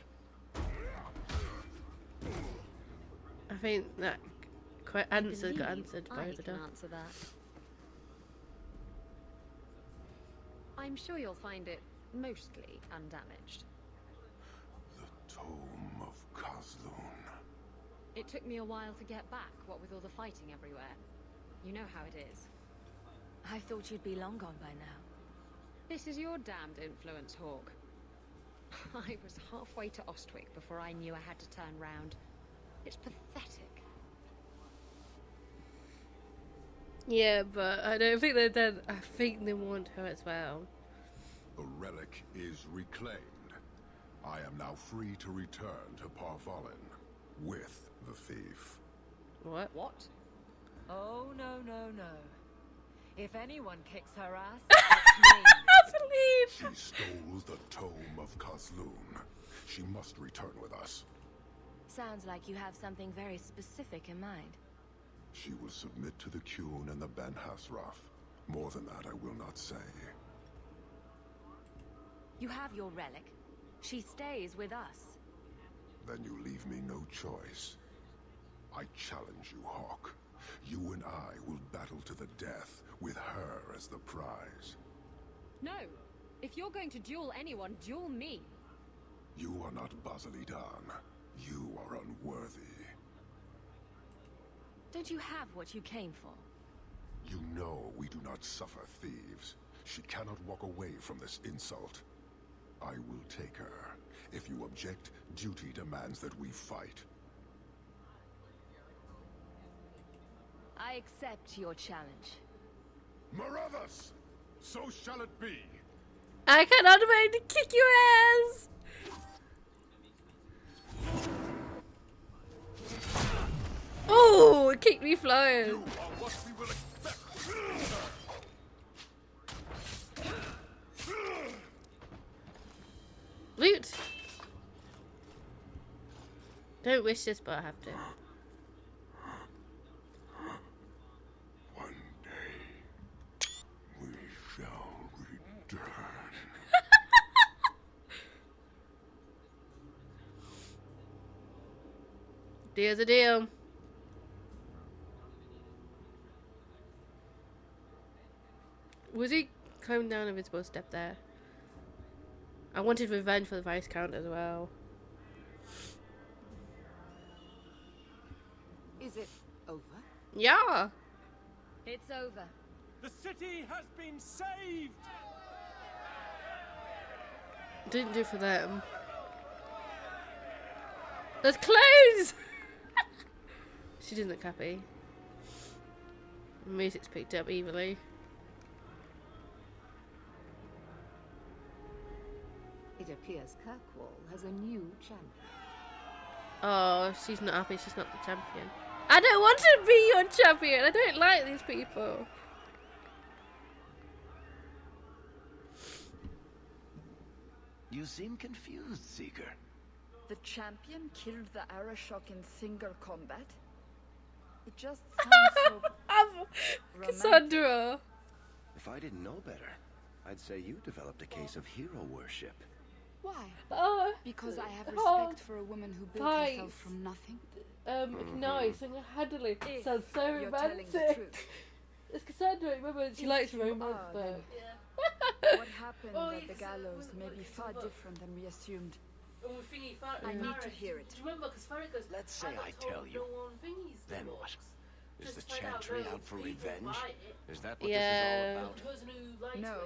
I think that answer got answered by I the can door. answer that. I'm sure you'll find it mostly undamaged. The Tome of Kozlun. It took me a while to get back, what with all the fighting everywhere. You know how it is. I thought you'd be long gone by now. This is your damned influence, Hawke. I was halfway to Ostwick before I knew I had to turn round. It's pathetic. Yeah, but I don't think they're dead. I think they want her as well. The relic is reclaimed. I am now free to return to Parvalen with the thief. What? What? Oh, no, no, no. If anyone kicks her ass, it's me. She stole the Tome of Kozlun. She must return with us. Sounds like you have something very specific in mind. She will submit to the Qun and the Ben Hasraf. More than that, I will not say. You have your relic. She stays with us. Then you leave me no choice. I challenge you, Hawke. You and I will battle to the death, with her as the prize. No! If you're going to duel anyone, duel me! You are not Basilit An. You are unworthy. Don't you have what you came for? You know we do not suffer thieves. She cannot walk away from this insult. I will take her. If you object, duty demands that we fight. I accept your challenge. Marathas! So shall it be. I cannot wait to kick your ass! Oh, it kicked me flying. You are what we will expect. Loot! Don't wish this, but I have to. One day, we shall return. Deal's a deal. Was he climbing down an invisible step there? I wanted revenge for the Viscount as well. Is it over? Yeah! It's over. The city has been saved! Didn't do for them. Let's close! She didn't look happy. The music's picked up evenly. It appears Kirkwall has a new champion. Oh, she's not happy. She's not the champion. I don't want to be your champion. I don't like these people. You seem confused, Seeker. The champion killed the Arashok in single combat? It just sounds so romantic. Cassandra. If I didn't know better, I'd say you developed a case of hero worship. Why? Oh, Because I have respect for a woman who built herself from nothing? Nice and handily. Sounds so you're telling the romantic. truth. It's Cassandra, remember, she likes you romance, are, but... What happened at the gallows may be far different than we assumed. I need to hear it. Do you remember? Because Farrah goes, Let's say I tell you. Then what? Is the Chantry out for revenge? Is that what this is all about? No,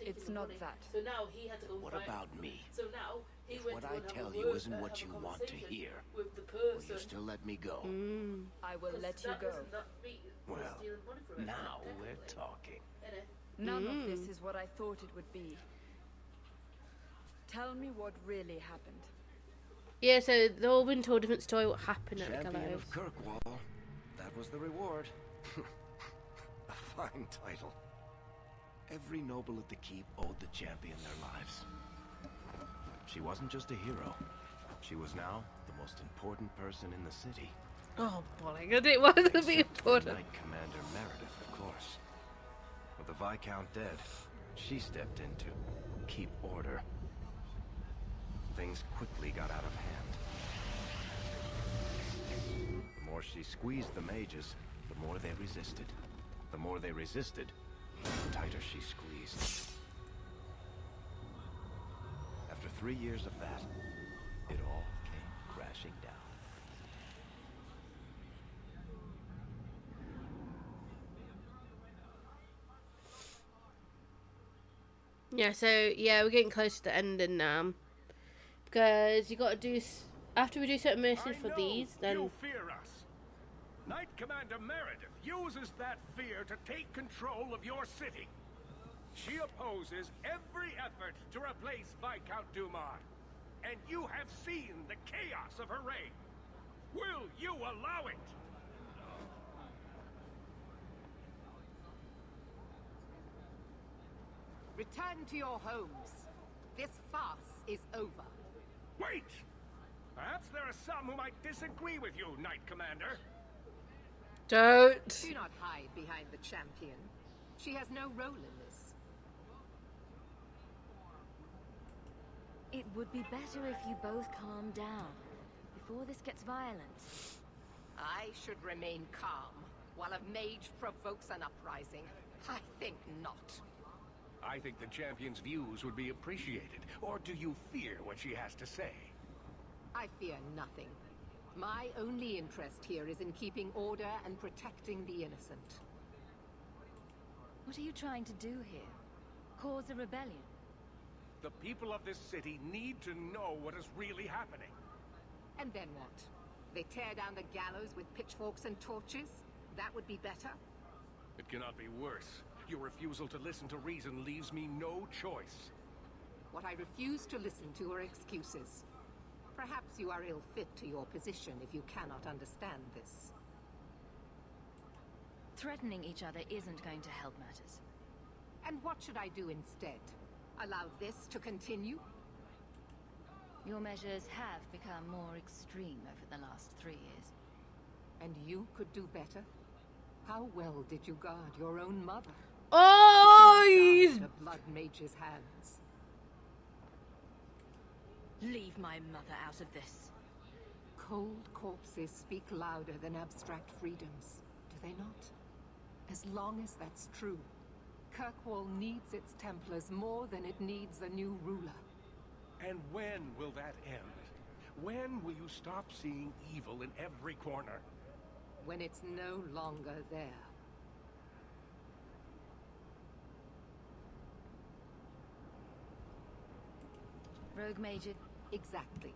it's not that. So now he had to go What fight about for me? So now he If went what to I go and have tell a you word- isn't what have you a want to conversation hear, with the will person. you still let me go? I will let you That go. wasn't that me Well, stealing money from him, now technically. we're talking. None of this is what I thought it would be. Tell me what really happened. Yeah, so they've all been told a different story what happened at the Champion gallows. of Kirkwall. That was the reward. A fine title. Every noble at the keep owed the champion their lives. She wasn't just a hero. She was now the most important person in the city. Oh, boy, I didn't want to be important. Knight Commander Meredith, of course. With the Viscount dead, she stepped in to keep order. Things quickly got out of hand. The more she squeezed the mages, the more they resisted. The more they resisted, the tighter she squeezed. After 3 years of that, it all came crashing down. Yeah, so, yeah, we're getting close to the ending now. Because you got to do... After we do certain missions for these, then... You fear us. Knight Commander Meredith uses that fear to take control of your city. She opposes every effort to replace Viscount Dumar. And you have seen the chaos of her reign. Will you allow it? Return to your homes. This farce is over. Wait! Perhaps there are some who might disagree with you, Knight Commander. Don't. Do not hide behind the champion. She has no role in this. It would be better if you both calm down before this gets violent. I should remain calm while a mage provokes an uprising. I think not. I think the champion's views would be appreciated. Or do you fear what she has to say? I fear nothing. My only interest here is in keeping order and protecting the innocent. What are you trying to do here? Cause a rebellion? The people of this city need to know what is really happening. And then what? They tear down the gallows with pitchforks and torches? That would be better? It cannot be worse. Your refusal to listen to reason leaves me no choice. What I refuse to listen to are excuses. Perhaps you are ill-fit to your position if you cannot understand this. Threatening each other isn't going to help matters. And what should I do instead? Allow this to continue? Your measures have become more extreme over the last 3 years. And you could do better? How well did you guard your own mother? Oh, he's... The blood mage's hands. Leave my mother out of this. Cold corpses speak louder than abstract freedoms, do they not? As long as that's true, Kirkwall needs its Templars more than it needs a new ruler. And when will that end? When will you stop seeing evil in every corner? When it's no longer there. Rogue Major. Exactly.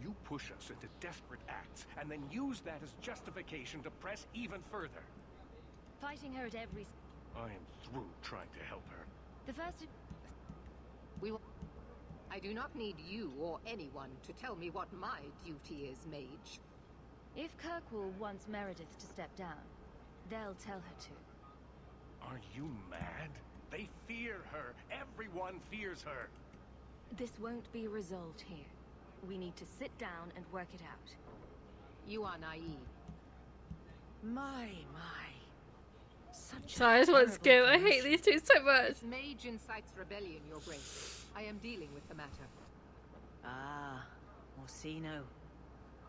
You push us into desperate acts, and then use that as justification to press even further. Fighting her at every... I am through trying to help her. The first... We will... I do not need you or anyone to tell me what my duty is, Mage. If Kirkwall wants Meredith to step down, they'll tell her to. Are you mad? They fear her. Everyone fears her. This won't be resolved here. We need to sit down and work it out. You are naive. My. Sorry, I just want to go. I hate these two so much. This mage incites rebellion, Your Grace. I am dealing with the matter. Ah, Orsino.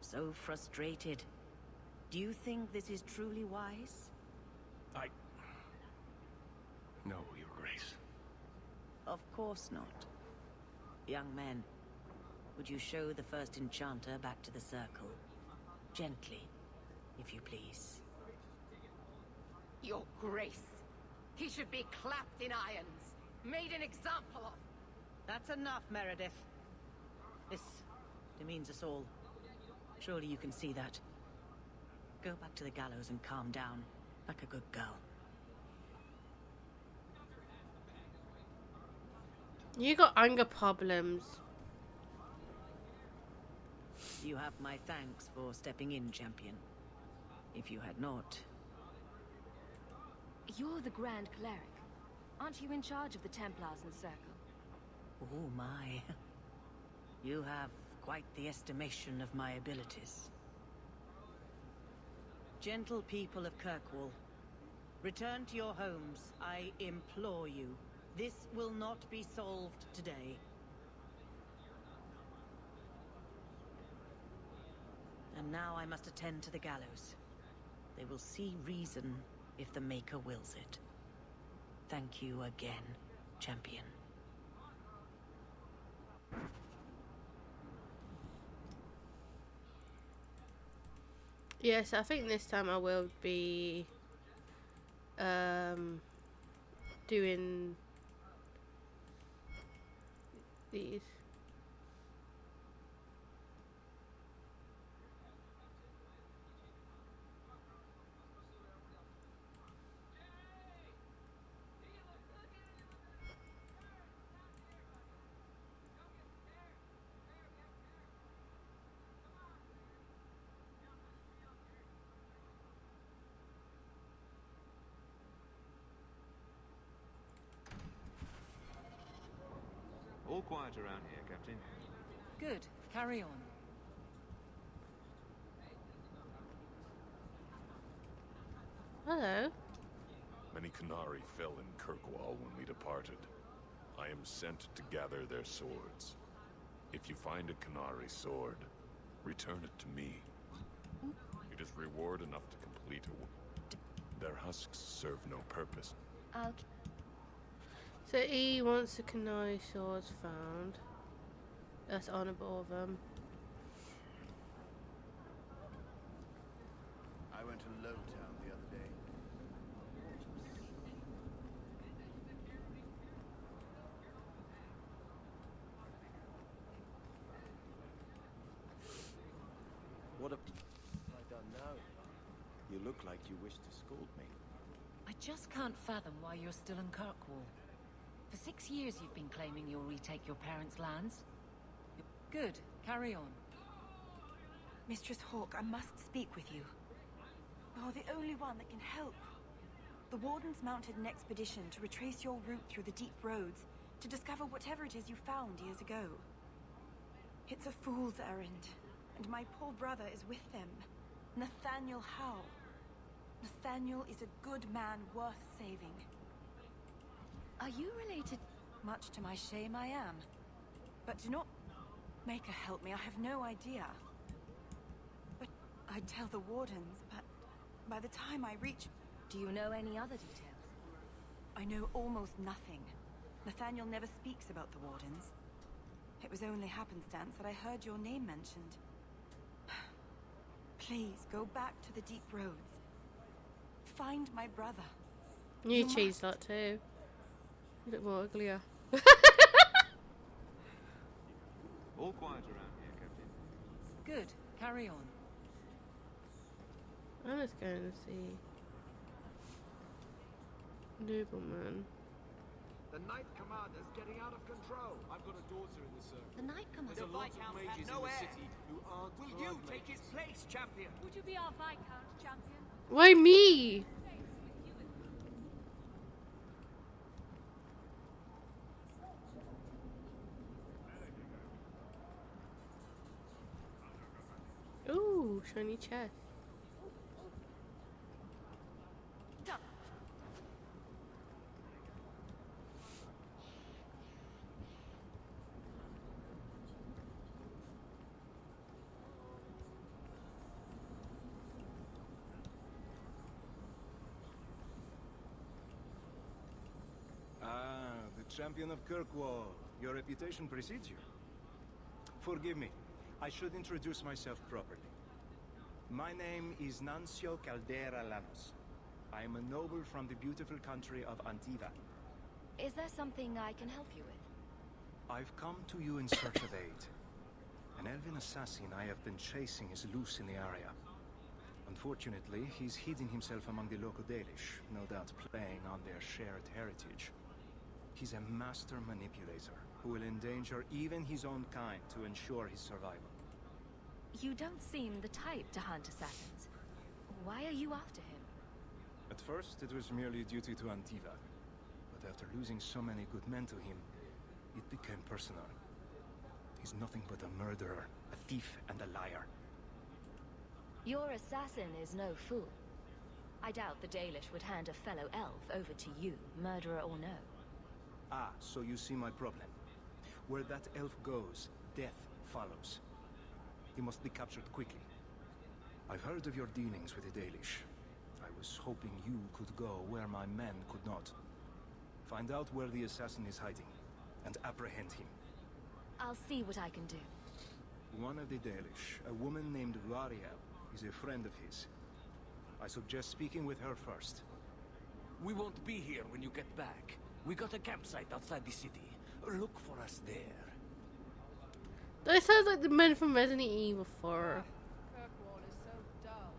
So frustrated. Do you think this is truly wise? No, Your Grace. Of course not. Young men, would you show the first enchanter back to the circle? Gently, if you please. Your Grace. He should be clapped in irons. Made an example of. That's enough, Meredith. This demeans us all. Surely you can see that. Go back to the gallows and calm down, like a good girl. You got anger problems. You have my thanks for stepping in, Champion. If you had not... You're the Grand Cleric. Aren't you in charge of the Templars in Circle? Oh my. You have quite the estimation of my abilities. Gentle people of Kirkwall, return to your homes, I implore you. This will not be solved today. And now I must attend to the gallows. They will see reason if the Maker wills it. Thank you again, Champion. Yes, I think this time I will be doing these. All quiet around here, Captain. Good. Carry on. Hello. Many Qunari fell in Kirkwall when we departed. I am sent to gather their swords. If you find a Qunari sword, return it to me. It is reward enough to complete a work. Their husks serve no purpose. So he wants the Qunari swords found. That's honourable of him. I went to Lowtown the other day. What have I done now? You look like you wish to scold me. I just can't fathom why you're still in Kirkwall. For 6 years you've been claiming you'll retake your parents' lands. Good. Carry on. Mistress Hawke, I must speak with you. You're the only one that can help. The Wardens mounted an expedition to retrace your route through the deep roads to discover whatever it is you found years ago. It's a fool's errand, and my poor brother is with them. Nathaniel Howe. Nathaniel is a good man worth saving. Are you related? Much to my shame, I am. But do not make her help me. I have no idea. But I'd tell the Wardens, but by the time I reach... Do you know any other details? I know almost nothing. Nathaniel never speaks about the Wardens. It was only happenstance that I heard your name mentioned. Please, go back to the deep roads. Find my brother. You cheese that too. A bit more uglier. All quiet around here, Captain. Good. Carry on. I'm just going to see. Nobleman. The Knight Commander's getting out of control. I've got a daughter in the circle. The Knight Commander. There's a lot of mages in the city who aren't Will you take his place, Champion? Would you be our Viscount, Champion? Why me? shiny chest. The Champion of Kirkwall. Your reputation precedes you. Forgive me. I should introduce myself properly. My name is Nuncio Caldera Lanos. I am a noble from the beautiful country of Antiva. Is there something I can help you with? I've come to you in search of aid. An elven assassin I have been chasing is loose in the area. Unfortunately, he's hidden himself among the local Dalish, no doubt playing on their shared heritage. He's a master manipulator who will endanger even his own kind to ensure his survival. You don't seem the type to hunt assassins. Why are you after him? At first, it was merely duty to Antiva. But after losing so many good men to him, it became personal. He's nothing but a murderer, a thief, and a liar. Your assassin is no fool. I doubt the Dalish would hand a fellow elf over to you, murderer or no. Ah, so you see my problem. Where that elf goes, death follows. He must be captured quickly. I've heard of your dealings with the Dalish. I was hoping you could go where my men could not. Find out where the assassin is hiding, and apprehend him. I'll see what I can do. One of the Dalish, a woman named Variel, is a friend of his. I suggest speaking with her first. We won't be here when you get back. We got a campsite outside the city. Look for us there. That sounds like the men from Resident Evil 4. Kirkwall is so dull.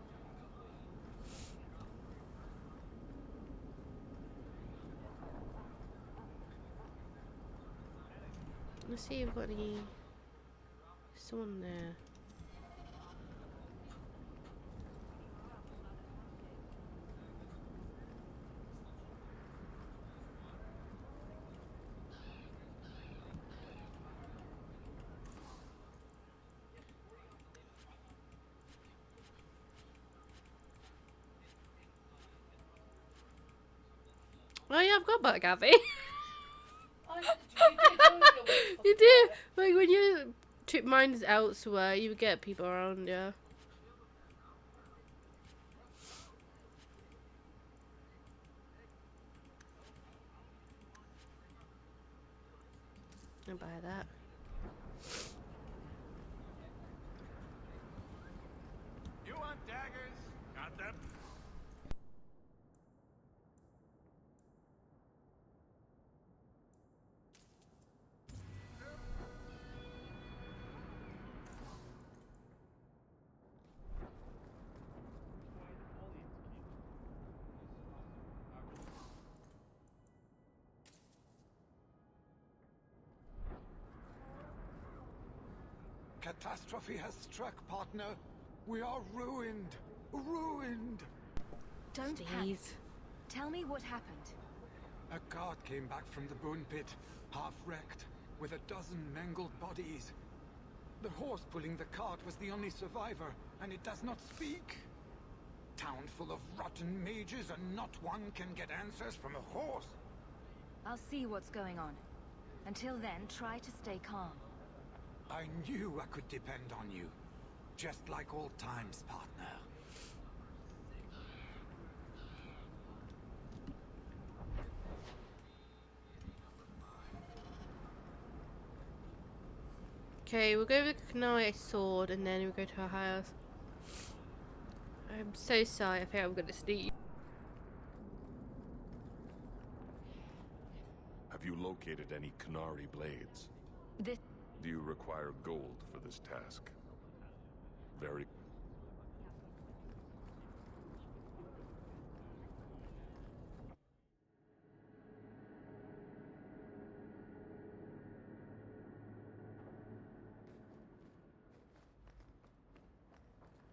Let's see if we've got any... someone there. Oh yeah, I've got back, Abby. You do. Like when your trip mind's elsewhere, you get people around, yeah. I'll buy that. You want daggers? Got them. Catastrophe has struck, partner. We are ruined. Ruined. Don't panic. Tell me what happened. A cart came back from the bone pit, half wrecked, with a dozen mangled bodies. The horse pulling the cart was the only survivor, and it does not speak. Town full of rotten mages, and not one can get answers from a horse. I'll see what's going on. Until then, try to stay calm. I knew I could depend on you. Just like old times, partner. Okay, we'll go with the Canary sword and then we'll go to our house. I'm so sorry, I think I'm gonna sneeze. Have you located any Canary blades? Do you require gold for this task? Very...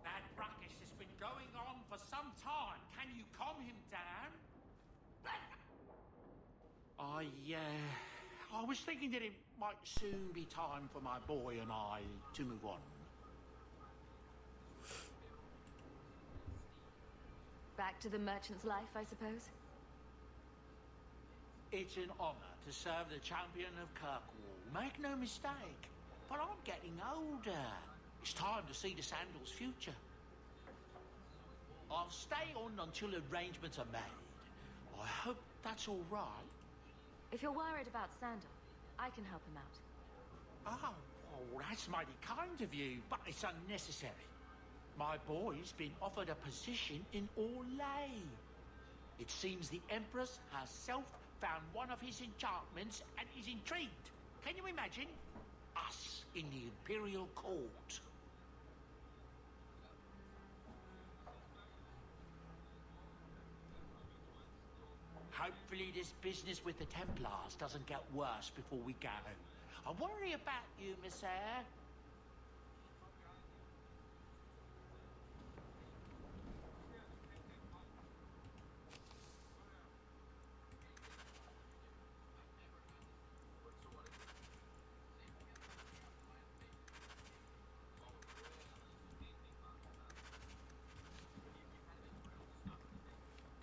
That ruckus has been going on for some time. Can you calm him down? I was thinking that it might soon be time for my boy and I to move on. Back to the merchant's life, I suppose? It's an honor to serve the Champion of Kirkwall. Make no mistake. But I'm getting older. It's time to see the Sandal's future. I'll stay on until arrangements are made. I hope that's all right. If you're worried about Sandal, I can help him out. Oh, well, that's mighty kind of you, but it's unnecessary. My boy's been offered a position in Orlais. It seems the Empress herself found one of his enchantments and is intrigued. Can you imagine? Us in the Imperial Court. Hopefully this business with the Templars doesn't get worse before we go. I worry about you, Miss Eyre.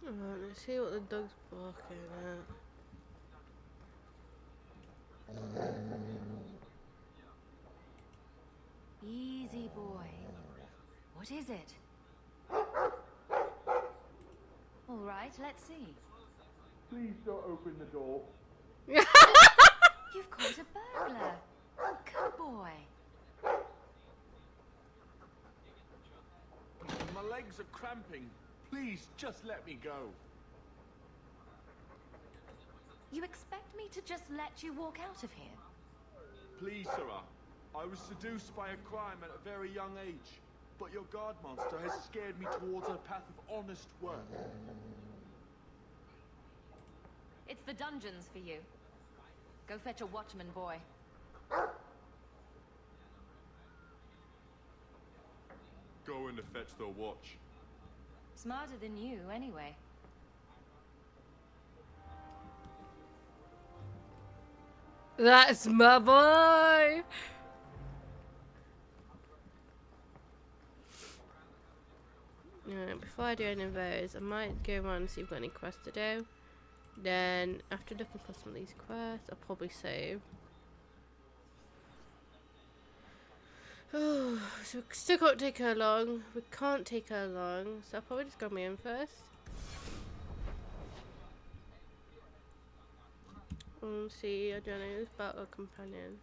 Alright, let's see what the dog's barking at. Easy, boy. What is it? All right, let's see. Please don't open the door. You've caught a burglar. Good boy. My legs are cramping. Please, just let me go. You expect me to just let you walk out of here? Please, Sarah. I was seduced by a crime at a very young age, but your guard monster has scared me towards a path of honest work. It's the dungeons for you. Go fetch a watchman, boy. Going to fetch the watch. Smarter than you, anyway. That's my boy! Alright, before I do any of those, I might go around and see if we've got any quests to do. Then, after looking for some of these quests, I'll probably save. Oh, so we still can't take her long. We can't take her long, so I'll probably just go on my own first. See, I don't know, it's about a companion.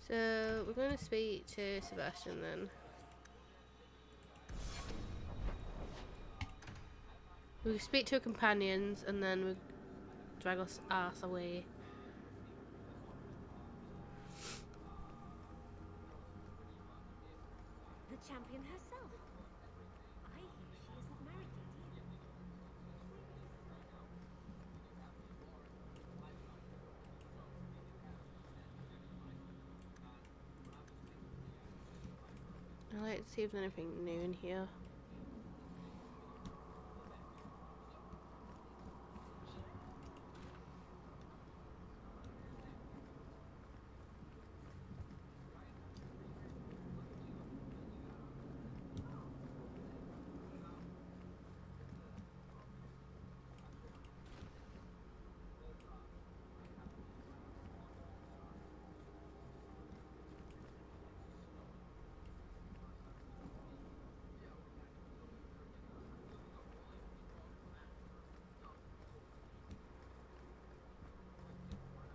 So, we're going to speak to Sebastian then. We'll speak to our companions and then we'll drag us ass away. The champion herself. I hear she isn't married yet I'd like to see if there's anything new in here.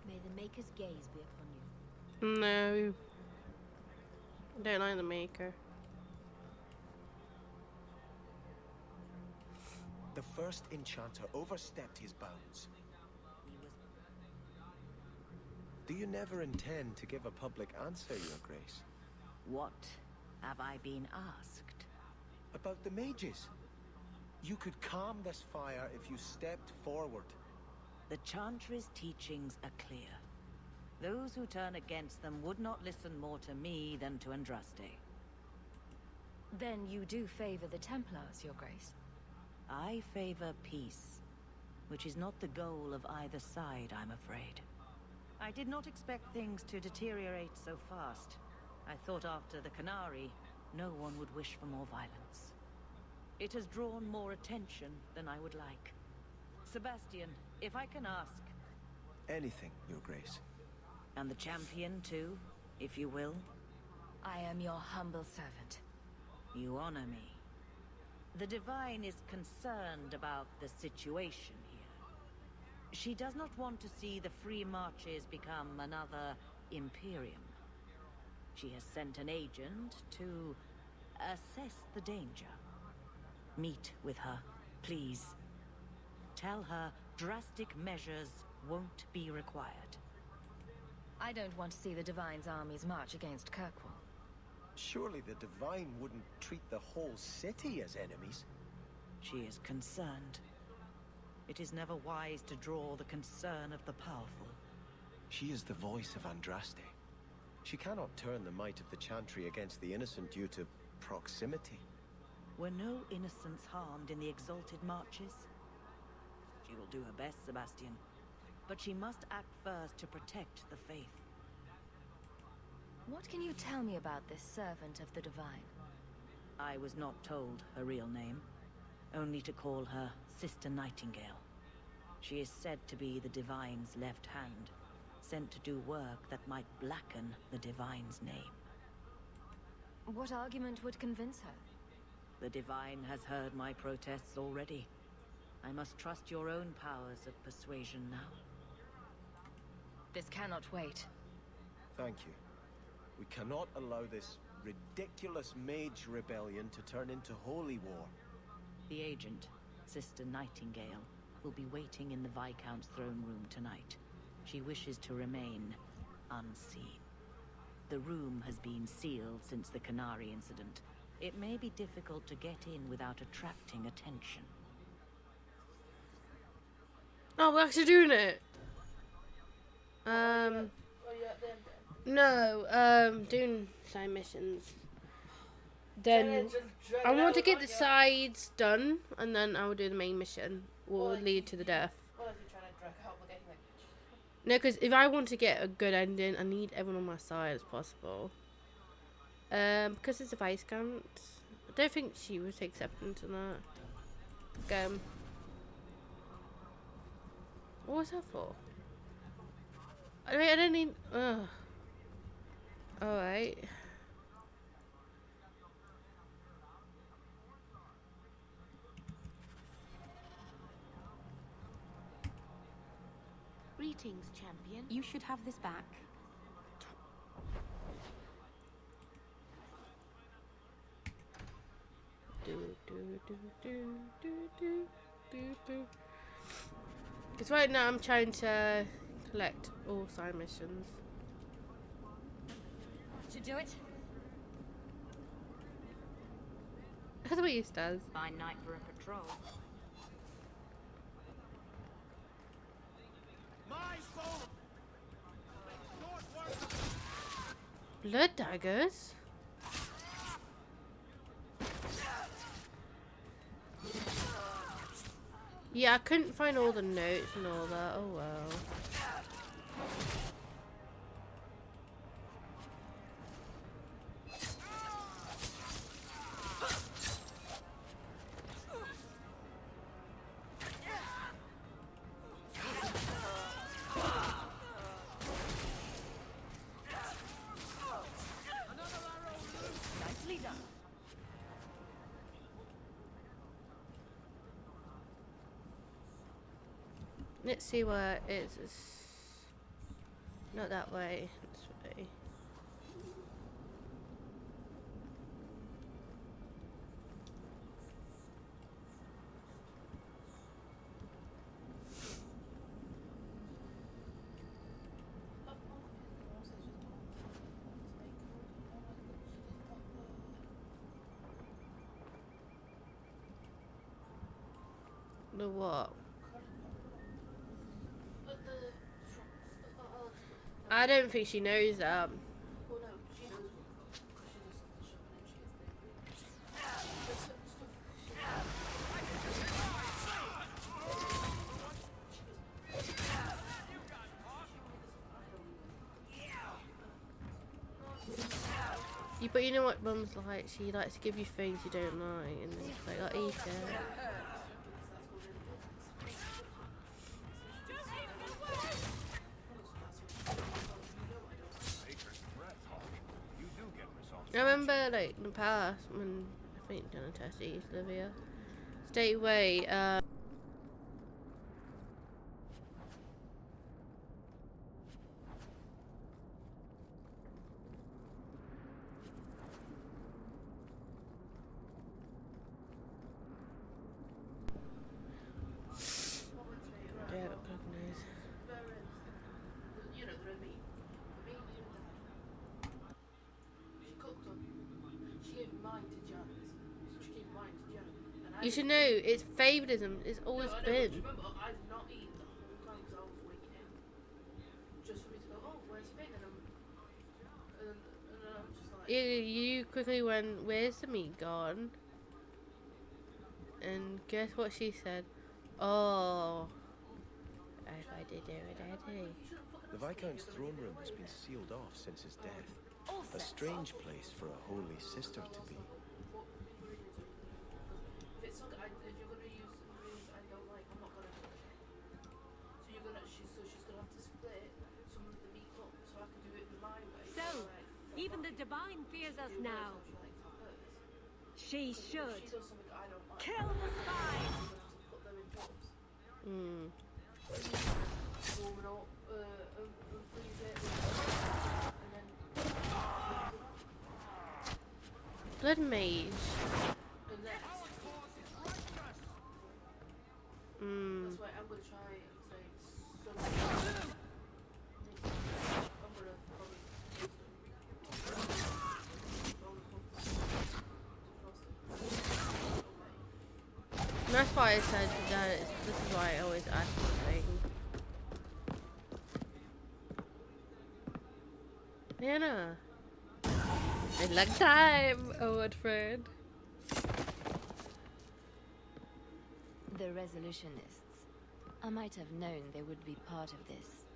May the Maker's gaze be upon you. No. I don't like the Maker. The first enchanter overstepped his bounds. Do you never intend to give a public answer, Your Grace? What have I been asked? About the mages. You could calm this fire if you stepped forward. The Chantry's teachings are clear. Those who turn against them would not listen more to me than to Andraste. Then you do favor the Templars, Your Grace? I favor peace, which is not the goal of either side, I'm afraid. I did not expect things to deteriorate so fast. I thought after the Canary, no one would wish for more violence. It has drawn more attention than I would like. Sebastian, if I can ask... Anything, Your Grace. And the Champion, too, if you will? I am your humble servant. You honor me. The Divine is concerned about the situation here. She does not want to see the Free Marches become another Imperium. She has sent an agent to assess the danger. Meet with her, please. Tell her drastic measures won't be required. I don't want to see the Divine's armies march against Kirkwall. Surely the Divine wouldn't treat the whole city as enemies. She is concerned. It is never wise to draw the concern of the powerful. She is the voice of Andraste. She cannot turn the might of the Chantry against the innocent due to proximity. Were no innocents harmed in the exalted marches? She will do her best, Sebastian. But she must act first to protect the faith. What can you tell me about this servant of the Divine? I was not told her real name. Only to call her Sister Nightingale. She is said to be the Divine's left hand, sent to do work that might blacken the Divine's name. What argument would convince her? The Divine has heard my protests already. I must trust your own powers of persuasion now. This cannot wait. Thank you. We cannot allow this ridiculous mage rebellion to turn into holy war. The agent, Sister Nightingale, will be waiting in the Viscount's throne room tonight. She wishes to remain unseen. The room has been sealed since the Canary incident. It may be difficult to get in without attracting attention. Oh, we're actually doing it. No, doing side missions. Then I want to get the sides done, and then I will do the main mission. Will lead to the death. No, because if I want to get a good ending, I need everyone on my side as possible. Because it's a Viscount, I don't think she would take acceptance on that. What was that for? I mean, I don't need. Alright. Greetings, Champion. You should have this back. Because right now I'm trying to collect all side missions. To do it? That's what he does. Fine night for a patrol. Blood daggers? Yeah, I couldn't find all the notes and all that. Oh well. Nicely done. Let's see where it is. It's not that way. This way. The what? I don't think she knows that. But you know what Mum's like? She likes to give you things you don't like, and then she's like, I'll eat it. I remember, like, in the past, when I think John and Tessie used to live here. Stay away, you should know, it's favoritism. It's always been. Remember, I did not eat the whole time because I was waiting. Just for me to go, oh, where's the meat? And I'm just like... You quickly went, where's the meat gone? And guess what she said? Oh, if I did it already. The Viscount's throne room has been sealed off since his death. A strange place for a holy sister to be. If you're gonna use ingredients I don't like, I'm not gonna do it. So she's gonna have to split some of the meat up so I can do it my way. So, even the Divine fears us now. She should. She does something I don't like. Kill the spies! Put them in pots. Hmm. Warm it up, and freeze it, and then... Blood mage. And then... Hmm. That's why I'm gonna try and say some... I'm gonna probably use them. That's why I said that. This is why I always ask for things. Anna. In long time, old friend. The Resolutionists. I might have known they would be part of this.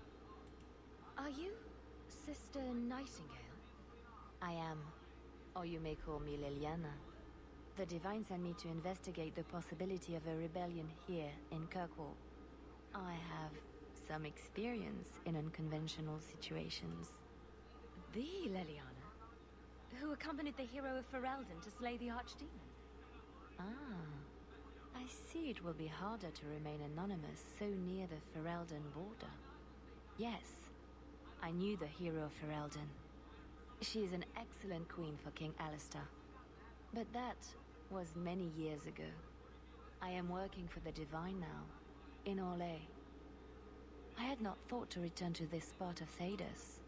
Are you Sister Nightingale? I am. Or you may call me Liliana. The Divine sent me to investigate the possibility of a rebellion here in Kirkwall. I have some experience in unconventional situations. The Liliana, who accompanied the hero of Ferelden to slay the Archdemon. Ah. I see it will be harder to remain anonymous so near the Ferelden border. Yes, I knew the hero of Ferelden. She is an excellent queen for King Alistair. But that was many years ago. I am working for the Divine now, in Orlais. I had not thought to return to this part of Thedas.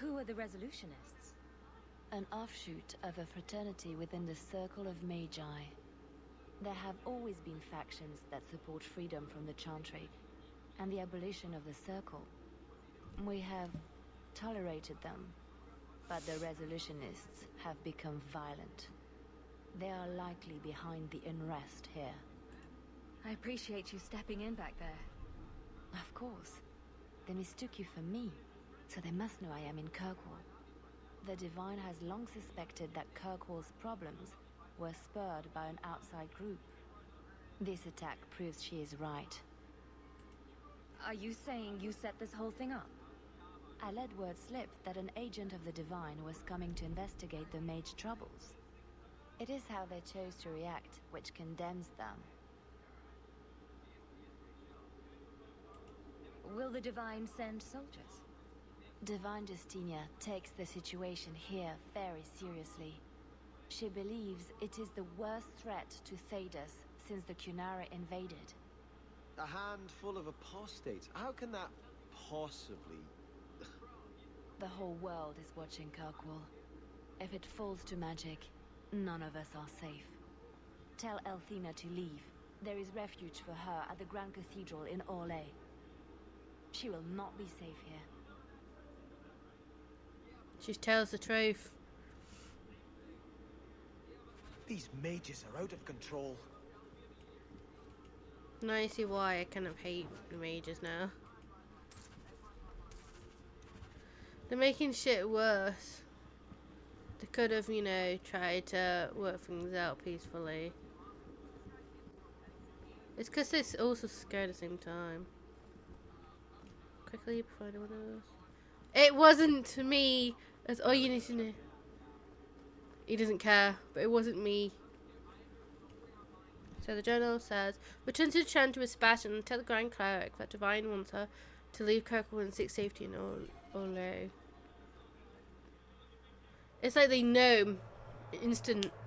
Who are the Resolutionists? An offshoot of a fraternity within the Circle of Magi. There have always been factions that support freedom from the Chantry and the abolition of the Circle. We have tolerated them, but the Resolutionists have become violent. They are likely behind the unrest here. I appreciate you stepping in back there. Of course. They mistook you for me, so they must know I am in Kirkwall. The Divine has long suspected that Kirkwall's problems were spurred by an outside group. This attack proves she is right. Are you saying you set this whole thing up? I let word slip that an agent of the Divine was coming to investigate the mage troubles. It is how they chose to react which condemns them. Will the Divine send soldiers? Divine Justinia takes the situation here very seriously. She believes it is the worst threat to Thedas since the Cunara invaded. A handful of apostates. How can that possibly... The whole world is watching Kirkwall. If it falls to magic, none of us are safe. Tell Elthina to leave. There is refuge for her at the Grand Cathedral in Orlais. She will not be safe here. She tells the truth. These mages are out of control. Now you see why I kind of hate the mages now. They're making shit worse. They could have, you know, tried to work things out peacefully. It's because they're also scared at the same time. Quickly before anyone knows. It wasn't me. That's all you need to know. He doesn't care, but it wasn't me. So the journal says, return to the Chantry with Sebastian and tell the Grand Cleric that Divine wants her to leave Kirkwall and seek safety in Orlais. It's like they know,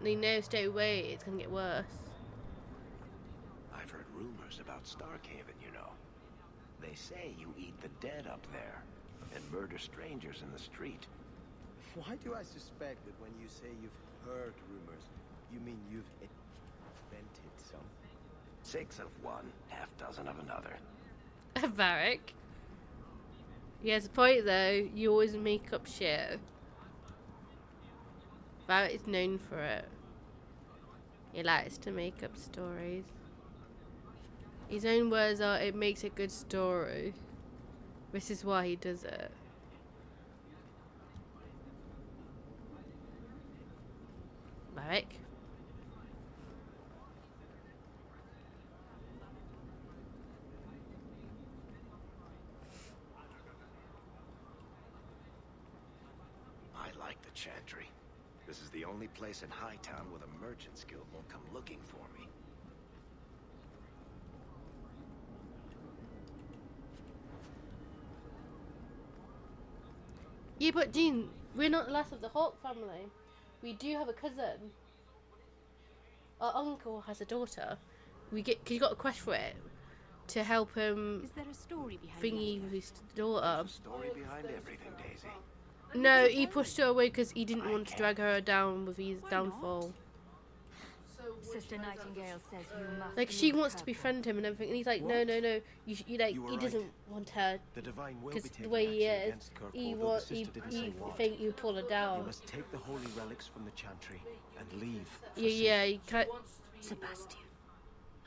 they know straight away it's going to get worse. I've heard rumors about Starkhaven, you know. They say you eat the dead up there and murder strangers in the street. Why do I suspect that when you say you've heard rumors, you mean you've invented some? 6 of one, half dozen of another. Varric. He has a point though, you always make up shit. Varric is known for it. He likes to make up stories. His own words are, it makes a good story. This is why he does it. Varric. I like the Chantry. This is the only place in Hightown where the Merchants Guild won't come looking for me. Yeah, but Jean, we're not the last of the Hawke family. We do have a cousin. Our uncle has a daughter. Cause he got a quest for it to help him. Is there a story behind thingy with his daughter? There's a story behind everything, Daisy. No, he pushed her away because he didn't want to drag her down with his downfall. Sister Nightingale says you must. Like she wants to befriend him and everything, and he's like, no, no, no. You like, he doesn't want her because the way he is, he think you pull her down. You must take the holy relics from the Chantry and leave. Yeah, you can't. Sebastian,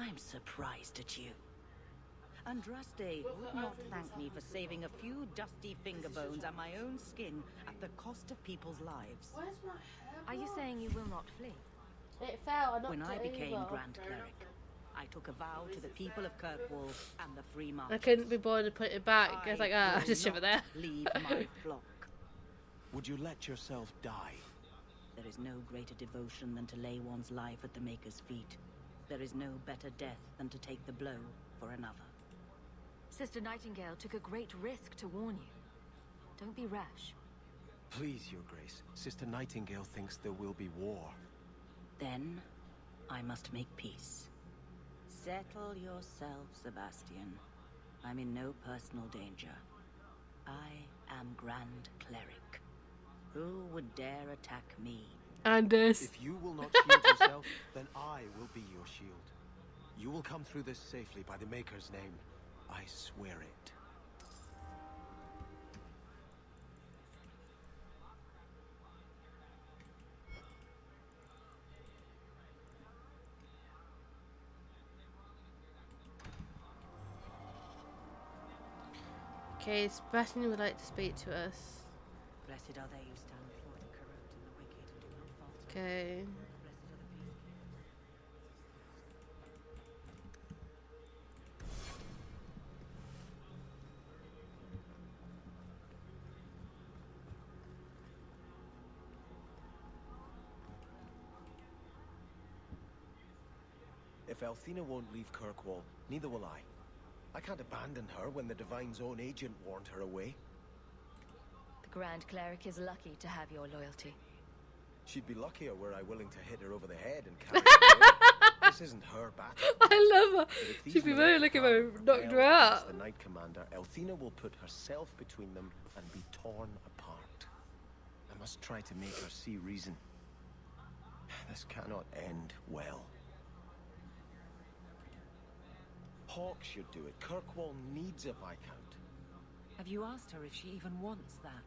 I'm surprised at you. Andraste would not thank me for saving a few dusty finger bones and my own skin at the cost of people's lives. Are you saying you will not flee? It fell. When I became Grand Cleric, I took a vow to the people of Kirkwall and the Free Marches. I couldn't be bothered to put it back. I was like, I'll just shove it there. Leave my flock. Would you let yourself die? There is no greater devotion than to lay one's life at the Maker's feet. There is no better death than to take the blow for another. Sister Nightingale took a great risk to warn you. Don't be rash. Please, Your Grace. Sister Nightingale thinks there will be war. Then, I must make peace. Settle yourself, Sebastian. I'm in no personal danger. I am Grand Cleric. Who would dare attack me? Anders. If you will not shield yourself, then I will be your shield. You will come through this safely by the Maker's name. I swear it. Okay, Sebastian would like to speak to us. Blessed are they who stand before the corrupt and the wicked and do not falter. Okay. If Althena won't leave Kirkwall, neither will I. I can't abandon her when the Divine's own agent warned her away. The Grand Cleric is lucky to have your loyalty. She'd be luckier were I willing to hit her over the head and carry her away. This isn't her battle. I love her. She'd be very lucky if I knocked her out. As the Knight Commander, Althena will put herself between them and be torn apart. I must try to make her see reason. This cannot end well. Hawke should do it. Kirkwall needs a Viscount. Have you asked her if she even wants that?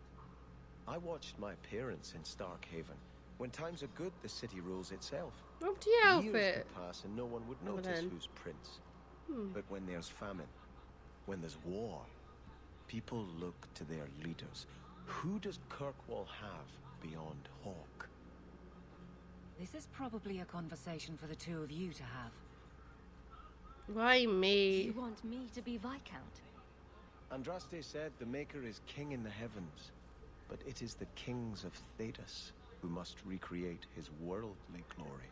I watched my parents in Starkhaven. When times are good, the city rules itself. Up to your Years outfit. could pass and no one would Oh, notice then. who's prince. Hmm. But when there's famine, when there's war, people look to their leaders. Who does Kirkwall have beyond Hawke? This is probably a conversation for the two of you to have. Why me? You want me to be Viscount? Andraste said the Maker is king in the heavens, but it is the kings of Thedas who must recreate his worldly glory.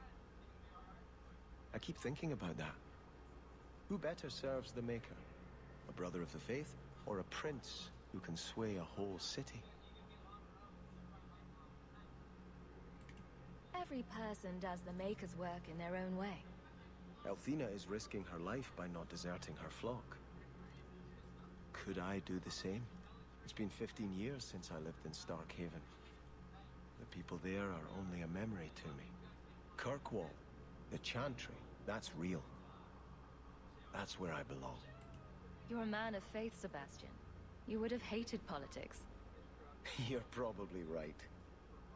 I keep thinking about that. Who better serves the Maker? A brother of the faith, or a prince who can sway a whole city? Every person does the Maker's work in their own way. Althena is risking her life by not deserting her flock. Could I do the same? It's been 15 years since I lived in Starkhaven. The people there are only a memory to me. Kirkwall, the Chantry, that's real. That's where I belong. You're a man of faith, Sebastian. You would have hated politics. You're probably right.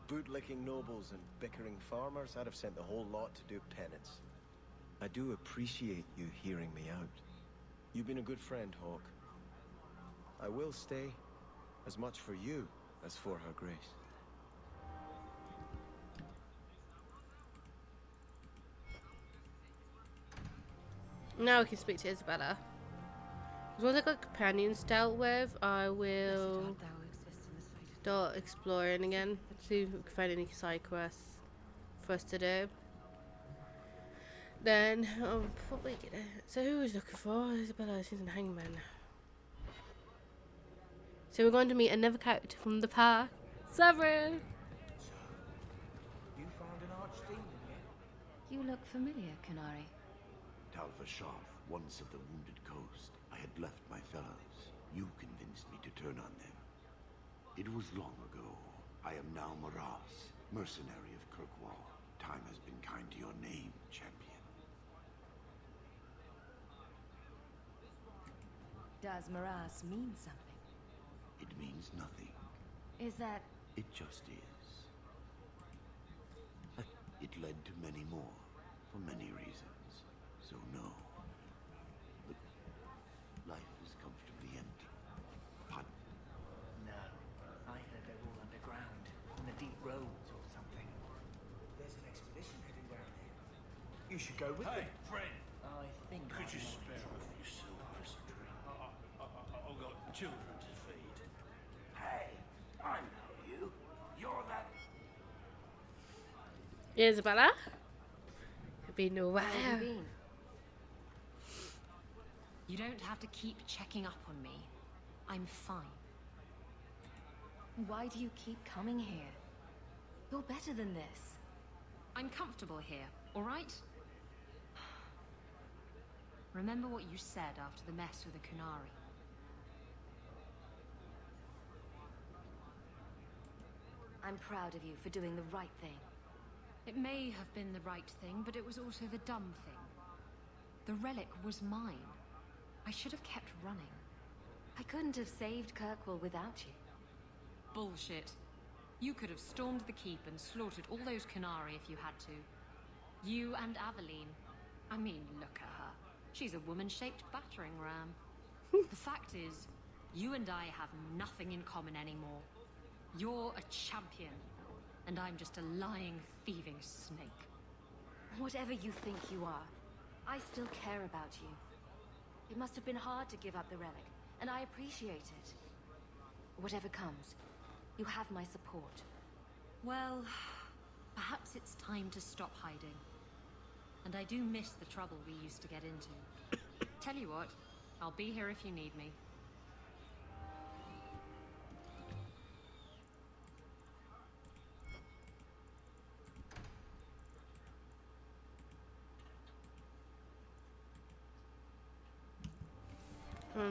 Bootlicking nobles and bickering farmers, I'd have sent the whole lot to do penance. I do appreciate you hearing me out. You've been a good friend, Hawke. I will stay, as much for you as for her grace. Now we can speak to Isabella. As well as I got companions dealt with, I will start exploring again. See if we can find any side quests for us to do. Then I'm probably gonna. So who was looking for? Isabella, she's in Hangman. So we're going to meet another character from the park, Severin. You found an archdemon yet? You look familiar, Canary. Talvasharth, once of the Wounded Coast. I had left my fellows. You convinced me to turn on them. It was long ago. I am now Maras, mercenary of Kirkwall. Time has been kind to your name, Champion. Does Maras mean something? It means nothing. Is that... It just is. It led to many more, for many reasons. So no. But life is comfortably empty. Pardon? No. I heard they're all underground, in the deep roads or something. There's an expedition heading down there. You should go with me. friend. I think Could I you might. spare a few silvers? I've got children to feed. Hey, I know you. You're that... Isabella? It's been a while. How have you been? You don't have to keep checking up on me. I'm fine. Why do you keep coming here? You're better than this. I'm comfortable here, all right? Remember what you said after the mess with the Canary. I'm proud of you for doing the right thing. It may have been the right thing, but it was also the dumb thing. The relic was mine. I should have kept running. I couldn't have saved Kirkwall without you. Bullshit. You could have stormed the keep and slaughtered all those Canary if you had to. You and Aveline. I mean, look at her. She's a woman-shaped battering ram. The fact is, you and I have nothing in common anymore. You're a champion, and I'm just a lying, thieving snake. Whatever you think you are, I still care about you. It must have been hard to give up the relic, and I appreciate it. Whatever comes, you have my support. Well, perhaps it's time to stop hiding. And I do miss the trouble we used to get into. Tell you what, I'll be here if you need me.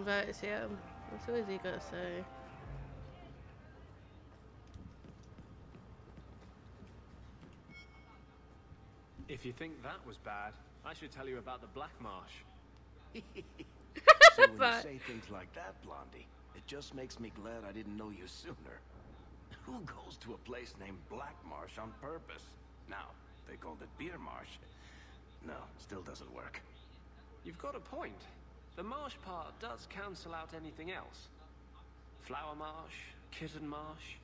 But yeah, what is he gonna say? If you think that was bad, I should tell you about the Black Marsh. So when you say things like that, Blondie, it just makes me glad I didn't know you sooner. Who goes to a place named Black Marsh on purpose? Now, they called it Beer Marsh. No, still doesn't work. You've got a point. The marsh part does cancel out anything else. Flower Marsh, Kitten Marsh.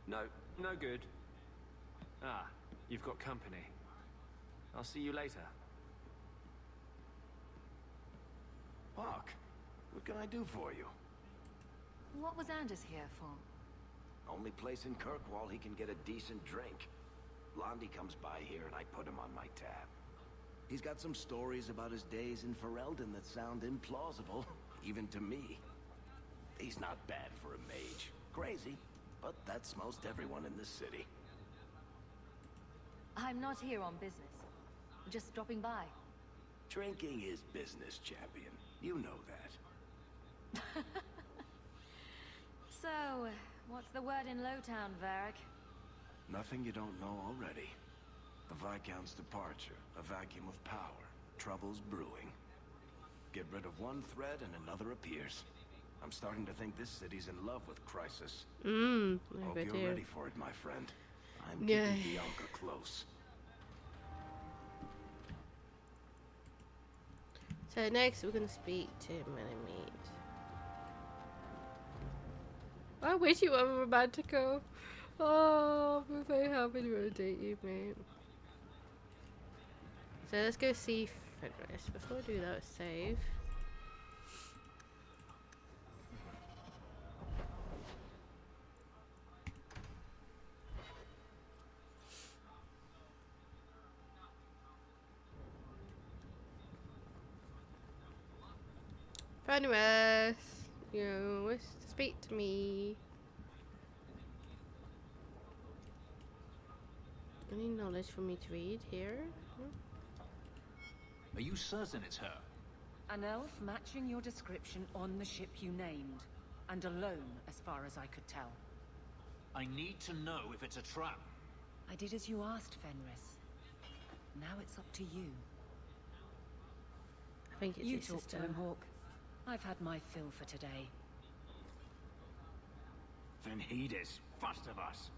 No, no good. Ah, You've got company. I'll see you later. Hawke, what can I do for you? What was Anders here for? Only place in Kirkwall he can get a decent drink. Blondie comes by here and I put him on my tab. He's got some stories about his days in Ferelden that sound implausible, even to me. He's not bad for a mage. Crazy, but that's most everyone in this city. I'm not here on business. Just dropping by. Drinking is business, Champion. You know that. So, what's the word in Lowtown, Varric? Nothing you don't know already. The Viscount's departure, a vacuum of power, troubles brewing. Get rid of one thread and another appears. I'm starting to think this city's in love with Crisis. Hope you're ready for it, my friend. I'm keeping Bianca close. So next we're gonna speak to Menemeat. I wish you were romantical. Oh, I'm very happy to date you, mate. So let's go see Fenris. Before I do that, let's save. Fenris, you wish to speak to me. Any knowledge for me to read here? Are you certain it's her? An elf matching your description on the ship you named, and alone as far as I could tell. I need to know if it's a trap. I did as you asked, Fenris. Now it's up to you. I think it's you his talk sister. to him, Hawke. I've had my fill for today. Then heed us, first of us.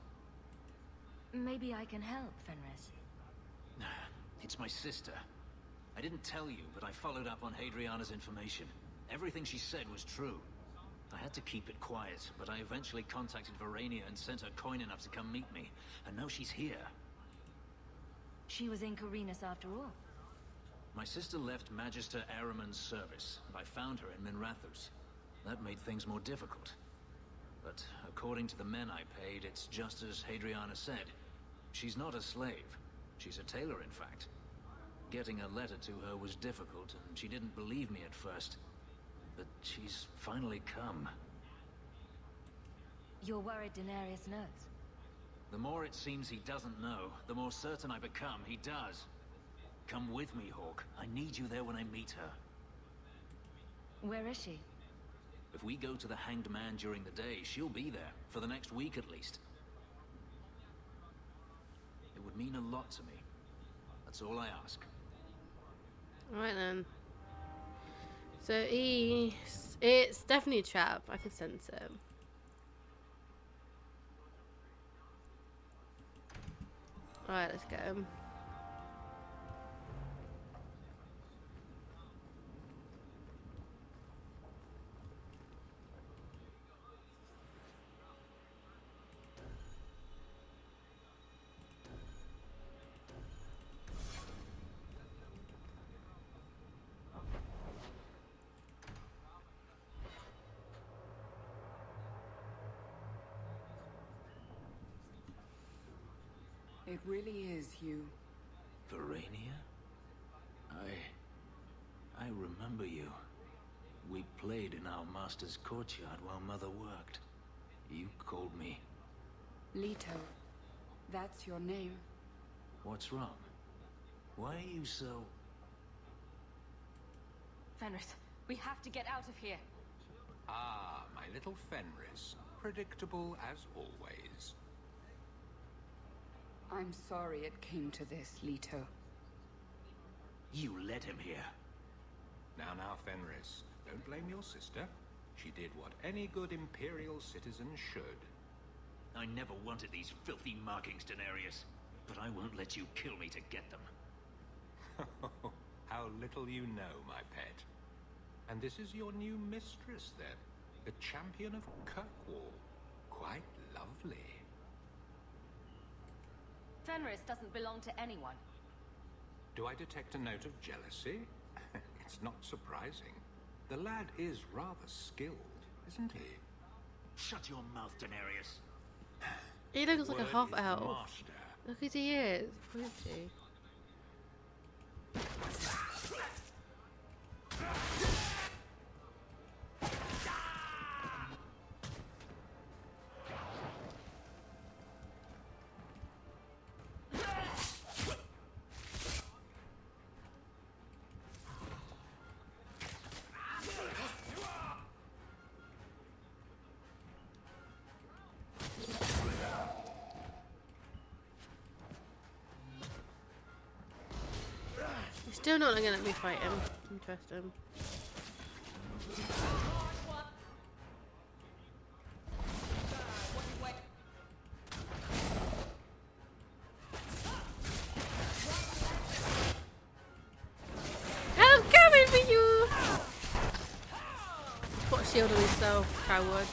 Maybe I can help, Fenris. It's my sister. I didn't tell you, but I followed up on Hadriana's information. Everything she said was true. I had to keep it quiet, but I eventually contacted Verania and sent her coin enough to come meet me. And now she's here. She was in Corinus after all. My sister left Magister Araman's service, and I found her in Minrathous. That made things more difficult. But according to the men I paid, it's just as Hadriana said. She's not a slave. She's a tailor, in fact. Getting a letter to her was difficult, and she didn't believe me at first. But she's finally come. You're worried Denarius knows? The more it seems he doesn't know, the more certain I become he does. Come with me, Hawke. I need you there when I meet her. Where is she? If we go to the Hanged Man during the day, she'll be there, for the next week at least. It would mean a lot to me. That's all I ask. Alright then. So it's definitely a trap. I can sense it. Alright, let's go. It really is you. Verania? I remember you. We played in our master's courtyard while Mother worked. You called me. Leto. That's your name. What's wrong? Why are you so... Fenris, we have to get out of here. Ah, my little Fenris. Predictable as always. I'm sorry it came to this, Leto. You led him here. Now, Fenris. Don't blame your sister. She did what any good Imperial citizen should. I never wanted these filthy markings, Denarius. But I won't let you kill me to get them. How little you know, my pet. And this is your new mistress, then? The Champion of Kirkwall. Quite lovely. Fenris doesn't belong to anyone. Do I detect a note of jealousy? It's not surprising. The lad is rather skilled, isn't he? Shut your mouth, Daenerys. He looks like a Word half is elf. master. Look who he is. Who is he? He's still not gonna let me fight him. Interesting. I'm coming for you! Put a shield on himself, coward.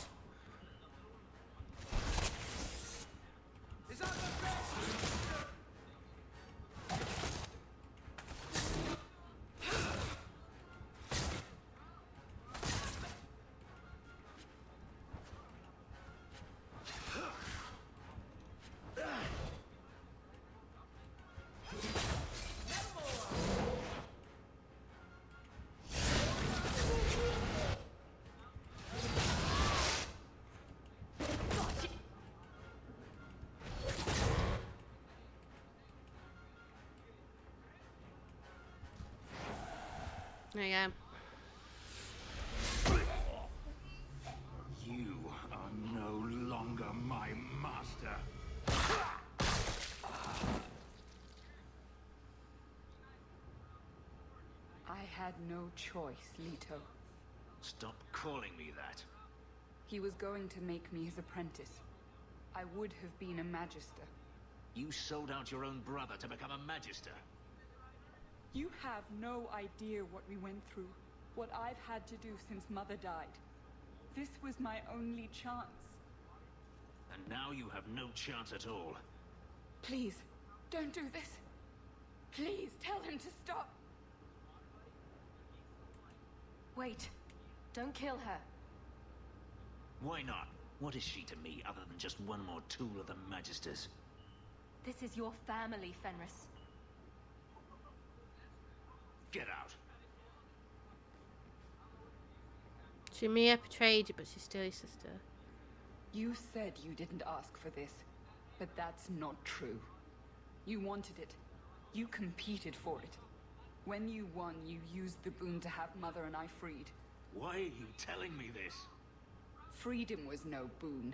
There you go. You are no longer my master. I had no choice, Leto. Stop calling me that. He was going to make me his apprentice. I would have been a magister. You sold out your own brother to become a magister. You have no idea what we went through, what I've had to do since Mother died. This was my only chance. And now you have no chance at all. Please, don't do this. Please, tell him to stop. Wait. Don't kill her. Why not? What is she to me other than just one more tool of the Magisters? This is your family, Fenris. Get out. She may have betrayed you, but she's still your sister. You said you didn't ask for this, but that's not true. You wanted it. You competed for it. When you won, you used the boon to have Mother and I freed. Why are you telling me this? Freedom was no boon.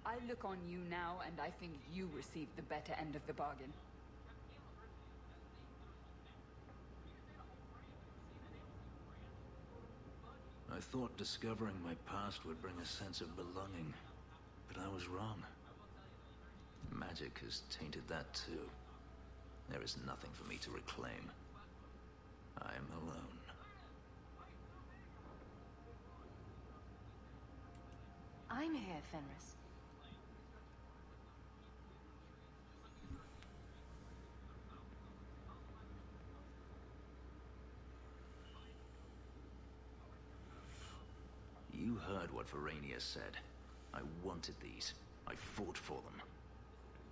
I look on you now, and I think you received the better end of the bargain. I thought discovering my past would bring a sense of belonging, but I was wrong. Magic has tainted that too. There is nothing for me to reclaim. I am alone. I'm here, Fenris. You heard what Verania said. I wanted these. I fought for them.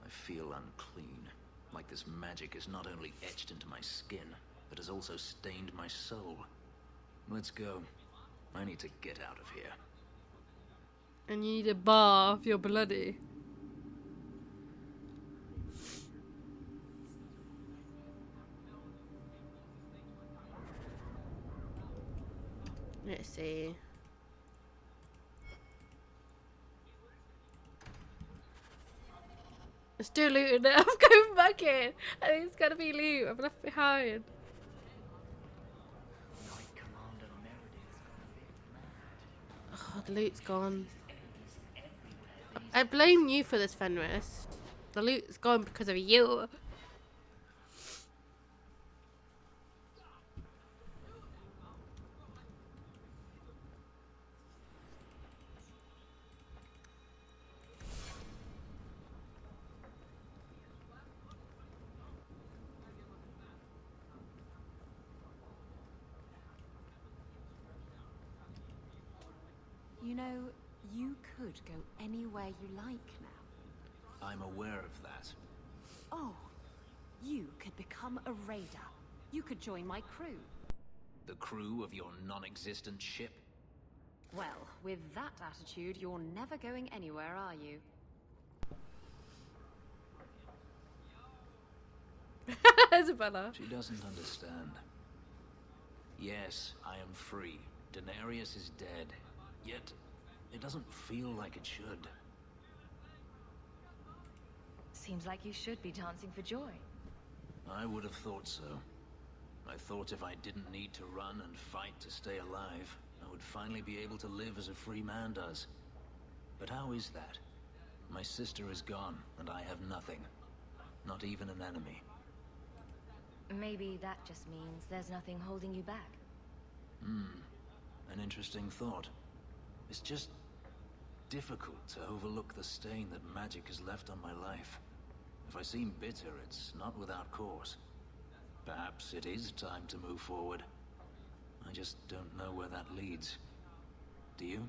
I feel unclean. Like this magic is not only etched into my skin, but has also stained my soul. Let's go. I need to get out of here. And you need a bath, you're bloody. Let's see. I'm still looting it. I'm going back in. I think it's gotta be loot. I'm left behind. Oh, the loot's gone. I blame you for this, Fenris. The loot's gone because of you. You know, you could go anywhere you like now. I'm aware of that. Oh, you could become a raider. You could join my crew. The crew of your non-existent ship? Well, with that attitude, you're never going anywhere, are you? Isabella. She doesn't understand. Yes, I am free. Daenerys is dead. Yet, it doesn't feel like it should. Seems like you should be dancing for joy. I would have thought so. I thought if I didn't need to run and fight to stay alive, I would finally be able to live as a free man does. But how is that? My sister is gone, and I have nothing. Not even an enemy. Maybe that just means there's nothing holding you back. An interesting thought. It's just difficult to overlook the stain that magic has left on my life. If I seem bitter, it's not without cause. Perhaps it is time to move forward. I just don't know where that leads. Do you?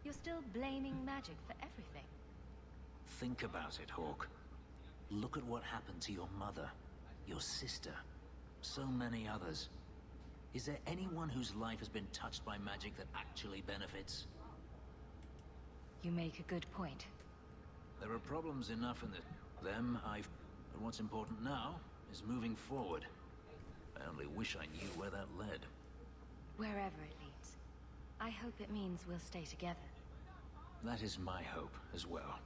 You're still blaming magic for everything. Think about it, Hawke. Look at what happened to your mother, your sister, so many others. Is there anyone whose life has been touched by magic that actually benefits? You make a good point. There are problems enough in them. But what's important now is moving forward. I only wish I knew where that led. Wherever it leads. I hope it means we'll stay together. That is my hope as well.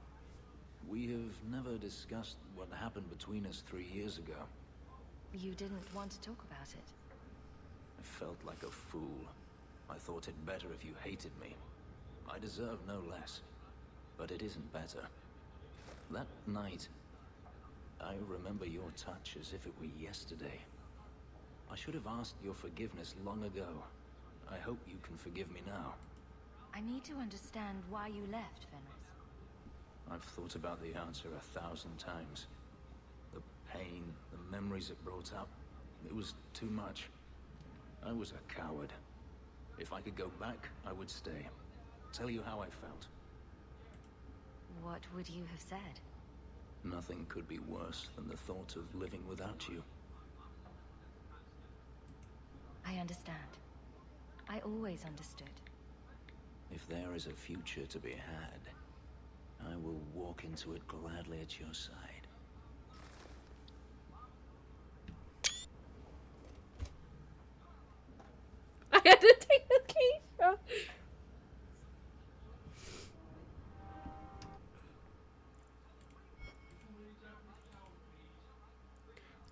We have never discussed what happened between us 3 years ago. You didn't want to talk about it. I felt like a fool. I thought it better if you hated me. I deserve no less. But it isn't better. That night, I remember your touch as if it were yesterday. I should have asked your forgiveness long ago. I hope you can forgive me now. I need to understand why you left, Fenris. I've thought about the answer 1,000 times. The pain, the memories it brought up, it was too much. I was a coward. If I could go back, I would stay. Tell you how I felt. What would you have said? Nothing could be worse than the thought of living without you. I understand. I always understood. If there is a future to be had, I will walk into it gladly at your side. I had to take the Keisha.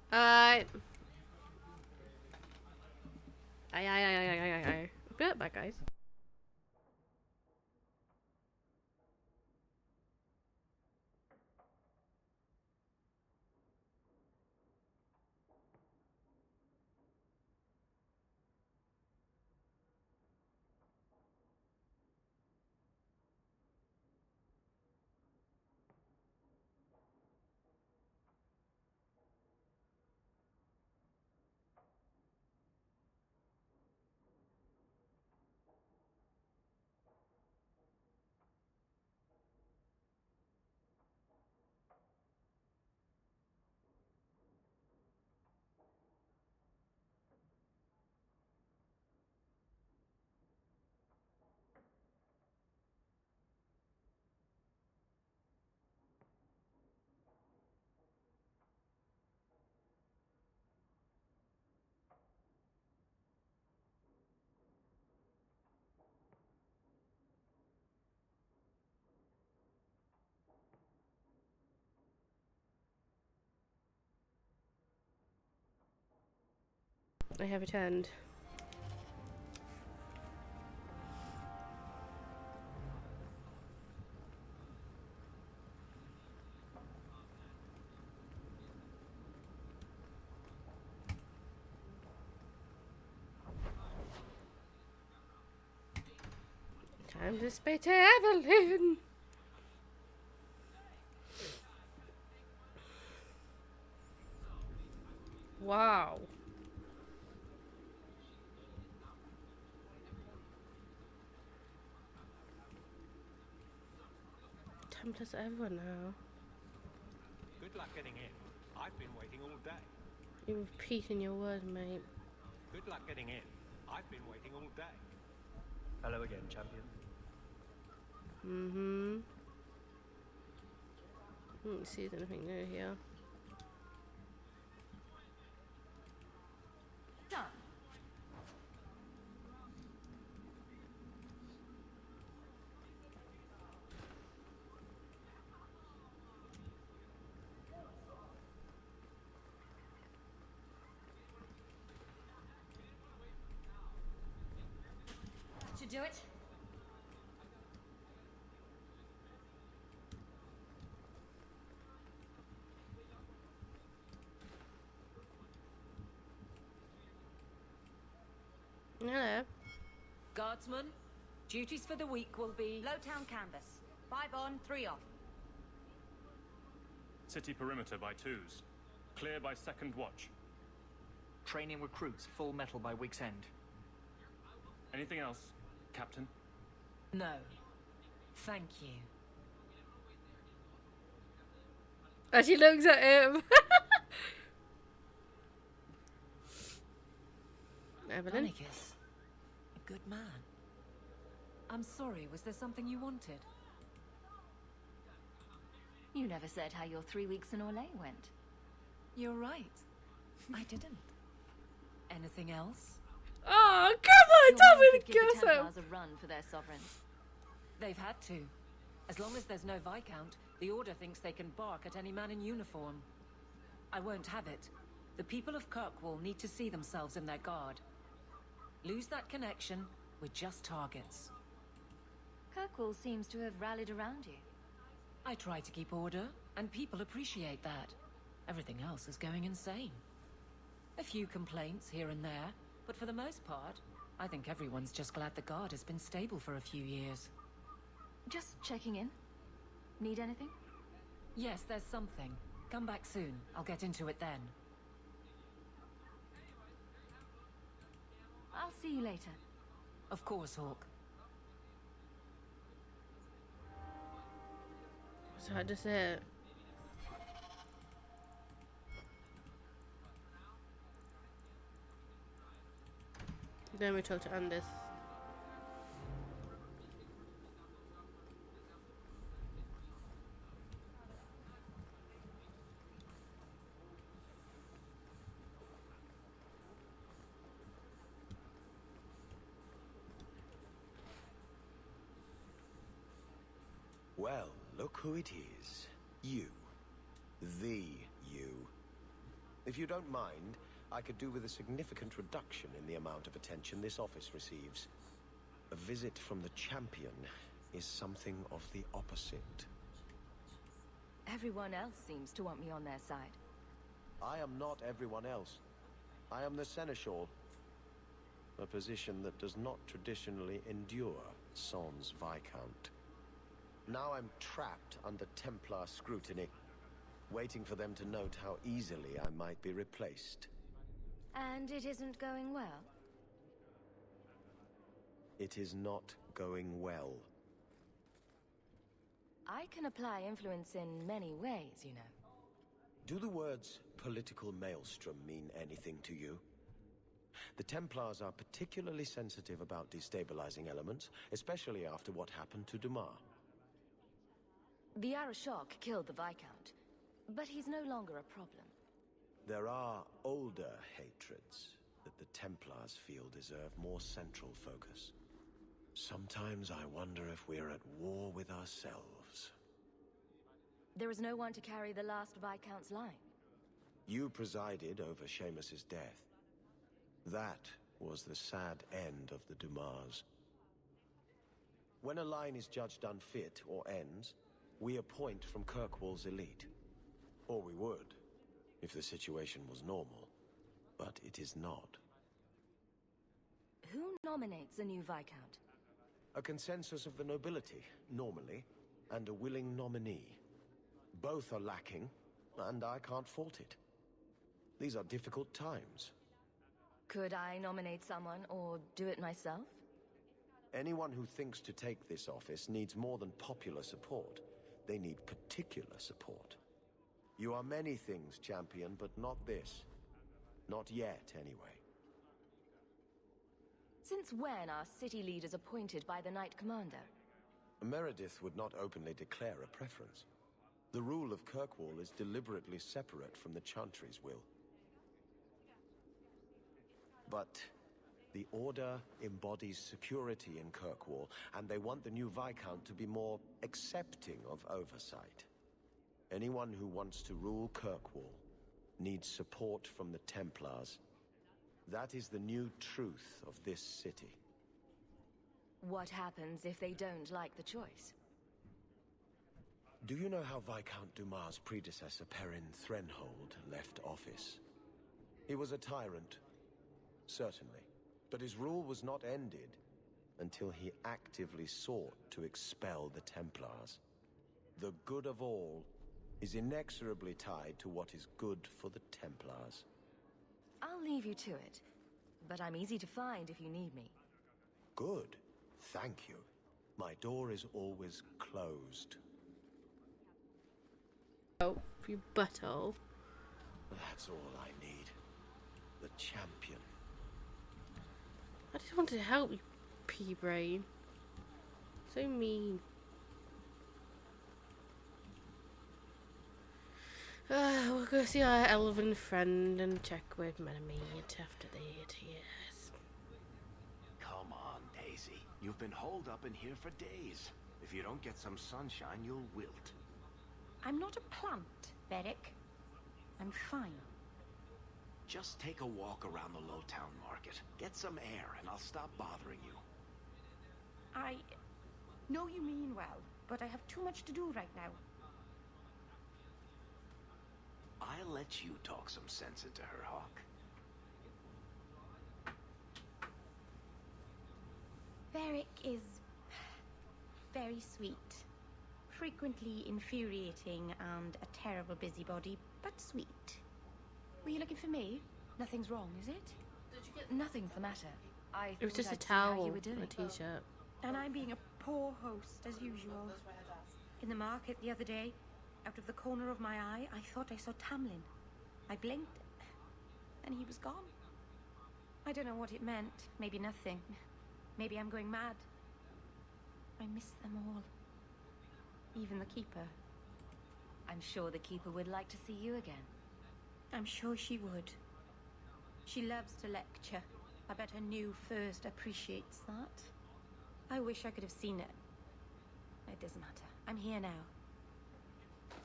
Aye. Be right back, guys. I have returned. Time to speak to Evelyn. Wow. come to everyone now. Good luck getting in. I've been waiting all day. You're repeating your word, mate. Good luck getting in. I've been waiting all day. Hello again, champion. Mm-hmm. Didn't see anything new here. Done. Should do it. Hello. Guardsman, duties for the week will be... Low town canvas. 5 on, 3 off. City perimeter by 2s. Clear by 2nd watch. Training recruits full metal by week's end. Anything else, Captain? No. Thank you. As she looks at him. Evelyn? Amicus, a good man. I'm sorry, was there something you wanted? You never said how your 3 weeks in Orlais went. You're right. I didn't. Anything else? Oh, come on, tell me to Give kill the some. Templars a run for their sovereign. They've had to. As long as there's no Viscount, the Order thinks they can bark at any man in uniform. I won't have it. The people of Kirkwall need to see themselves in their guard. Lose that connection, we're just targets. Kirkwall seems to have rallied around you. I try to keep order, and people appreciate that. Everything else is going insane. A few complaints here and there, but for the most part, I think everyone's just glad the guard has been stable for a few years. Just checking in. Need anything? Yes, there's something. Come back soon. I'll get into it then. I'll see you later. Of course, Hawke. So I just said. Then we talk to Anders. Well, look who it is. You. The you. If you don't mind, I could do with a significant reduction in the amount of attention this office receives. A visit from the Champion is something of the opposite. Everyone else seems to want me on their side. I am not everyone else. I am the Seneschal. A position that does not traditionally endure sans Viscount. Now I'm trapped under Templar scrutiny, waiting for them to note how easily I might be replaced. And it isn't going well? It is not going well. I can apply influence in many ways, you know. Do the words political maelstrom mean anything to you? The Templars are particularly sensitive about destabilizing elements, especially after what happened to Dumas. The Hawke killed the Viscount, but he's no longer a problem. There are older hatreds that the Templars feel deserve more central focus. Sometimes I wonder if we're at war with ourselves. There is no one to carry the last Viscount's line. You presided over Seamus's death. That was the sad end of the Dumas. When a line is judged unfit or ends, we appoint from Kirkwall's elite. Or we would, if the situation was normal. But it is not. Who nominates a new Viscount? A consensus of the nobility, normally, and a willing nominee. Both are lacking, and I can't fault it. These are difficult times. Could I nominate someone, or do it myself? Anyone who thinks to take this office needs more than popular support. they need particular support. You are many things, Champion, but not this. Not yet, anyway. Since when are city leaders appointed by the Knight Commander? Meredith would not openly declare a preference. The rule of Kirkwall is deliberately separate from the Chantry's will. But the Order embodies security in Kirkwall, and they want the new Viscount to be more accepting of oversight. Anyone who wants to rule Kirkwall needs support from the Templars. That is the new truth of this city. What happens if they don't like the choice? Do you know how Viscount Dumas' predecessor, Perrin Threnhold, left office? He was a tyrant, certainly, but his rule was not ended until he actively sought to expel the Templars. The good of all is inexorably tied to what is good for the Templars. I'll leave you to it, but I'm easy to find if you need me. Good. Thank you. My door is always closed. Oh, you butthole. That's all I need. The Champion. I just wanted to help you, pea-brain. So mean. We'll go see our elven friend and check with Menemite after the 8 years. Come on, Daisy. You've been holed up in here for days. If you don't get some sunshine, you'll wilt. I'm not a plant, Beric. I'm fine. Just take a walk around the Lowtown Market. Get some air, and I'll stop bothering you. I know you mean well, but I have too much to do right now. I'll let you talk some sense into her, Hawke. Beric is very sweet. Frequently infuriating and a terrible busybody, but sweet. Were you looking for me? Nothing's wrong, is it? Nothing's the matter. It was just a I'd see how towel you were and a doing. t-shirt. And I'm being a poor host, as usual. In the market the other day, out of the corner of my eye, I thought I saw Tamlin. I blinked, and he was gone. I don't know what it meant. Maybe nothing. Maybe I'm going mad. I miss them all. Even the Keeper. I'm sure the Keeper would like to see you again. I'm sure she would. She loves to lecture. I bet her new first appreciates that. I wish I could have seen it. It doesn't matter. I'm here now.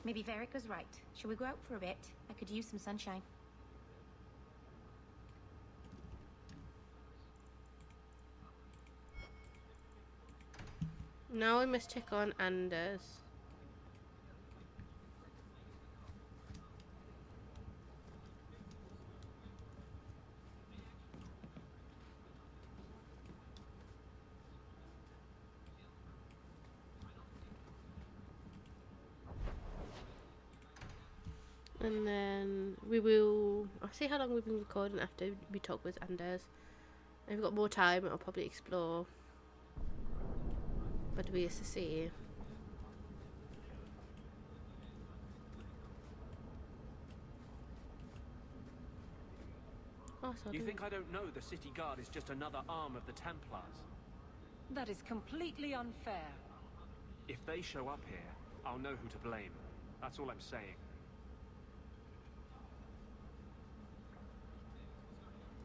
Maybe Varric was right. Shall we go out for a bit? I could use some sunshine. Now we must check on Anders. And then I'll see how long we've been recording after we talk with Anders. If we've got more time, I'll probably explore. But we used to see. Oh, You think I don't know the City Guard is just another arm of the Templars? That is completely unfair. If they show up here, I'll know who to blame. That's all I'm saying.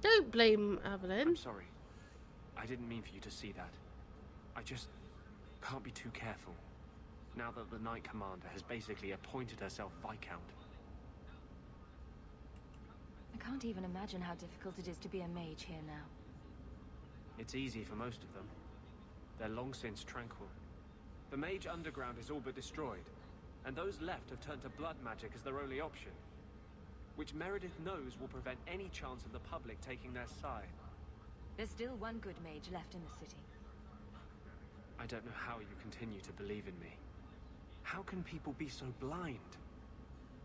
Don't blame Evelyn. I'm sorry. I didn't mean for you to see that. I just can't be too careful. Now that the Knight Commander has basically appointed herself Viscount. I can't even imagine how difficult it is to be a mage here now. It's easy for most of them. They're long since tranquil. The Mage Underground is all but destroyed, and those left have turned to blood magic as their only option, which Meredith knows will prevent any chance of the public taking their side. There's still one good mage left in the city. I don't know how you continue to believe in me. How can people be so blind?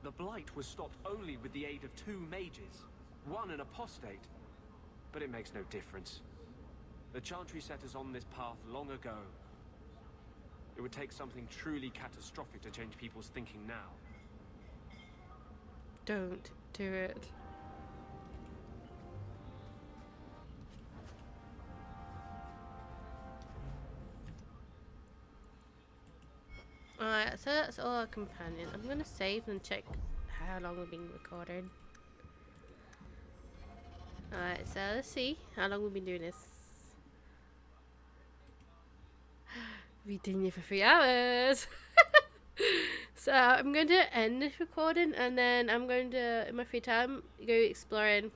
The Blight was stopped only with the aid of 2 mages, one an apostate. But it makes no difference. The Chantry set us on this path long ago. It would take something truly catastrophic to change people's thinking now. Don't do it. Alright, so that's all our companion. I'm gonna save and check how long we've been recording. Alright, so let's see how long we've been doing this. We've been doing it for 3 hours. So I'm going to end this recording, and then I'm going to, in my free time, go exploring,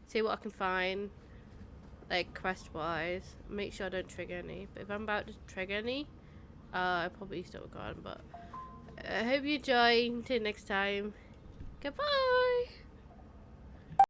see what I can find, like quest wise. Make sure I don't trigger any, but if I'm about to trigger any, I'll probably stop recording. But I hope you enjoy. Until next time, goodbye.